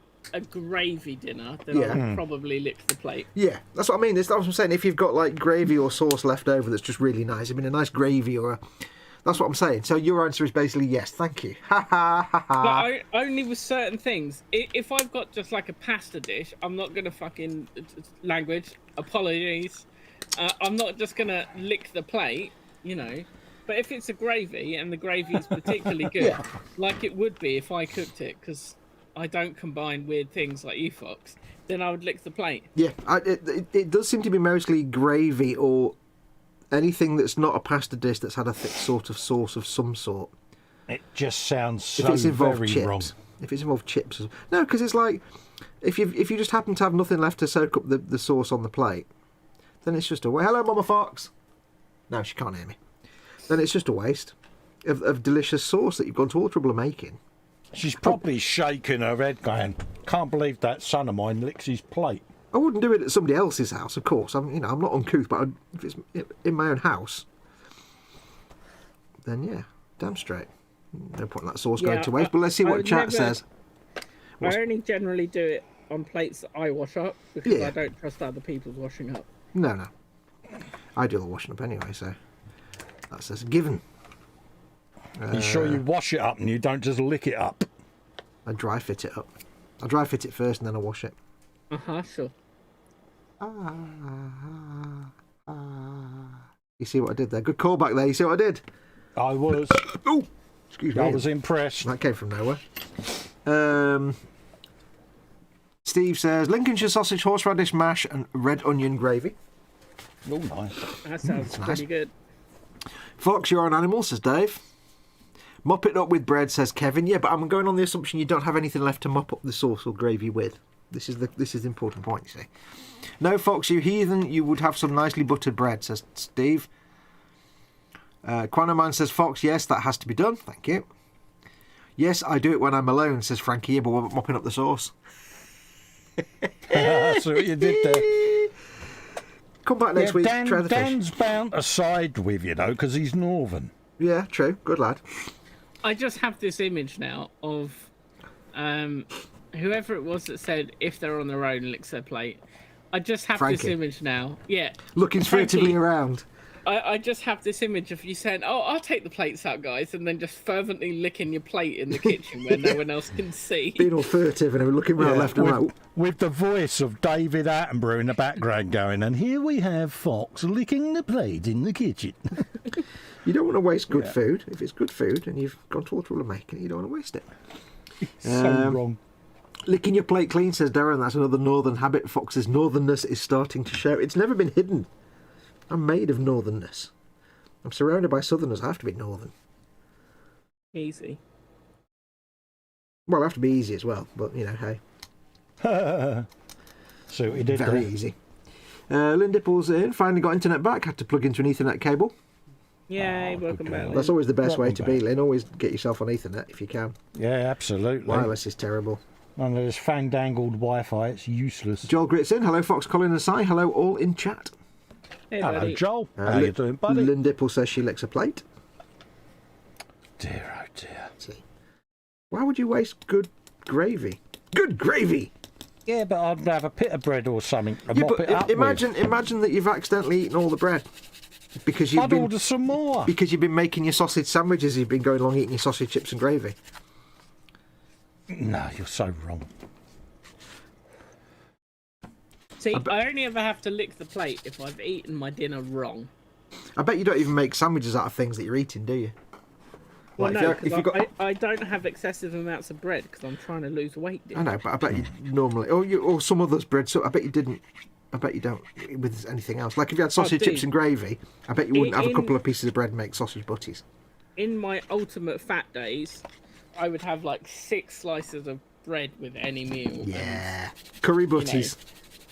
gravy dinner, then I would probably lick the plate. Yeah, that's what I mean. That's what I'm saying. If you've got like gravy or sauce left over that's just really nice, I mean, a nice gravy or a... That's what I'm saying. So your answer is basically yes, thank you. Ha ha ha ha. But only with certain things. If I've got just like a pasta dish, I'm not going to fucking... Language. Apologies. I'm not just going to lick the plate, you know. But if it's a gravy and the gravy is particularly good, like it would be if I cooked it, because I don't combine weird things like you, Fox, then I would lick the plate. Yeah, it does seem to be mostly gravy or anything that's not a pasta dish that's had a thick sort of sauce of some sort. It just sounds so if it's involved very chips, wrong. If it's involved chips. No, because it's like If you just happen to have nothing left to soak up the sauce on the plate, then it's just a waste. Hello, Mama Fox. No, she can't hear me. Then it's just a waste of delicious sauce that you've gone to all the trouble of making. She's probably shaking her head going, can't believe that son of mine licks his plate. I wouldn't do it at somebody else's house, of course. I'm not uncouth, but if it's in my own house, then yeah, damn straight. No point in that sauce going to waste. But let's see what chat says. I only generally do it on plates that I wash up because Yeah. I don't trust other people's washing up. No. I do the washing up anyway, so that's a given. You sure you wash it up and you don't just lick it up? I dry fit it up. I dry fit it first and then I wash it. Sure. You see what I did there? Good callback there. You see what I did? I was. Oh, excuse me. I was impressed. That came from nowhere. Steve says Lincolnshire sausage, horseradish mash, and red onion gravy. Oh, nice. That sounds pretty good. Fox, you're an animal, says Dave. Mop it up with bread, says Kevin. Yeah, but I'm going on the assumption you don't have anything left to mop up the sauce or gravy with. This is the important point, you see. No, Fox, you heathen, you would have some nicely buttered bread, says Steve. Quanaman says, Fox, yes, that has to be done. Thank you. Yes, I do it when I'm alone, says Frankie, but we're mopping up the sauce. That's what you did there. Come back next week, try the Dan's fish. bound to side with you, though, because he's northern. Yeah, true. Good lad. I just have this image now of whoever it was that said if they're on their own licks their plate. I just have this Frankie. image now. Yeah. Looking furtively Frankie, around. I just have this image of you saying, "Oh, I'll take the plates out, guys," and then just fervently licking your plate in the kitchen where no one else can see. Being all furtive and looking around left and right. With the voice of David Attenborough in the background going, and here we have Fox licking the plate in the kitchen. You don't want to waste good food. If it's good food and you've gone to all the trouble of making it, you don't want to waste it. So wrong. Licking your plate clean, says Darren. That's another northern habit. Fox's northernness is starting to show. It's never been hidden. I'm made of northernness. I'm surrounded by southerners. I have to be northern. Easy. Well, I have to be easy as well, but, hey. So he did Very easy. Lynn Dipple's in. Finally got internet back. Had to plug into an Ethernet cable. Yay, welcome back. That's always the best way Welcome to be, back. Lynn. Always get yourself on Ethernet if you can. Yeah, absolutely. Wireless is terrible. One of those fandangled Wi-Fi, it's useless. Joel Grits in. Hello, Fox, Colin and Si. Hello, all in chat. Hey, Hello, buddy. Joel. How you doing, buddy? Lynn Dipple says she licks a plate. Dear, oh dear. See. Why would you waste good gravy? Good gravy! Yeah, but I'd have a bit of bread or something to Yeah, mop but it up imagine that you've accidentally eaten all the bread. Because with. you've I'd been order some more. because you've been making your sausage sandwiches, you've been going along eating your sausage chips and gravy. No, you're so wrong. See, I only ever have to lick the plate if I've eaten my dinner wrong. I bet you don't even make sandwiches out of things that you're eating, do you? Well, Like, no, if because you've got- I don't have excessive amounts of bread because I'm trying to lose weight. I know, but I bet you normally, or some others bread. So I bet you didn't. I bet you don't with anything else. Like if you had sausage do. chips and gravy, I bet you wouldn't have a In- couple of pieces of bread and make sausage butties. In my ultimate fat days, I would have like 6 slices of bread with any meal. Yeah, curry butties.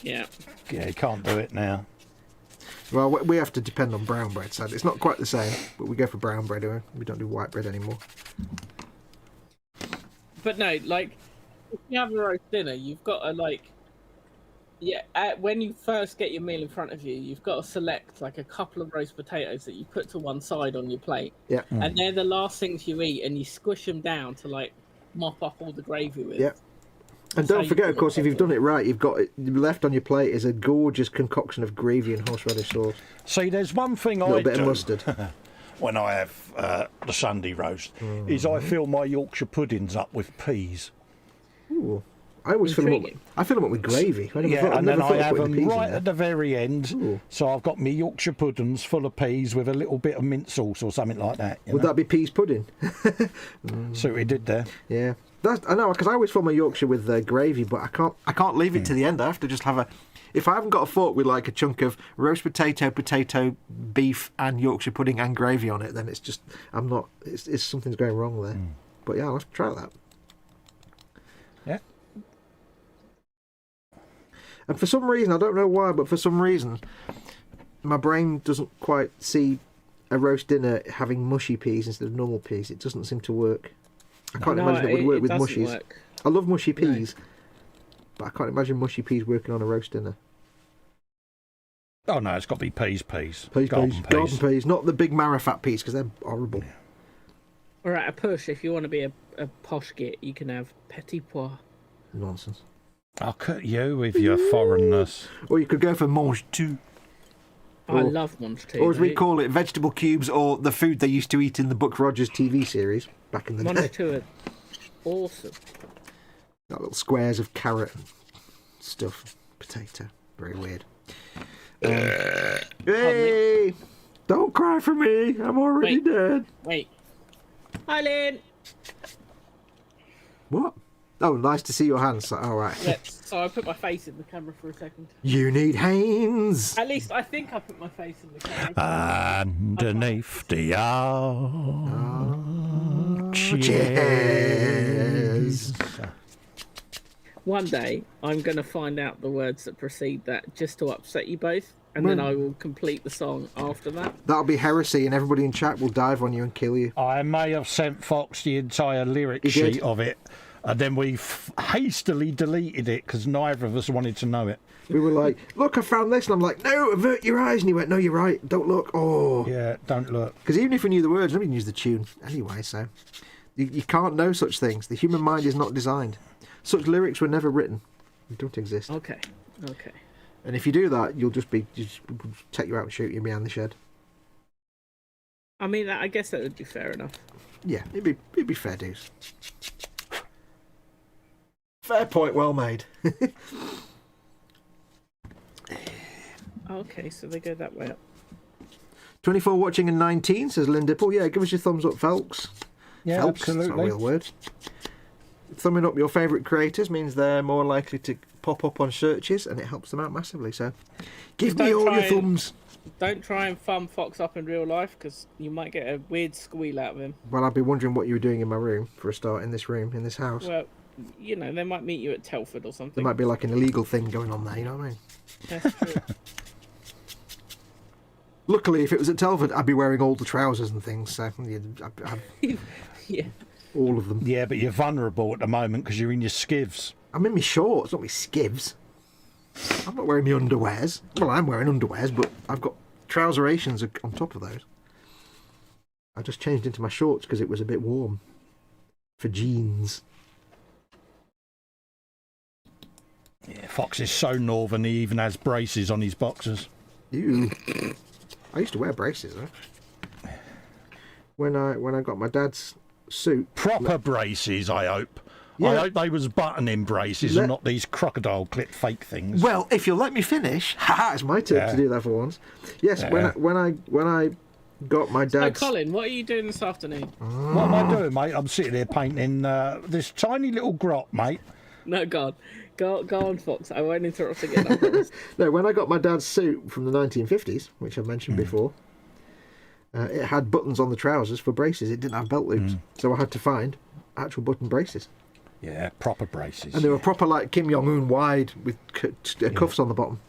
Yeah. Yeah, you can't do it now. Well, we have to depend on brown bread, so it's not quite the same. But we go for brown bread. We don't do white bread anymore. But no, like, if you have a roast dinner, you've got to, when you first get your meal in front of you, you've got to select, like, a couple of roast potatoes that you put to one side on your plate. Yeah. And they're the last things you eat, and you squish them down to, like, mop up all the gravy with. Yeah. And So don't you forget, put of course, it if you've done it right, you've got left on your plate is a gorgeous concoction of gravy and horseradish sauce. See, there's one thing A I little bit do of mustard. when I have the Sunday roast, is I fill my Yorkshire puddings up with peas. Ooh. I always fill them up. Intriguing. I fill them up with gravy. I never Yeah, thought, and never then thought I of have putting them the peas in right there. at the very end. Ooh. So I've got my Yorkshire puddings full of peas with a little bit of mint sauce or something like that. Would that be peas pudding? See what he did there? Yeah, I know, because I always fill my Yorkshire with gravy, but I can't leave it to the end. I have to just have a. If I haven't got a fork with like a chunk of roast potato, beef, and Yorkshire pudding and gravy on it, then it's just I'm not. It's something's going wrong there. But yeah, I'll have to try that. Yeah. And for some reason, I don't know why, but for some reason, my brain doesn't quite see a roast dinner having mushy peas instead of normal peas. It doesn't seem to work. I can't imagine it would work with mushies. Work. I love mushy peas, but I can't imagine mushy peas working on a roast dinner. Oh no, it's got to be peas. Garden peas, not the big marifat peas because they're horrible. Or at a push, if you want to be a posh git, you can have petit pois. Nonsense. I'll cut you with your foreignness. Or you could go for mange tout. I love mange tout. Or as we call it, vegetable cubes, or the food they used to eat in the Buck Rogers TV series back in the day. Mange tout are awesome. Got little squares of carrot and stuff. Potato. Very weird. Hey! Don't cry for me. I'm already dead. Wait. Hi, Lynn. What? Oh, nice to see your hands. All right. Yeah, so I put my face in the camera for a second. You need hands. At least I think I put my face in the camera. Underneath the Cheers. One day, I'm going to find out the words that precede that just to upset you both, and then I will complete the song after that. That'll be heresy, and everybody in chat will dive on you and kill you. I may have sent Foxx the entire lyric You sheet did? of it, and then we hastily deleted it because neither of us wanted to know it. We were like, look, I found this. And I'm like, no, avert your eyes. And he went, no, you're right. Don't look. Oh. Yeah, don't look. Because even if we knew the words, nobody knew the tune anyway, so you can't know such things. The human mind is not designed. Such lyrics were never written. They don't exist. Okay. And if you do that, you'll just take you out and shoot you behind the shed. I mean, I guess that would be fair enough. Yeah, it'd be fair dues. Fair point, well made. Okay, so they go that way up. 24 watching and 19, says Lynn Dipple. Yeah, give us your thumbs up, Phelps. Yeah, Phelps, absolutely. That's not a real word. Thumbing up your favourite creators means they're more likely to pop up on searches, and it helps them out massively. So, give me all your thumbs. Don't try and thumb Foxx up in real life, because you might get a weird squeal out of him. Well, I'd be wondering what you were doing in my room, for a start, in this room, in this house. Well, you know, they might meet you at Telford or something. There might be like an illegal thing going on there, you know what I mean? That's true. Luckily, if it was at Telford, I'd be wearing all the trousers and things, so Yeah. all of them. Yeah, but you're vulnerable at the moment because you're in your skivs. I'm in my shorts, not my skivs. I'm not wearing my underwears. Well, I'm wearing underwears, but I've got trouserations on top of those. I just changed into my shorts because it was a bit warm. For jeans. Yeah, Foxx is so northern he even has braces on his boxers. Ew. I used to wear braces, though. When I got my dad's suit. Proper braces, I hope. Yeah. I hope they was buttoning braces and not these crocodile clip fake things. Well, if you'll let me finish, it's my turn to do that for once. Yes, Yeah. when I got my So, dad's. Colin, what are you doing this afternoon? What am I doing, mate? I'm sitting here painting this tiny little grot, mate. No, God. Go on, Foxx. I won't interrupt again. I promise. No, when I got my dad's suit from the 1950s, which I've mentioned before, it had buttons on the trousers for braces. It didn't have belt loops, so I had to find actual button braces. Yeah, proper braces. And they were proper like Kim Jong-un wide with cuffs on the bottom.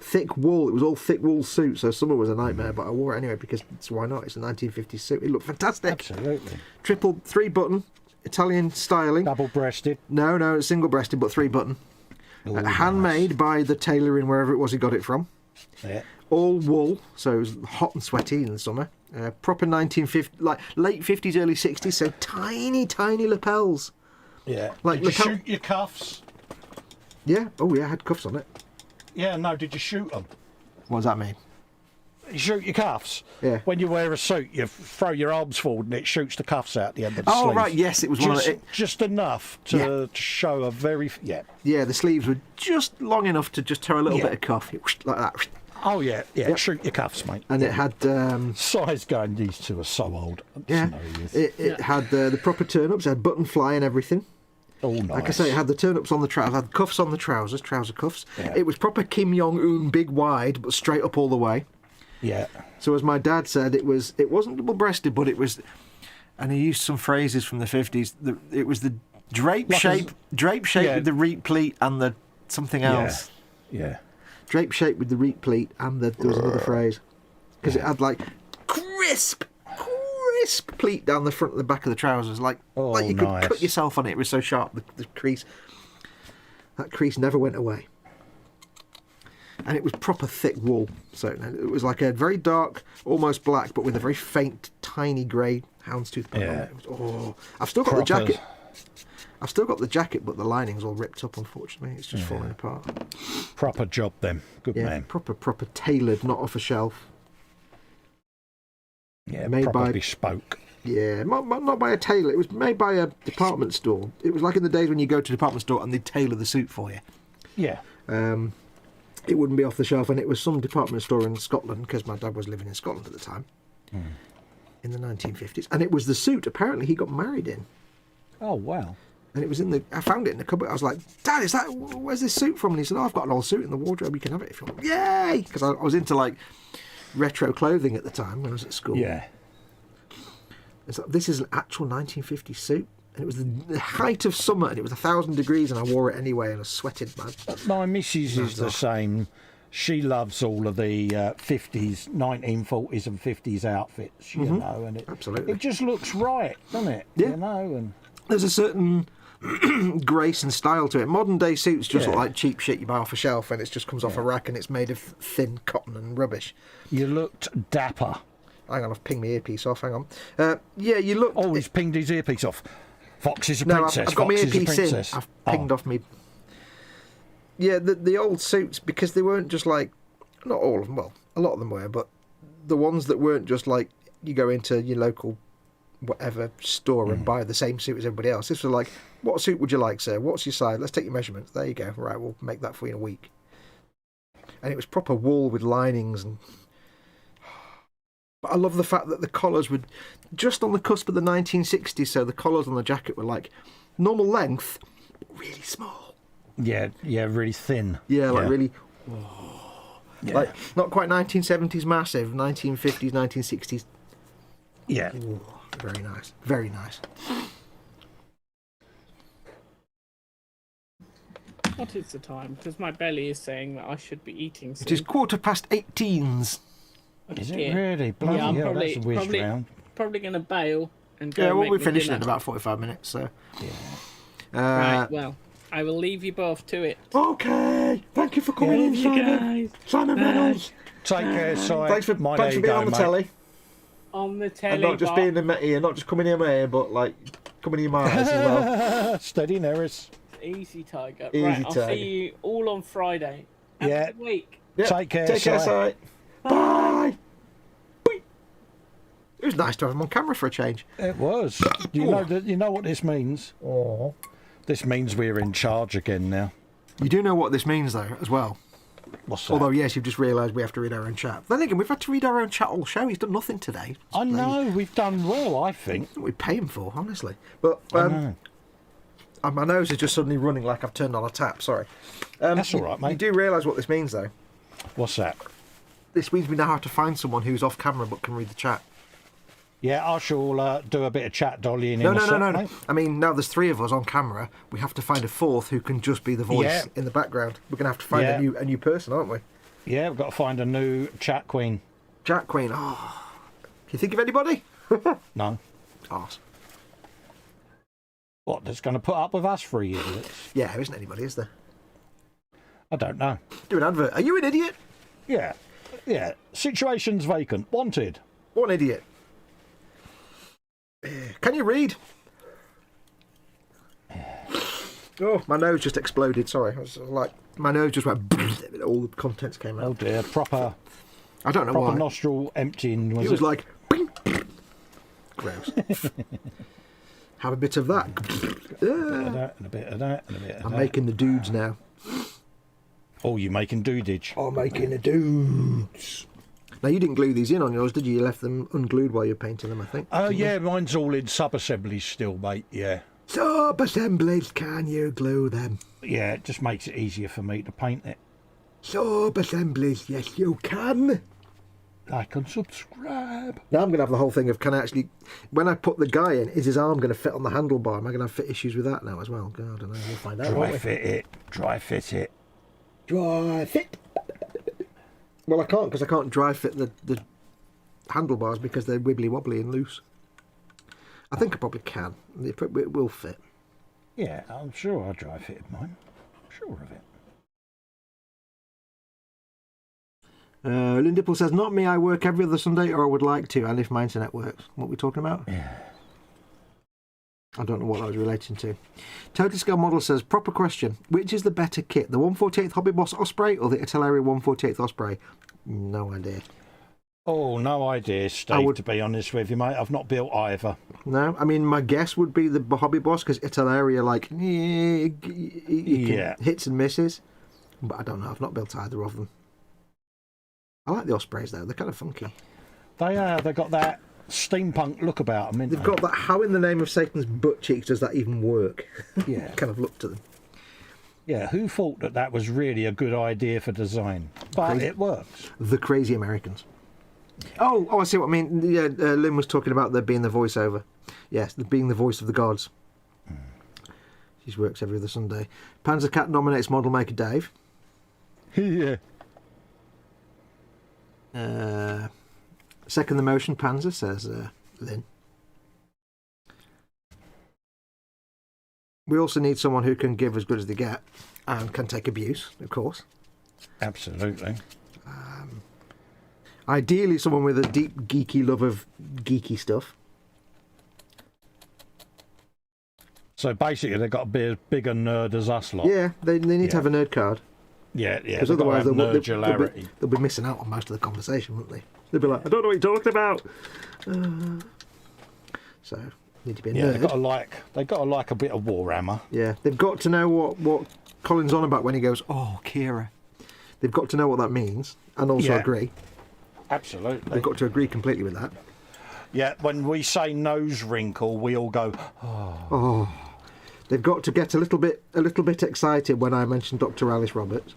Thick wool. It was all thick wool suit, so summer was a nightmare, but I wore it anyway because why not? It's a 1950s suit. It looked fantastic. Absolutely. Triple 3-button Italian styling. Double-breasted. No, single-breasted, but 3-button. Handmade by the tailor in wherever it was he got it from. Yeah. All wool, so it was hot and sweaty in the summer. Proper 1950, like late 50s, early 60s, so tiny lapels. Yeah. Like did you lapel- shoot your cuffs? Yeah, oh yeah, I had cuffs on it. Yeah, no, did you shoot them? What does that mean? You shoot your cuffs? Yeah. When you wear a suit, you throw your arms forward and it shoots the cuffs out the end of the Oh, sleeve. right, yes, it was one of the... Just enough to show a very... Yeah. Yeah, the sleeves were just long enough to just tear a little bit of cuff, like that. Oh, yeah, shoot your cuffs, mate. And it had... Size going, these two are so old. yeah, it had the proper turn-ups, it had button fly and everything. Oh, nice. Like I say, it had the turn-ups on the trousers, had cuffs on the trousers, trouser cuffs. Yeah. It was proper Kim Jong-un, big wide, but straight up all the way. Yeah. So as my dad said, it wasn't double-breasted, but it was, and he used some phrases from the 50s. It was the drape shape yeah. with the reap pleat and the something else. Yeah. Drape shape with the reap pleat, and there was another phrase. Because it had like crisp pleat down the front and the back of the trousers. Like you could cut yourself on it. It was so sharp, the crease. That crease never went away. And it was proper thick wool. So it was like a very dark, almost black, but with a very faint, tiny grey houndstooth pattern on it. I've still got the jacket. I've still got the jacket, but the lining's all ripped up, unfortunately. It's just falling apart. Proper job then. Good man. Proper tailored, not off a shelf. Yeah, made by bespoke. Yeah, not by a tailor. It was made by a department store. It was like in the days when you go to a department store and they'd tailor the suit for you. Yeah. It wouldn't be off the shelf, and it was some department store in Scotland, because my dad was living in Scotland at the time, in the 1950s. And it was the suit, apparently, he got married in. Oh, wow. And it was I found it in the cupboard. I was like, Dad, where's this suit from? And he said, I've got an old suit in the wardrobe. You can have it if you want. Yay! Because I was into, like, retro clothing at the time when I was at school. Yeah. It's like, this is an actual 1950s suit. And it was the height of summer, and it was 1,000 degrees, and I wore it anyway, and I sweated, man. My missus is the same. She loves all of the 50s, 1940s and 50s outfits, you know, and absolutely. It just looks right, doesn't it? Yeah. You know, and there's a certain grace and style to it. Modern day suits just look like cheap shit you buy off a shelf, and it just comes off a rack, and it's made of thin cotton and rubbish. You looked dapper. Hang on, I've pinged my earpiece off. Hang on. You look. Oh, he's pinged his earpiece off. Foxx is a no, princess. I've got my Foxx is a earpiece in. princess. I've pinged off me. Yeah, the old suits, because they weren't just like, not all of them. Well, a lot of them were, but the ones that weren't just like you go into your local whatever store and buy the same suit as everybody else. This was like, what suit would you like, sir? What's your size? Let's take your measurements. There you go. Right, we'll make that for you in a week. And it was proper wool with linings and. But I love the fact that the collars were just on the cusp of the 1960s, so the collars on the jacket were like normal length, but really small. Yeah, really thin. Yeah, like really... Like, not quite 1970s massive, 1950s, 1960s. Yeah. Ooh, very nice. Very nice. What is the time? Because my belly is saying that I should be eating soon. It is 18:15. Is it really? Bloody I'm hell, that's a whiz round. Probably going to bail and go. Yeah, well, make we're me finishing in dinner. about 45 minutes, so... Right, well, I will leave you both to it. Okay, thank you for coming in, Simon. Simon Reynolds. Take care, Si. Thanks for being on the telly. On the telly. And not just being in my ear, not just coming in my ear, but like coming in my eyes as well. Steady, Neris. Easy, Tiger. Easy, right, I'll Tiger. see you all on Friday. Have a good week. Yep. Take care, Take care, Si. Si. Bye. Bye. It was nice to have him on camera for a change. It was. You know what this means? Oh. This means we're in charge again now. You do know what this means, though, as well. What's that? Although, yes, you've just realised we have to read our own chat. Then again, we've had to read our own chat all show. He's done nothing today. I know, we've done well, I think. We pay him for, honestly. But I know. my nose is just suddenly running like I've turned on a tap. Sorry. That's all right, mate. You do realise what this means, though. What's that? This means we now have to find someone who's off camera but can read the chat. Yeah, I shall do a bit of chat dollying No. in a sec, mate. I mean, now there's 3 of us on camera. We have to find a 4th who can just be the voice in the background. We're going to have to find a new person, aren't we? Yeah, we've got to find a new chat queen. Chat queen. Oh. Can you think of anybody? No. Arse. What, that's going to put up with us 3 idiots? Yeah, there isn't anybody, is there? I don't know. Do an advert. Are you an idiot? Yeah. Situations vacant. Wanted. What an idiot. Can you read? Oh, my nose just exploded. Sorry. I was like, my nose just went. All the contents came Oh out. dear. Proper I don't know why. nostril emptying. It was like. Gross. Have a bit of that. A bit of that, and a bit of that, and a bit of I'm that. making the dudes now. Oh, you're making dudage. I'm making the dudes. Now, you didn't glue these in on yours, did you? You left them unglued while you were painting them, I think. Oh, yeah, mine's all in sub-assemblies still, mate, yeah. Sub-assemblies, can you glue them? Yeah, it just makes it easier for me to paint it. Sub-assemblies, yes you can. Like and subscribe. Now I'm going to have the whole thing of, can I actually... When I put the guy in, is his arm going to fit on the handlebar? Am I going to have fit issues with that now as well? God, I don't know, we'll find out, won't we? Dry fit it. Dry fit. Well, I can't because I can't dry fit the handlebars because they're wibbly wobbly and loose. I think I probably can. It will fit. Yeah, I'm sure I dry fitted mine. Sure of it. Lynn Dipple says, not me, I work every other Sunday, or I would like to, and if my internet works. What are we talking about? Yeah. I don't know what that was relating to. Total Scale Model says, proper question, which is the better kit, the 148th Hobby Boss Osprey or the Italeri 148th Osprey? No idea. Oh, no idea, Steve, to be honest with you, mate. I've not built either. No, I mean, my guess would be the Hobby Boss, because Italeri are like, hits and misses. But I don't know, I've not built either of them. I like the Ospreys, though. They're kind of funky. They are. They've got that steampunk look about them, They've got that, how in the name of Satan's butt cheeks does that even work? Yeah. Kind of look to them. Yeah, who thought that was really a good idea for design? But Crazy. It works. The crazy Americans. Oh, I see what I mean. Yeah, Lynn was talking about there being the voiceover. Yes, being the voice of the gods. She works every other Sunday. Panzer Cat nominates Model Maker Dave. Yeah. Second the motion, Panzer, says Lynn. We also need someone who can give as good as they get and can take abuse, of course. Absolutely. Ideally, someone with a deep geeky love of geeky stuff. So basically, they've got to be as big a nerd as us lot. Yeah, they need to have a nerd card. Yeah. Because otherwise they'll be missing out on most of the conversation, won't they? They'll be like, I don't know what you're talking about. So, need to be a nerd. They've got to like a bit of Warhammer. Yeah, they've got to know what Colin's on about when he goes, oh, Kira. They've got to know what that means and also agree. Absolutely. They've got to agree completely with that. Yeah, when we say nose wrinkle, we all go, oh. They've got to get a little bit excited when I mention Dr. Alice Roberts.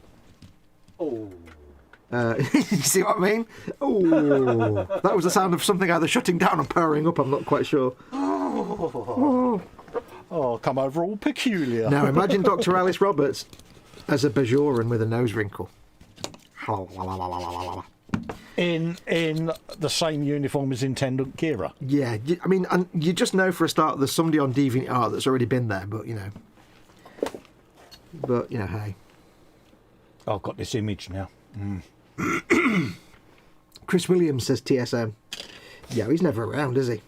oh. You see what I mean? Oh, that was the sound of something either shutting down or powering up. I'm not quite sure. Oh, come over all peculiar. Now imagine Dr. Alice Roberts as a Bajoran with a nose wrinkle. In the same uniform as Intendant Kira. Yeah, I mean, and you just know for a start there's somebody on DeviantArt that's already been there, but you know, hey. I've got this image now. Chris Williams says TSM. Yeah, he's never around, is he?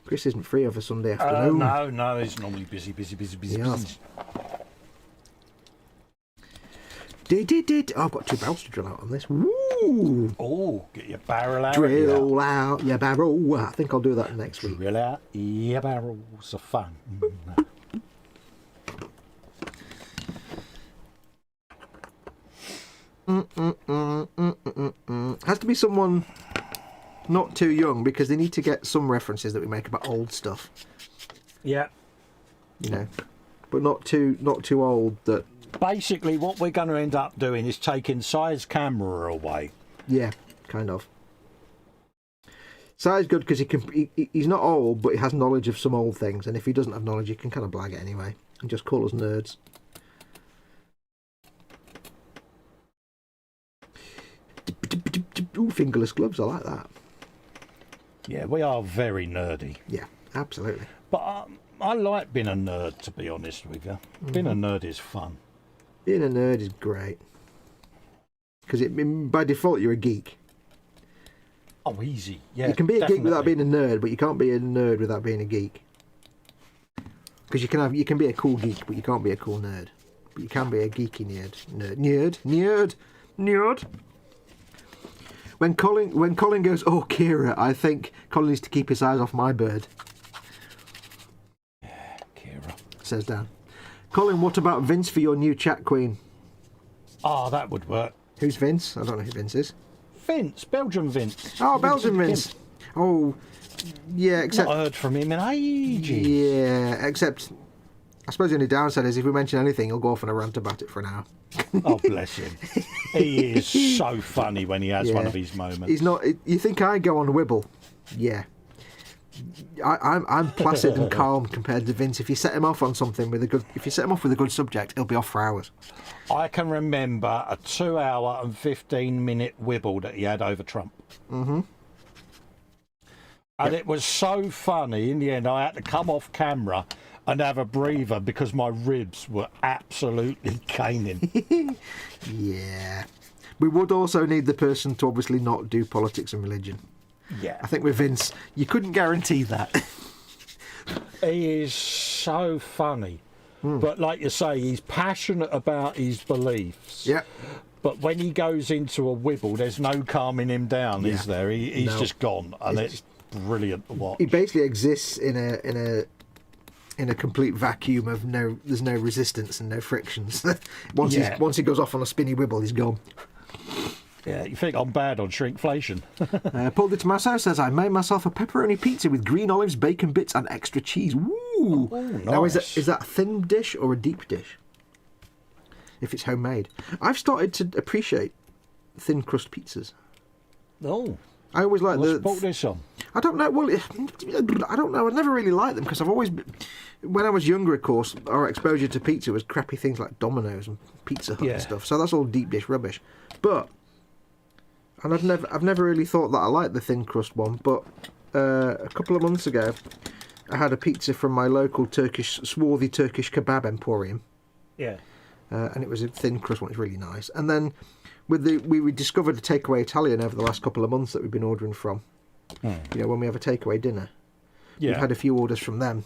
Chris isn't free over Sunday afternoon. No, he's normally busy. Yes. Did. Oh, I've got 2 barrels to drill out on this. Woo! Oh, get your barrel out. Drill out your barrel. I think I'll do that next week. Drill out your barrels of fun. Has to be someone not too young because they need to get some references that we make about old stuff. Yeah. You know, but not too old that. Basically, what we're going to end up doing is taking Si's camera away. Yeah, kind of. Si's good because he's not old, but he has knowledge of some old things, and if he doesn't have knowledge, he can kind of blag it anyway and just call us nerds. Ooh, fingerless gloves, I like that. Yeah, we are very nerdy. Yeah, absolutely. But I like being a nerd, to be honest with you. Being a nerd is fun. Being a nerd is great. Because by default, you're a geek. Oh, easy. Yeah, you can be a definitely. geek without being a nerd, but you can't be a nerd without being a geek. Because you can be a cool geek, but you can't be a cool nerd. But you can be a geeky nerd. When Colin goes, oh, Kira, I think Colin needs to keep his eyes off my bird. Yeah, Kira. Says Dan. Colin, what about Vince for your new chat queen? Oh, that would work. Who's Vince? I don't know who Vince is. Vince, Belgian Vince. Oh, Belgian Vince. Oh, yeah, except... Not heard from him in ages. Yeah, except... I suppose the only downside is if we mention anything, he'll go off on a rant about it for an hour. Oh, bless him. He is so funny when he has one of his moments. He's not... You think I go on Wibble? Yeah. I'm placid and calm compared to Vince. If you set him off on something with a good subject, he'll be off for hours. I can remember a 2 hour and 15-minute wibble that he had over Trump. Mm-hmm. And it was so funny. In the end, I had to come off camera and have a breather because my ribs were absolutely caning. Yeah. We would also need the person to obviously not do politics and religion. Yeah. I think with Vince, you couldn't guarantee that. He is so funny. But like you say, he's passionate about his beliefs. Yeah. But when he goes into a wibble, there's no calming him down, is there? He's just gone, and it's brilliant to watch. He basically exists in a complete vacuum of there's no resistance and no frictions. Once he goes off on a spinny wibble, he's gone. Yeah, you think I'm bad on shrinkflation. Paul Di Tommaso says, I made myself a pepperoni pizza with green olives, bacon bits and extra cheese. Woo! Oh, nice. Now, is that a thin dish or a deep dish? If it's homemade. I've started to appreciate thin crust pizzas. Oh. I always like Let's put this on. I don't know. Well, I don't know. I never really liked them because I've always, when I was younger, of course, our exposure to pizza was crappy things like Domino's and Pizza Hut and stuff. So that's all deep dish rubbish. And I've never really thought that I liked the thin crust one. But a couple of months ago, I had a pizza from my local swarthy Turkish kebab emporium. Yeah. And it was a thin crust one. It's really nice. And then we discovered a takeaway Italian over the last couple of months that we've been ordering from. You know, when we have a takeaway dinner. We've had a few orders from them.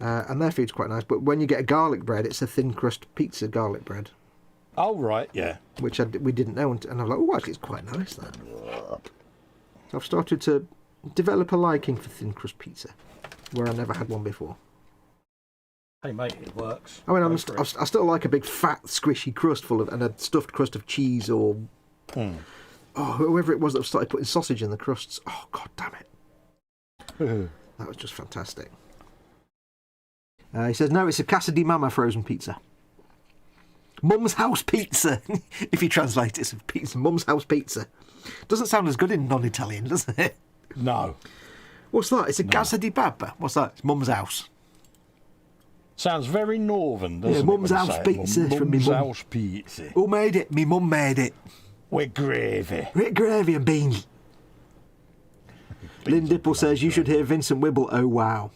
And their food's quite nice. But when you get a garlic bread, it's a thin crust pizza garlic bread. Oh, right, yeah. Which we didn't know. And I was like, oh, actually, it's quite nice, that. So I've started to develop a liking for thin crust pizza, where I never had one before. Hey, mate, it works. I mean, I still like a big, fat, squishy crust and a stuffed crust of cheese or... whoever it was that started putting sausage in the crusts. Oh, God damn it. That was just fantastic. He says, no, it's a Casa di Mama frozen pizza. Mum's house pizza. If you translate it, it's a pizza. Mum's house pizza. Doesn't sound as good in non-Italian, does it? No. What's that? It's a Casa di Papa. What's that? It's Mum's house. Sounds very northern, doesn't it? Mum's house pizza from me mum. Mum's house pizza. Who made it? Me mum made it. With gravy. With gravy and beans. Lynn Dipple says, you should hear Vincent Wibble. Oh, wow.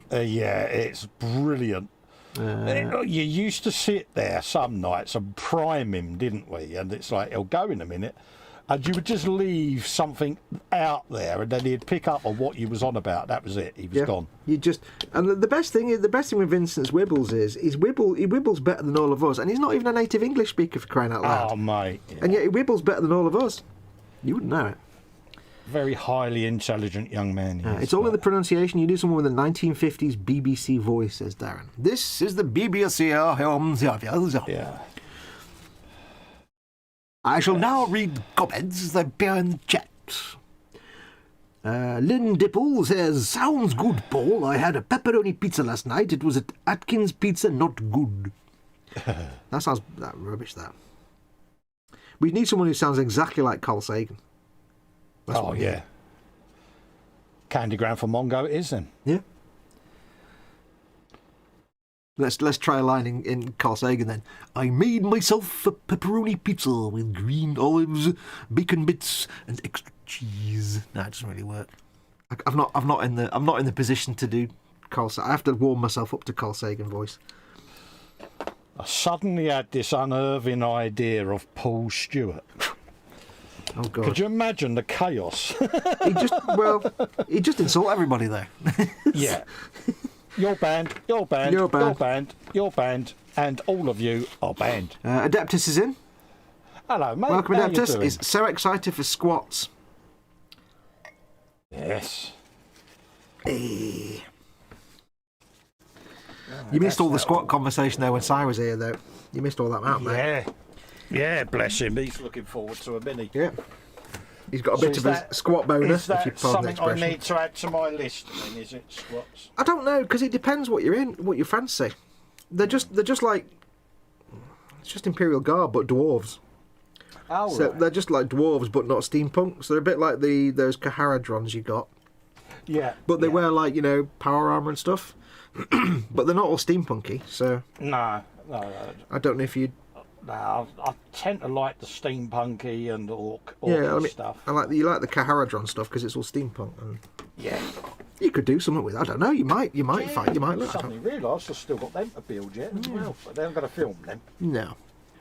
Yeah, it's brilliant. You used to sit there some nights and prime him, didn't we? And it's like, he'll go in a minute. And you would just leave something out there, and then he'd pick up on what you was on about. That was it. He was gone. And the best thing with Vincent's Wibbles is he wibbles better than all of us, and he's not even a native English speaker, for crying out loud. Oh, mate. Yeah. And yet he wibbles better than all of us. You wouldn't know it. Very highly intelligent young man. It's all in the pronunciation. You do someone with a 1950s BBC voice, says Darren. This is the BBC. Yeah. I shall now read comments that appear in the chat. Lynn Dipple says, sounds good, Paul. I had a pepperoni pizza last night. It was at Atkins Pizza, not good. That sounds rubbish, that. We need someone who sounds exactly like Carl Sagan. Yeah. Candygram for Mongo it is, then. Yeah. Let's try a line in Carl Sagan then. I made myself a pepperoni pizza with green olives, bacon bits, and extra cheese. No, it doesn't really work. I'm not in the position to do Carl Sagan. I have to warm myself up to Carl Sagan voice. I suddenly had this unnerving idea of Paul Stewart. Oh God! Could you imagine the chaos? He just insult everybody there. Yeah. Your band, your band, your band, your band, and all of you are banned. Adeptus is in. Hello, mate. Welcome, Adeptus. He's so excited for squats. Yes. Hey. You missed all the squat conversation there when Si was here, though. You missed all that out, mate. Yeah. Yeah, bless him. He's looking forward to a mini. Yeah. He's got a bit of a squat boner. Is that something I need to add to my list? Then is it squats? I don't know, because it depends what you're in, what you fancy. They're just like, it's just Imperial Guard, but dwarves. Oh, so right. They're just like dwarves, but not steampunk. So they're a bit like those Kaharadrons you got. Yeah. But they yeah. wear, like, power armor and stuff. But they're not all steampunky, so No. I don't know if you'd... No, I tend to like the steampunky and orc stuff. you like the Kaharadron stuff because it's all steampunk. And Yeah. you could do something with it. I don't know. You might fight. You might look. Suddenly realised I've still got them to build yet as well, but they haven't got to film them. No.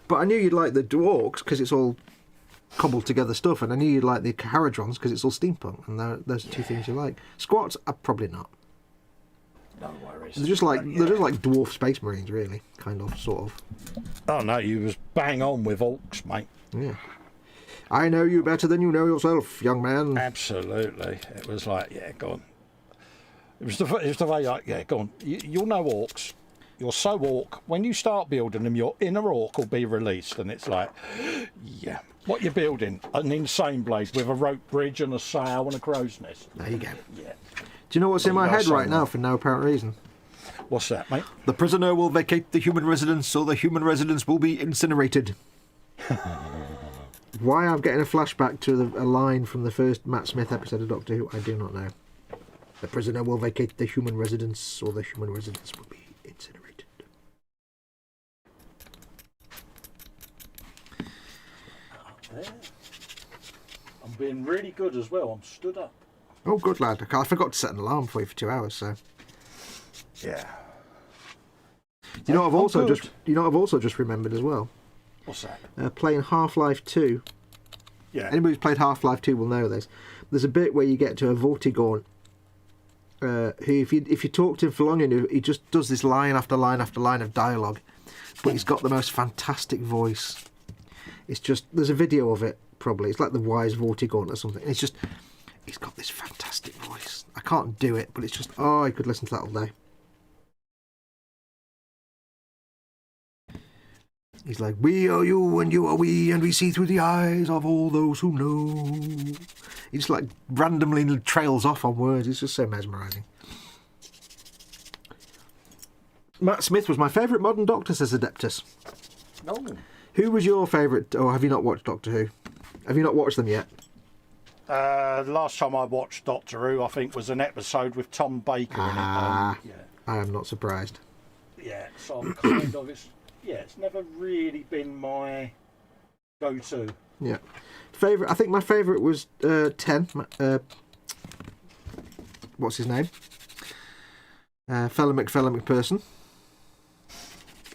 But I knew you'd like the Orks because it's all cobbled together stuff, and I knew you'd like the Kaharadrons because it's all steampunk, and those are two things you like. Squats, probably not. No worries. They're just like dwarf space marines, really, kind of, sort of. Oh no, you was bang on with Orks, mate. Yeah. I know you better than you know yourself, young man. Absolutely. It was like, yeah, go on. It was the way, like, yeah, go on. You'll know Orks. You're so Ork. When you start building them, your inner Ork will be released, and it's like, yeah. What you're building? An insane blade with a rope bridge and a sail and a crow's nest. There you go. Yeah. Do you know what's in my head right now for no apparent reason? What's that, mate? The prisoner will vacate the human residence, or the human residence will be incinerated. Why I'm getting a flashback to a line from the first Matt Smith episode of Doctor Who, I do not know. The prisoner will vacate the human residence, or the human residence will be incinerated. I'm being really good as well. I'm stood up. Oh, good lad. I forgot to set an alarm for you for 2 hours, so... Yeah. You know what I've also just remembered as well? What's that? Playing Half-Life 2. Yeah. Anybody who's played Half-Life 2 will know this. There's a bit where you get to a Vortigaunt, who, if you talk to him for long enough, he just does this line after line after line of dialogue. But he's got the most fantastic voice. It's just... There's a video of it, probably. It's like the Wise Vortigaunt or something. It's just... He's got this fantastic voice. I can't do it, but it's just... Oh, I could listen to that all day. He's like, we are you and you are we, and we see through the eyes of all those who know. He just like randomly trails off on words. It's just so mesmerising. Matt Smith was my favourite modern Doctor, says Adeptus. No. Who was your favourite, or have you not watched Doctor Who? Have you not watched them yet? The last time I watched Doctor Who, I think, was an episode with Tom Baker in it. Yeah. I am not surprised. Yeah, so I'm kind of... It's never really been my go-to. Yeah. I think my favourite was 10. What's his name? Fella McPherson.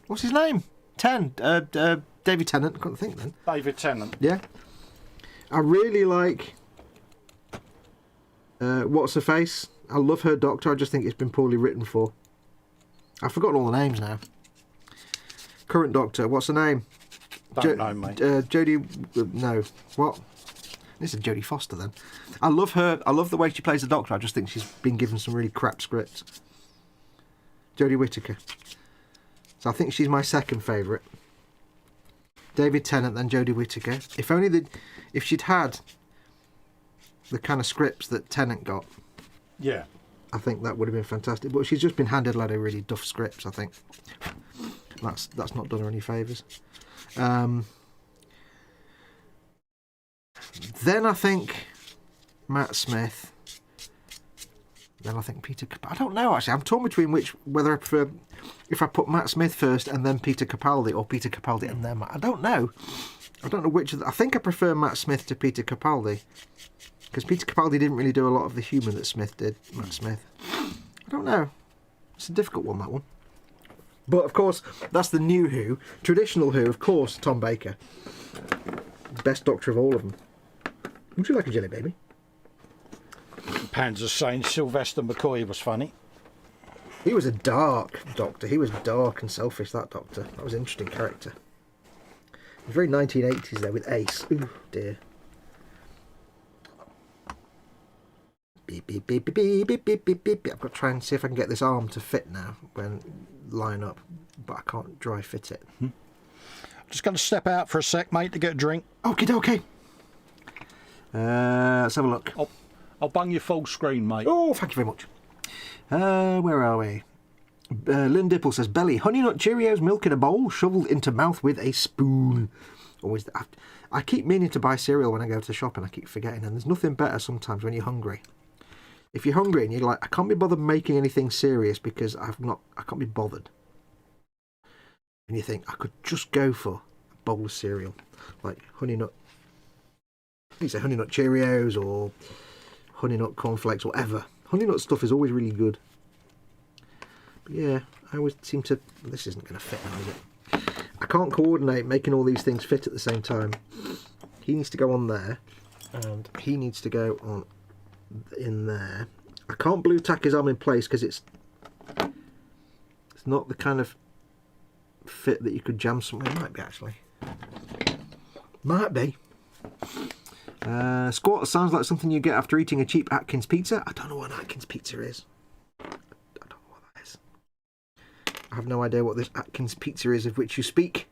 What's his name? 10. David Tennant. I couldn't think then. David Tennant. Yeah. I really like... What's her face? I love her Doctor. I just think it's been poorly written for. I've forgotten all the names now. Current Doctor, what's her name? Don't know, mate. Jodie... no. What? This is Jodie Foster, then. I love her. I love the way she plays the Doctor. I just think she's been given some really crap scripts. Jodie Whittaker. So I think she's my second favourite. David Tennant, then Jodie Whittaker. If she'd had the kind of scripts that Tennant got... Yeah. I think that would have been fantastic. But she's just been handed a lot of really duff scripts, I think. That's not done her any favours. Then I think Matt Smith. Then I think Peter... I don't know, actually. I'm torn between whether I prefer... If I put Matt Smith first and then Peter Capaldi, or Peter Capaldi and then Matt... I don't know. I don't know which... I think I prefer Matt Smith to Peter Capaldi. Because Peter Capaldi didn't really do a lot of the humour that Smith did. Matt Smith. I don't know. It's a difficult one, that one. But, of course, that's the new Who. Traditional Who, of course, Tom Baker. Best Doctor of all of them. Would you like a jelly baby? Pan's saying Sylvester McCoy was funny. He was a dark Doctor. He was dark and selfish, that Doctor. That was an interesting character. Very 1980s there with Ace. Ooh, dear. Beep, beep, beep, beep, beep, beep, beep, beep, beep. I've got to try and see if I can get this arm to fit now when line up, but I can't dry fit it. Just going to step out for a sec, mate, to get a drink. Okay. Let's have a look. I'll bung you full screen, mate. Oh, thank you very much. Where are we? Lynn Dipple says, Belly, Honey Nut Cheerios, milk in a bowl, shoveled into mouth with a spoon. Always. I keep meaning to buy cereal when I go to the shop and I keep forgetting, and there's nothing better sometimes when you're hungry If you're hungry and you're like, I can't be bothered making anything serious because I can't be bothered. And you think, I could just go for a bowl of cereal, like Honey Nut. You say Honey Nut Cheerios or Honey Nut Cornflakes, whatever. Honey Nut stuff is always really good. But yeah, I always seem to... This isn't going to fit now, is it? I can't coordinate making all these things fit at the same time. He needs to go on there, and he needs to go on in there. I can't blue tack his arm in place because it's not the kind of fit that you could jam somewhere. It might be, actually. Might be. Squat sounds like something you get after eating a cheap Atkins pizza. I don't know what an Atkins pizza is. I don't know what that is. I have no idea what this Atkins pizza is of which you speak.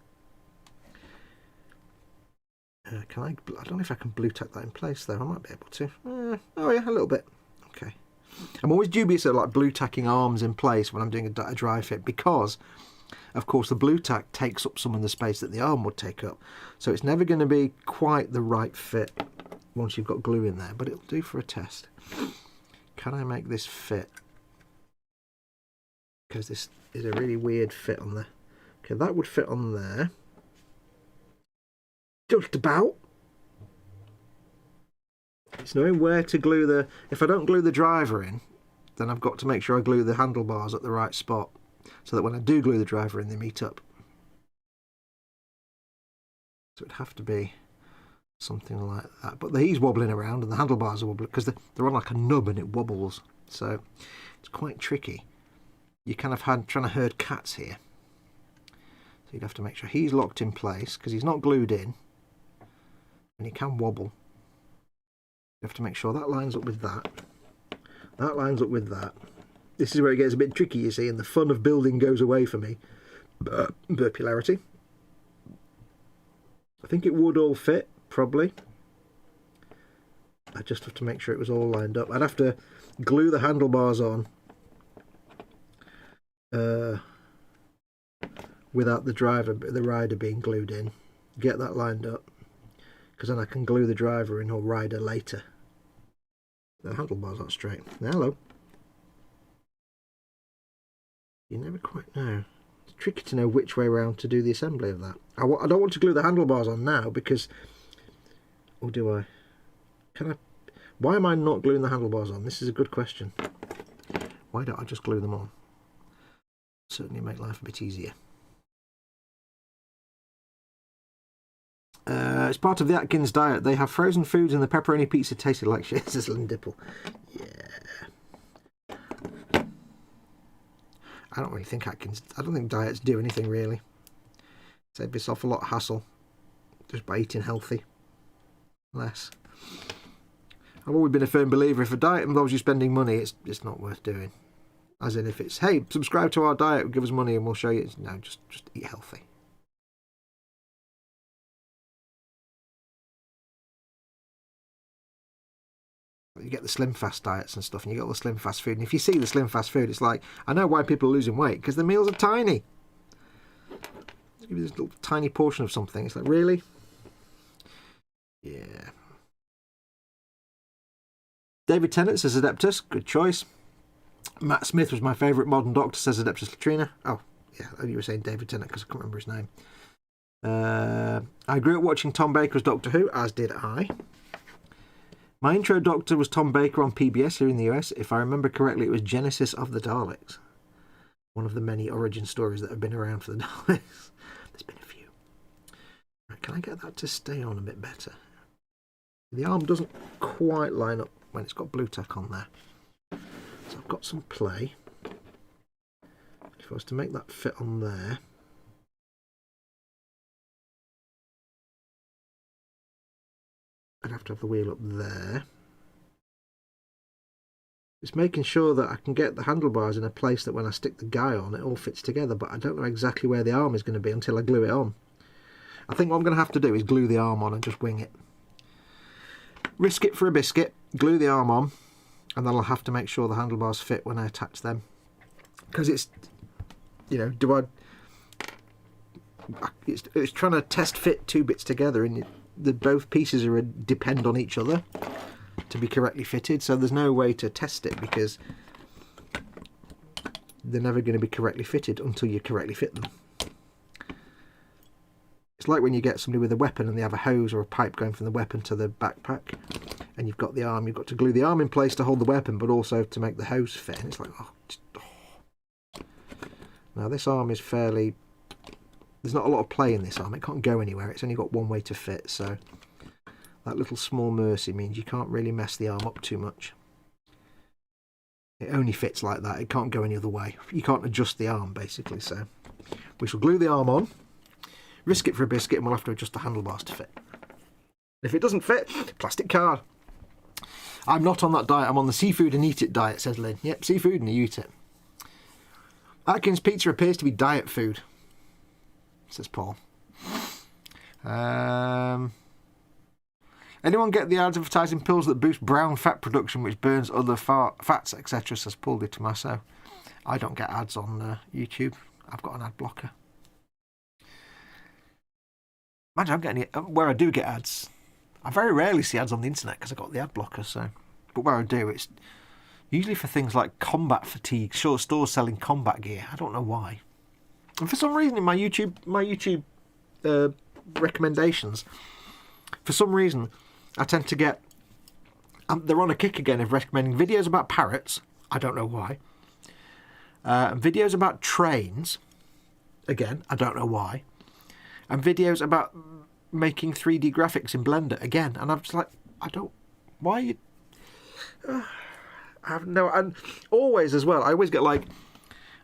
I don't know if I can blue tack that in place though. I might be able to. Oh yeah, a little bit. Okay. I'm always dubious at like blue tacking arms in place when I'm doing a dry fit because, of course, the blue tack takes up some of the space that the arm would take up. So it's never going to be quite the right fit once you've got glue in there, but it'll do for a test. Can I make this fit? Because this is a really weird fit on there. Okay, that would fit on there. Just about. It's knowing where to glue the... If I don't glue the driver in, then I've got to make sure I glue the handlebars at the right spot so that when I do glue the driver in, they meet up. So it'd have to be something like that. But he's wobbling around and the handlebars are wobbling because they're on like a nub and it wobbles. So it's quite tricky. You're kind of trying to herd cats here. So you'd have to make sure he's locked in place because he's not glued in. And he can wobble. You have to make sure that lines up with that. That lines up with that. This is where it gets a bit tricky, you see, and the fun of building goes away for me. Burpularity. I think it would all fit, probably. I just have to make sure it was all lined up. I'd have to glue the handlebars on without the rider being glued in. Get that lined up. Because then I can glue the driver in or rider later. The handlebars aren't straight. Hello. You never quite know. It's tricky to know which way around to do the assembly of that. I don't want to glue the handlebars on now because... Or do I? Can I? Why am I not gluing the handlebars on? This is a good question. Why don't I just glue them on? Certainly make life a bit easier. It's part of the Atkins diet. They have frozen foods and the pepperoni pizza tasted like shit, says Lynn Dipple. Yeah. I don't really think I don't think diets do anything really. Save yourself a lot of hassle just by eating healthy. Less. I've always been a firm believer if a diet involves you spending money, it's not worth doing. As in if it's, hey, subscribe to our diet, give us money and we'll show you. No, just eat healthy. You get the slim fast diets and stuff and you get all the slim fast food, and if you see the slim fast food, it's like, I know why people are losing weight, because the meals are tiny. Just give you this little tiny portion of something. It's like, really? Yeah. David Tennant says Adeptus, good choice. Matt Smith was my favourite modern doctor, says Adeptus Latrina. Oh yeah, you were saying David Tennant because I can't remember his name. I grew up watching Tom Baker's Doctor Who, as did I. My intro doctor was Tom Baker on PBS here in the US. If I remember correctly, it was Genesis of the Daleks. One of the many origin stories that have been around for the Daleks. There's been a few. Right, can I get that to stay on a bit better? The arm doesn't quite line up when it's got blue tack on there. So I've got some play. If I was to make that fit on there... I'd have to have the wheel up there. It's making sure that I can get the handlebars in a place that when I stick the guy on, it all fits together, but I don't know exactly where the arm is going to be until I glue it on. I think what I'm going to have to do is glue the arm on and just wing it. Risk it for a biscuit, glue the arm on, and then I'll have to make sure the handlebars fit when I attach them. Because it's, you know, it's trying to test fit two bits together, and both pieces depend on each other. to be correctly fitted, so there's no way to test it because they're never going to be correctly fitted until you correctly fit them. It's like when you get somebody with a weapon and they have a hose or a pipe going from the weapon to the backpack, and you've got the arm, you've got to glue the arm in place to hold the weapon, but also to make the hose fit. And it's like, Now this arm is fairly... There's not a lot of play in this arm. It can't go anywhere. It's only got one way to fit, so that little small mercy means you can't really mess the arm up too much. It only fits like that. It can't go any other way. You can't adjust the arm, basically, so we shall glue the arm on, risk it for a biscuit, and we'll have to adjust the handlebars to fit. If it doesn't fit, plastic card. I'm not on that diet. I'm on the seafood and eat it diet, says Lynn. Yep, seafood and you eat it. Atkins pizza appears to be diet food, says Paul. Anyone get the ads advertising pills that boost brown fat production which burns other fats, etc., says Paul de Tomaso. I don't get ads on YouTube. I've got an ad blocker. Imagine I'm getting where I do get ads. I very rarely see ads on the internet because I've got the ad blocker. So, but where I do, it's usually for things like combat fatigue. Sure, stores selling combat gear. I don't know why. And for some reason, in my YouTube recommendations, for some reason, I tend to get... they're on a kick again of recommending videos about parrots. I don't know why. Videos about trains. Again, I don't know why. And videos about making 3D graphics in Blender. Again, and I'm just like, I don't... Why you... I have no... And always as well, I always get like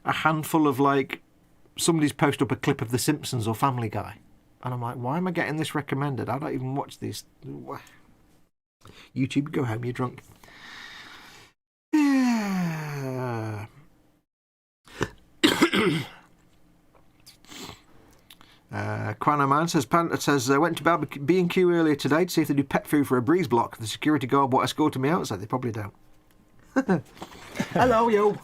a handful of like... Somebody's posted up a clip of The Simpsons or Family Guy. And I'm like, why am I getting this recommended? I don't even watch these. YouTube, go home, you're drunk. Quano Man says, went to B&Q earlier today to see if they do pet food for a breeze block. The security guard escorted me outside. They probably don't. Hello, you.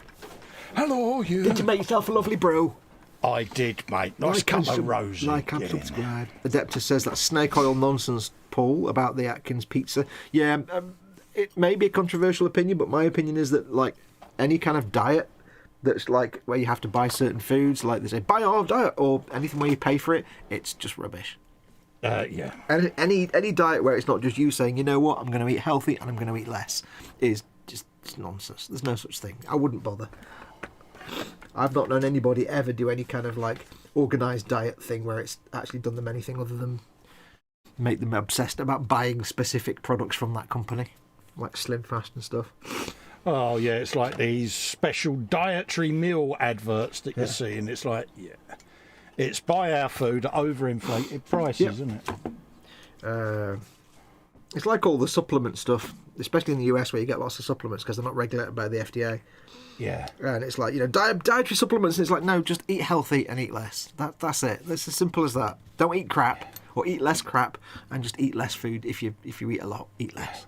Hello, you. Did you make yourself a lovely brew? I did, mate. Nice cup of rosy. Like and subscribe. Adeptus says that snake oil nonsense, Paul, about the Atkins pizza. Yeah, it may be a controversial opinion, but my opinion is that, like, any kind of diet that's, like, where you have to buy certain foods, like they say, buy our diet, or anything where you pay for it, it's just rubbish. Yeah. And any diet where it's not just you saying, you know what, I'm going to eat healthy and I'm going to eat less, is just nonsense. There's no such thing. I wouldn't bother. I've not known anybody ever do any kind of like organised diet thing where it's actually done them anything other than make them obsessed about buying specific products from that company, like Slim Fast and stuff. Oh yeah, it's like these special dietary meal adverts that you see, and it's like, it's buy our food at overinflated prices, isn't it? It's like all the supplement stuff, especially in the US where you get lots of supplements because they're not regulated by the FDA. Yeah. And it's like, you know, dietary supplements, and it's like, no, just eat healthy and eat less. That's it. It's as simple as that. Don't eat crap, or eat less crap, and just eat less food. If you eat a lot, eat less.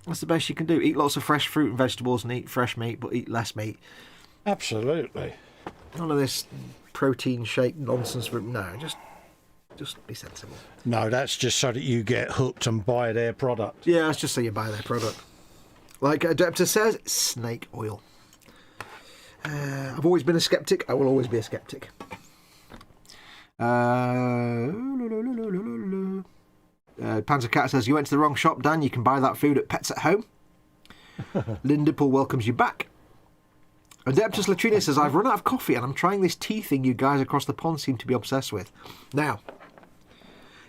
That's the best you can do. Eat lots of fresh fruit and vegetables and eat fresh meat, but eat less meat. Absolutely. None of this protein shake nonsense. No, just be sensible. No, that's just so that you get hooked and buy their product. Yeah, that's just so you buy their product. Like Adeptus says, snake oil. I've always been a skeptic. I will always be a skeptic. Panzer Cat says, you went to the wrong shop, Dan. You can buy that food at Pets at Home. Lindipple welcomes you back. Adeptus Latrina says, I've run out of coffee and I'm trying this tea thing you guys across the pond seem to be obsessed with. Now,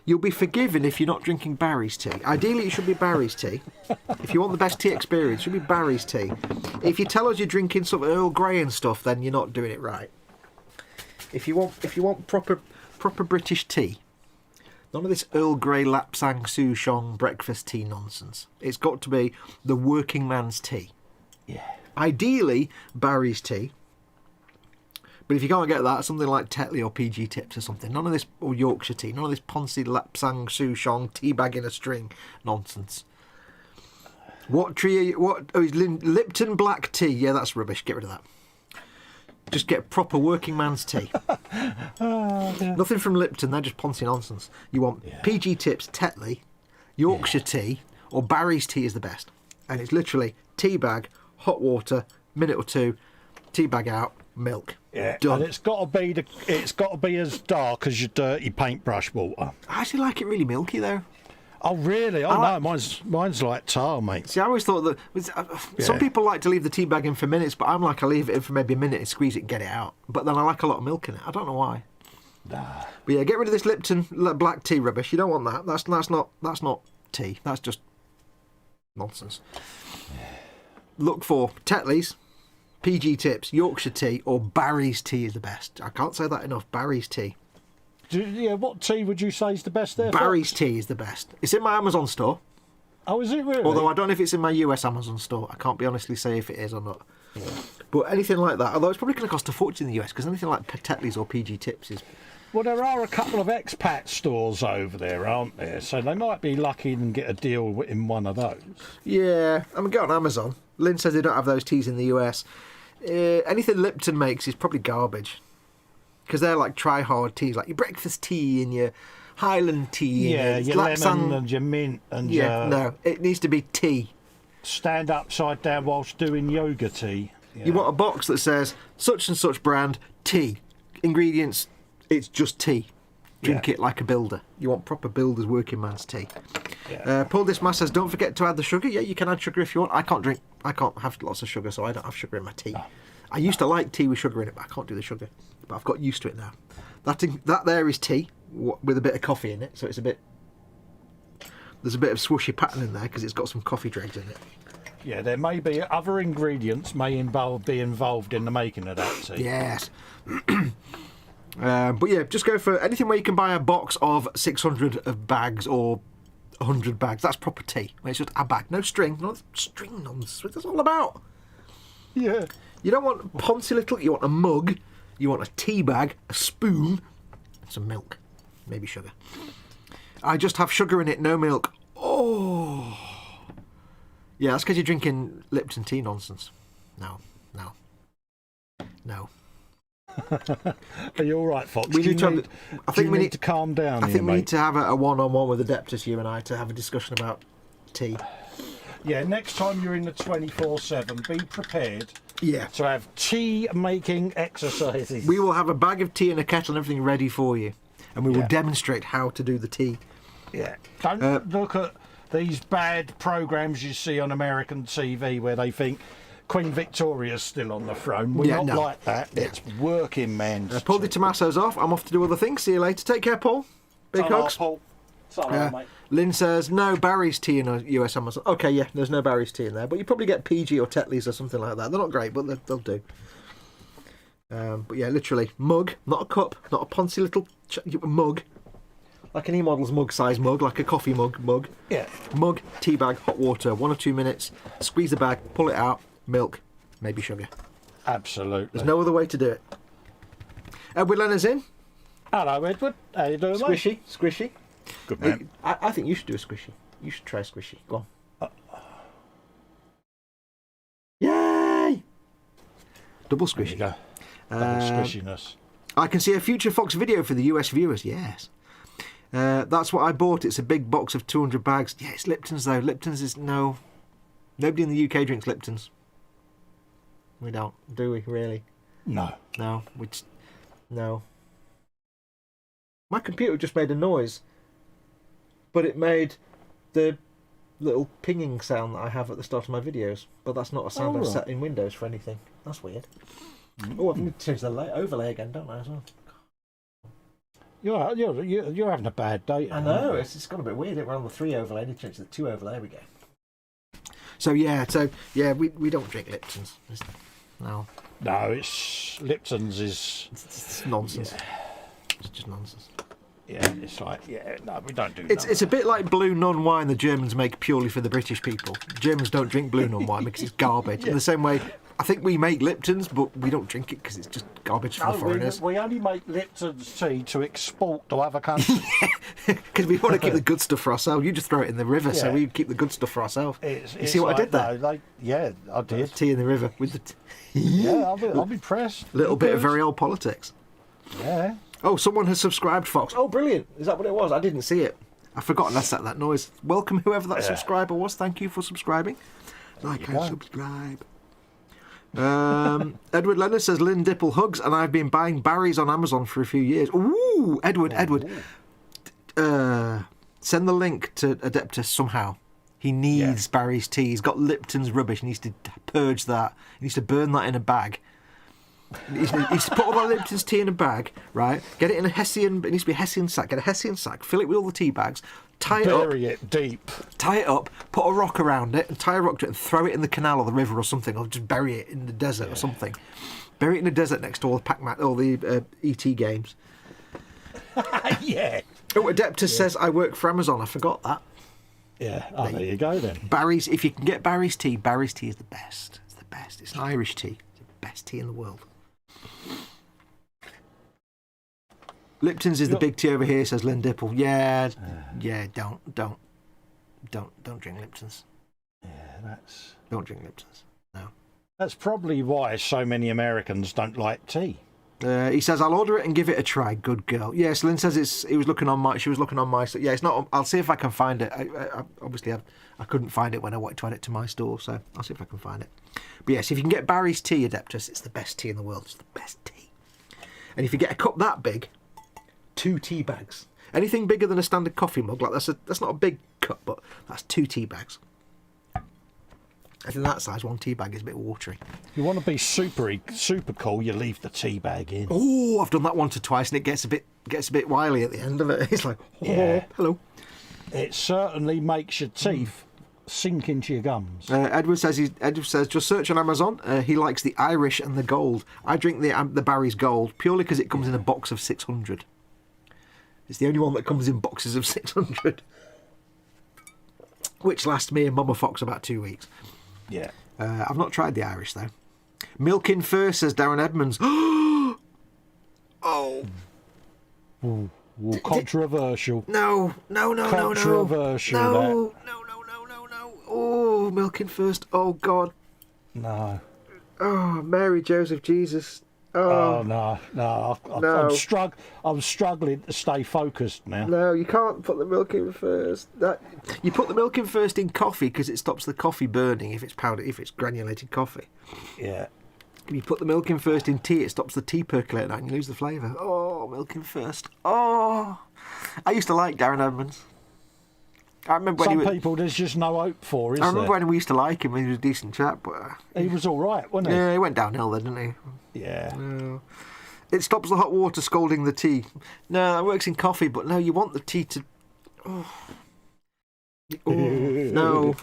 you'll be forgiven if you're not drinking Barry's tea. Ideally, it should be Barry's tea. If you want the best tea experience, it should be Barry's tea. If you tell us you're drinking some Earl Grey and stuff, then you're not doing it right. If you want proper British tea, none of this Earl Grey Lapsang Souchong breakfast tea nonsense. It's got to be the working man's tea. Yeah. Ideally, Barry's tea. But if you can't get that, something like Tetley or PG Tips or something. None of this, or Yorkshire tea. None of this Poncy Lapsang Souchong tea bag in a string nonsense. What tree are you... What? Oh, Lipton black tea. Yeah, that's rubbish. Get rid of that. Just get proper working man's tea. Nothing from Lipton. They're just Poncy nonsense. You want PG Tips, Tetley, Yorkshire tea, or Barry's tea is the best. and it's literally tea bag, hot water, minute or two, tea bag out, milk. Yeah, Done. and it's got to be as dark as your dirty paintbrush water. I actually like it really milky though. Oh really? Oh no, mine's like tar, mate. See, I always thought that some Yeah. people like to leave the tea bag in for minutes, but I'm like, I leave it in for maybe a minute and squeeze it and get it out. But then I like a lot of milk in it. I don't know why. Nah. But yeah, get rid of this Lipton black tea rubbish. You don't want that. That's not tea. That's just nonsense. Look for Tetley's, PG Tips, Yorkshire tea, or Barry's tea is the best. I can't say that enough. Barry's tea. Yeah, what tea would you say is the best there? Barry's tea is the best. It's in my Amazon store. Oh, is it really? Although I don't know if it's in my US Amazon store. I can't be honestly say if it is or not. Yeah. But anything like that, although it's probably going to cost a fortune in the US, because anything like Tetley's or PG Tips is... Well, there are a couple of expat stores over there, aren't there? So they might be lucky and get a deal in one of those. Yeah, I mean, go on Amazon. Lynn says they don't have those teas in the US. Anything Lipton makes is probably garbage. Because they're like try-hard teas, like your breakfast tea and your Highland tea. Yeah, and your lemon and your mint and no, it needs to be tea. Stand upside down whilst doing yoga tea. You want a box that says such and such brand tea. Ingredients, it's just tea. Drink it like a builder. You want proper builder's working man's tea. Yeah. Paul Dismas says, don't forget to add the sugar. Yeah, you can add sugar if you want. I can't have lots of sugar, so I don't have sugar in my tea. I used to like tea with sugar in it, but I can't do the sugar. But I've got used to it now. That there is tea with a bit of coffee in it, so it's a bit... There's a bit of swooshy pattern in there because it's got some coffee dregs in it. Yeah, there may be other ingredients be involved in the making of that tea. Yes. But yeah, just go for anything where you can buy a box of 600 of bags or 100 bags. That's proper tea. Where it's just a bag, no string. No string nonsense. What's all about? Yeah. You don't want poncy little. You want a mug. You want a tea bag, a spoon, and some milk, maybe sugar. I just have sugar in it, no milk. Oh. Yeah, that's because you're drinking Lipton tea nonsense. No. Are you all right, Fox? We need to calm down. I think we need to have a one-on-one with Adeptus, you and I, to have a discussion about tea. Yeah, next time you're in the 24/7, be prepared. Yeah. To have tea making exercises. We will have a bag of tea and a kettle and everything ready for you, and we will demonstrate how to do the tea. Yeah. Don't look at these bad programs you see on American TV where they think Queen Victoria's still on the throne. We're not like that. Yeah. It's working men's. Paul Di Tommaso's off. I'm off to do other things. See you later. Take care, Paul. Big hugs. Paul. Sorry, mate. Lynn says, no Barry's tea in US Amazon. Okay, yeah, there's no Barry's tea in there. But you probably get PG or Tetley's or something like that. They're not great, but they'll do. But yeah, literally, mug, not a cup, not a poncy little mug. Like an E-Models mug size mug, like a coffee mug. Yeah. Mug, tea bag, hot water, 1 or 2 minutes. Squeeze the bag, pull it out, milk, maybe sugar. Absolutely. There's no other way to do it. Edward Leonard's in. Hello, Edward. How you doing, mate? Squishy. Good man. I think you should do a squishy. You should try a squishy. Go on. Yay! Double squishy. There you go. Double squishiness. I can see a future Fox video for the US viewers. Yes. That's what I bought. It's a big box of 200 bags. Yeah, it's Lipton's though. Lipton's is no. Nobody in the UK drinks Lipton's. We don't, do we? Really? No. No. No. My computer just made a noise, but it made the little pinging sound that I have at the start of my videos. But that's not a sound I've set in Windows for anything. That's weird. Oh, I need to change the overlay again, don't I, as well? You're having a bad day. I know, it's gone a bit weird. We're on the 3 overlay, I need to change to the 2 overlay. There we go. So yeah, we don't drink Lipton's. No, it's Lipton's is it's nonsense. Yeah. It's just nonsense. Yeah, it's like no, we don't do. It's a bit like blue non-wine the Germans make purely for the British people. Germans don't drink blue non-wine because it's garbage. In the same way, I think we make Lipton's, but we don't drink it because it's just garbage for the foreigners. We only make Lipton's tea to export to other countries. Because we want to keep the good stuff for ourselves. You just throw it in the river, so we keep the good stuff for ourselves. You see what I did there? I did. Tea in the river with the. Yeah, I'll be pressed. Little bit of very old politics. Yeah. Oh, someone has subscribed, Fox. Oh, brilliant! Is that what it was? I didn't see it. I've forgotten to set that noise. Welcome, whoever that subscriber was. Thank you for subscribing. Like and subscribe. Edward Leonard says, Lynn Dipple hugs, and I've been buying Barry's on Amazon for a few years. Ooh, Edward. Send the link to Adeptus somehow. He needs Barry's tea. He's got Lipton's rubbish. He needs to purge that. He needs to burn that in a bag. He needs to put all that Lipton's tea in a bag, right? Get it in a Hessian. It needs to be a Hessian sack. Get a Hessian sack. Fill it with all the tea bags. Bury it deep. Tie it up. Put a rock around it and tie a rock to it and throw it in the canal or the river or something, or just bury it in the desert or something. Bury it in the desert next to all the ET games. Yeah. Oh, Adeptus says I work for Amazon. I forgot that. Yeah. Oh, there you go then. Barry's. If you can get Barry's tea is the best. It's the best. It's an Irish tea. It's the best tea in the world. Lipton's is the big tea over here, says Lynn Dipple. Yeah, don't drink Lipton's. Yeah, don't drink Lipton's. No. That's probably why so many Americans don't like tea. He says I'll order it and give it a try. Good girl. Yes, Lynn says she was looking on my. So yeah, it's not. I'll see if I can find it. I obviously I couldn't find it when I wanted to add it to my store, so I'll see if I can find it. But yes, if you can get Barry's tea, Adeptus, it's the best tea in the world. It's the best tea. And if you get a cup that big, 2 tea bags. Anything bigger than a standard coffee mug, like that's not a big cup, but that's 2 tea bags. I think that size 1 tea bag is a bit watery. You want to be super cool, you leave the tea bag in. Oh, I've done that once or twice, and it gets a bit wily at the end of it. It's like, hello. It certainly makes your teeth sink into your gums. Edward says just search on Amazon. He likes the Irish and the gold. I drink the Barry's Gold purely because it comes in a box of 600. It's the only one that comes in boxes of 600, which lasts me and Mama Foxx about 2 weeks. Yeah. I've not tried the Irish though. Milk in first, says Darren Edmonds. Oh. Ooh, controversial. No. Controversial. No. Oh, milk in first. Oh God. No. Oh, Mary, Joseph, Jesus. Oh no. I'm struggling to stay focused now. No, you can't put the milk in first. You put the milk in first in coffee because it stops the coffee burning if it's powder, if it's granulated coffee. Yeah. If you put the milk in first in tea, it stops the tea percolating out and you lose the flavour. Oh, milk in first. Oh, I used to like Darren Edmonds. I remember when some people there's just no hope for, is there? I remember when we used to like him when he was a decent chap, but he was all right, wasn't he? Yeah, he went downhill then, didn't he? Yeah. No. It stops the hot water scalding the tea. No, that works in coffee, but no, you want the tea to. Oh, no.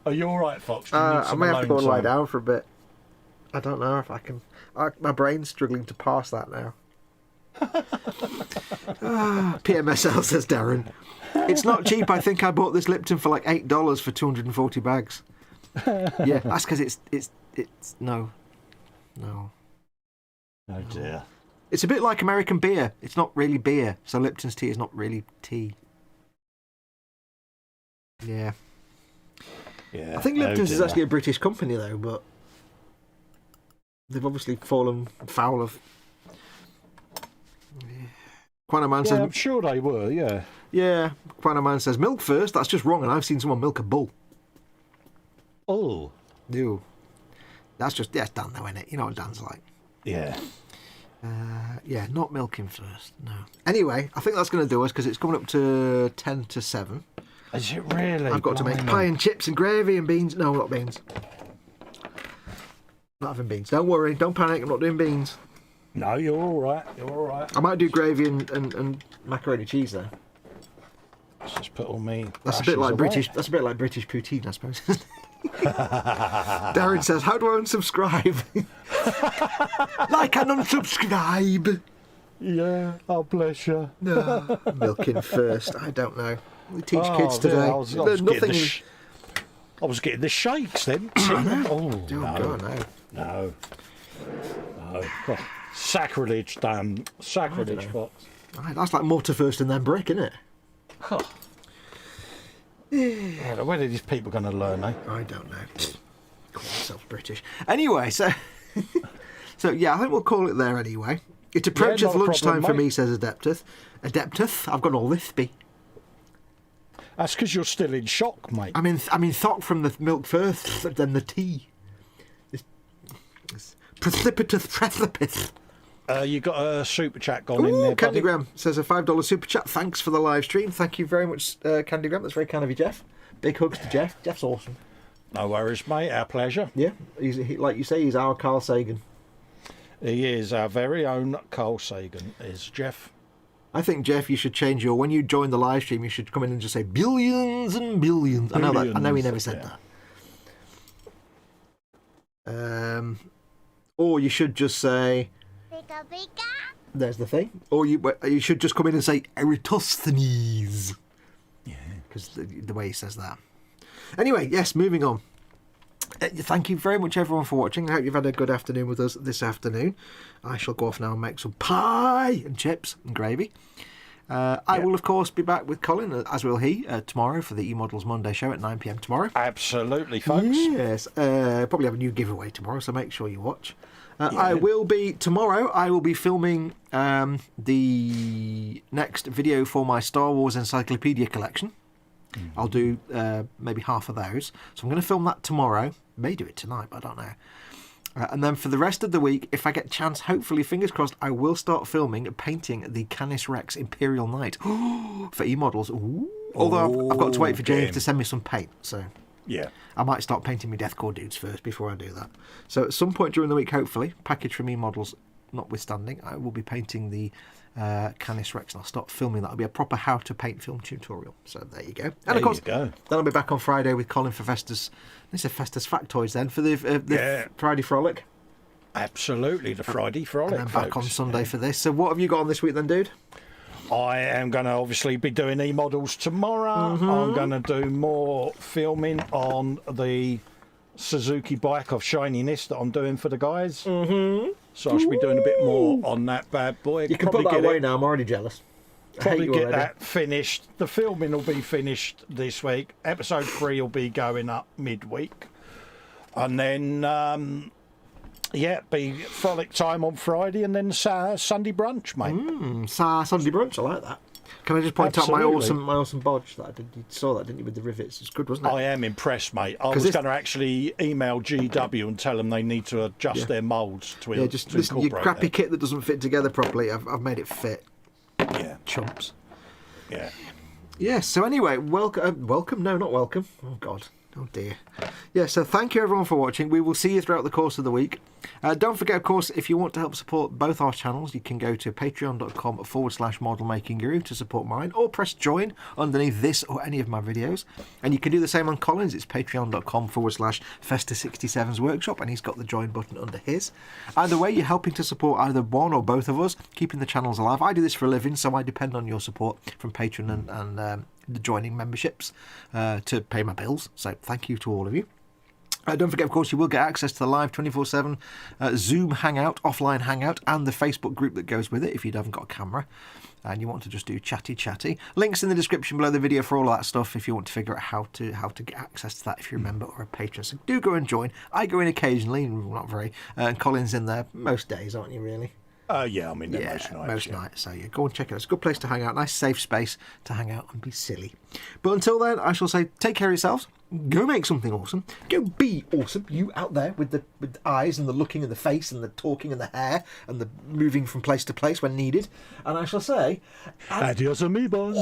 Are you all right, Foxx? I may have to go and lie down for a bit. I don't know if I can. My brain's struggling to pass that now. PMSL, says Darren. It's not cheap. I think I bought this Lipton for like $8 for 240 bags. Yeah, that's because it's no. Oh dear. It's a bit like American beer. It's not really beer, so Lipton's tea is not really tea. Yeah. Yeah. I think Lipton's is actually a British company though, but they've obviously fallen foul of. Quanaman says, I'm sure they were, yeah. Yeah, Quanaman says, milk first, that's just wrong, and I've seen someone milk a bull. Oh. Ew. That's Dan though, isn't it? You know what Dan's like. Yeah. Yeah, not milking first, no. Anyway, I think that's going to do us, because it's coming up to 10 to 7. Is it really? I've got to make pie and chips and gravy and beans. No, not beans. Not having beans. Don't worry, don't panic, I'm not doing beans. No, you're all right. You're all right. I might do gravy and macaroni cheese there. Let's just put all me. That's a bit like British. That's a bit like British poutine, I suppose. Darren says, "How do I unsubscribe?" Like and unsubscribe. Yeah, oh bless you. No, milking first. I don't know. We teach kids today. I was getting the shakes then. Oh no. No. Oh, sacrilege, Dan. Sacrilege, Foxx. Right, that's like mortar first and then brick, isn't it? Huh. Yeah, when are these people going to learn, eh? I don't know. Call themselves British. Anyway, so yeah, I think we'll call it there anyway. It approaches lunchtime for me, says Adeptus. Adeptus, I've got all this be. That's because you're still in shock, mate. I mean, thought from the milk first, then the tea. This precipitous precipice. You got a super chat gone in there, buddy. Candygram says a $5 super chat. Thanks for the live stream. Thank you very much, Candygram. That's very kind of you, Jeff. Big hugs to Jeff. Jeff's awesome. No worries, mate. Our pleasure. Yeah, like you say, he's our Carl Sagan. He is our very own Carl Sagan, is Jeff. I think, Jeff, you should change your... When you join the live stream, you should come in and just say billions and billions. I know he never said that. Or you should just say... Pika pika. There's the thing. Or you should just come in and say Eratosthenes. Yeah. Because the way he says that. Anyway, yes, moving on. Thank you very much, everyone, for watching. I hope you've had a good afternoon with us this afternoon. I shall go off now and make some pie and chips and gravy. I will, of course, be back with Colin, as will he, tomorrow for the eModels Monday show at 9 p.m. tomorrow. Absolutely, folks. Yes. Probably have a new giveaway tomorrow, so make sure you watch. I will be filming the next video for my Star Wars Encyclopedia collection. I'll do maybe half of those. So I'm going to film that tomorrow. May do it tonight, but I don't know. And then for the rest of the week, if I get a chance, hopefully, fingers crossed, I will start filming painting the Canis Rex Imperial Knight for eModels. Although I've got to wait for James to send me some paint. So yeah, I might start painting my Deathcore dudes first before I do that. So at some point during the week, hopefully, package from eModels notwithstanding, I will be painting the Canis Rex, and I'll start filming that. It'll be a proper how to paint film tutorial. So there you go. And of course, then I'll be back on Friday with Colin for Festus. This is Festus Factoids then for the Friday Frolic. Absolutely, the Friday Frolic. And then back on Sunday for this. So what have you got on this week then, dude? I am going to obviously be doing eModels tomorrow. I'm going to do more filming on the Suzuki bike of Shininess that I'm doing for the guys. So I should be doing a bit more on that bad boy. You can put that away now. I'm already jealous. Probably get that finished. The filming will be finished this week. Episode 3 will be going up midweek. And then, be frolic time on Friday and then Sunday brunch, mate. Sunday brunch, I like that. Can I just point out my awesome bodge that I did? You saw that, didn't you, with the rivets? It's good, wasn't it? I am impressed, mate. I was going to actually email GW and tell them they need to adjust their moulds to just listen, your crappy kit that doesn't fit together properly, I've made it fit. Yeah. Chumps. Yeah. Yeah, so anyway, welcome. No, not welcome. Oh, God. Oh, dear. Yeah, so thank you, everyone, for watching. We will see you throughout the course of the week. Don't forget, of course, if you want to help support both our channels, you can go to patreon.com/modelmakingguru to support mine, or press join underneath this or any of my videos. And you can do the same on Colin's. It's patreon.com/Festa67's workshop, and he's got the join button under his. Either way, you're helping to support either one or both of us, keeping the channels alive. I do this for a living, so I depend on your support from Patreon and the joining memberships to pay my bills. So thank you to all of you. Don't forget, of course, you will get access to the live 24/7 Zoom Hangout, offline Hangout, and the Facebook group that goes with it if you haven't got a camera and you want to just do chatty. Links in the description below the video for all that stuff if you want to figure out how to get access to that if you're a member or a patron. So do go and join. I go in occasionally, not very, and Colin's in there most days, aren't you, really? Yeah, I'm in there most nights. So go and check it out. It's a good place to hang out. Nice safe space to hang out and be silly. But until then, I shall say take care of yourselves. Go make something awesome. Go be awesome. You out there with the eyes and the looking and the face and the talking and the hair and the moving from place to place when needed. And I shall say... Adios, amigos.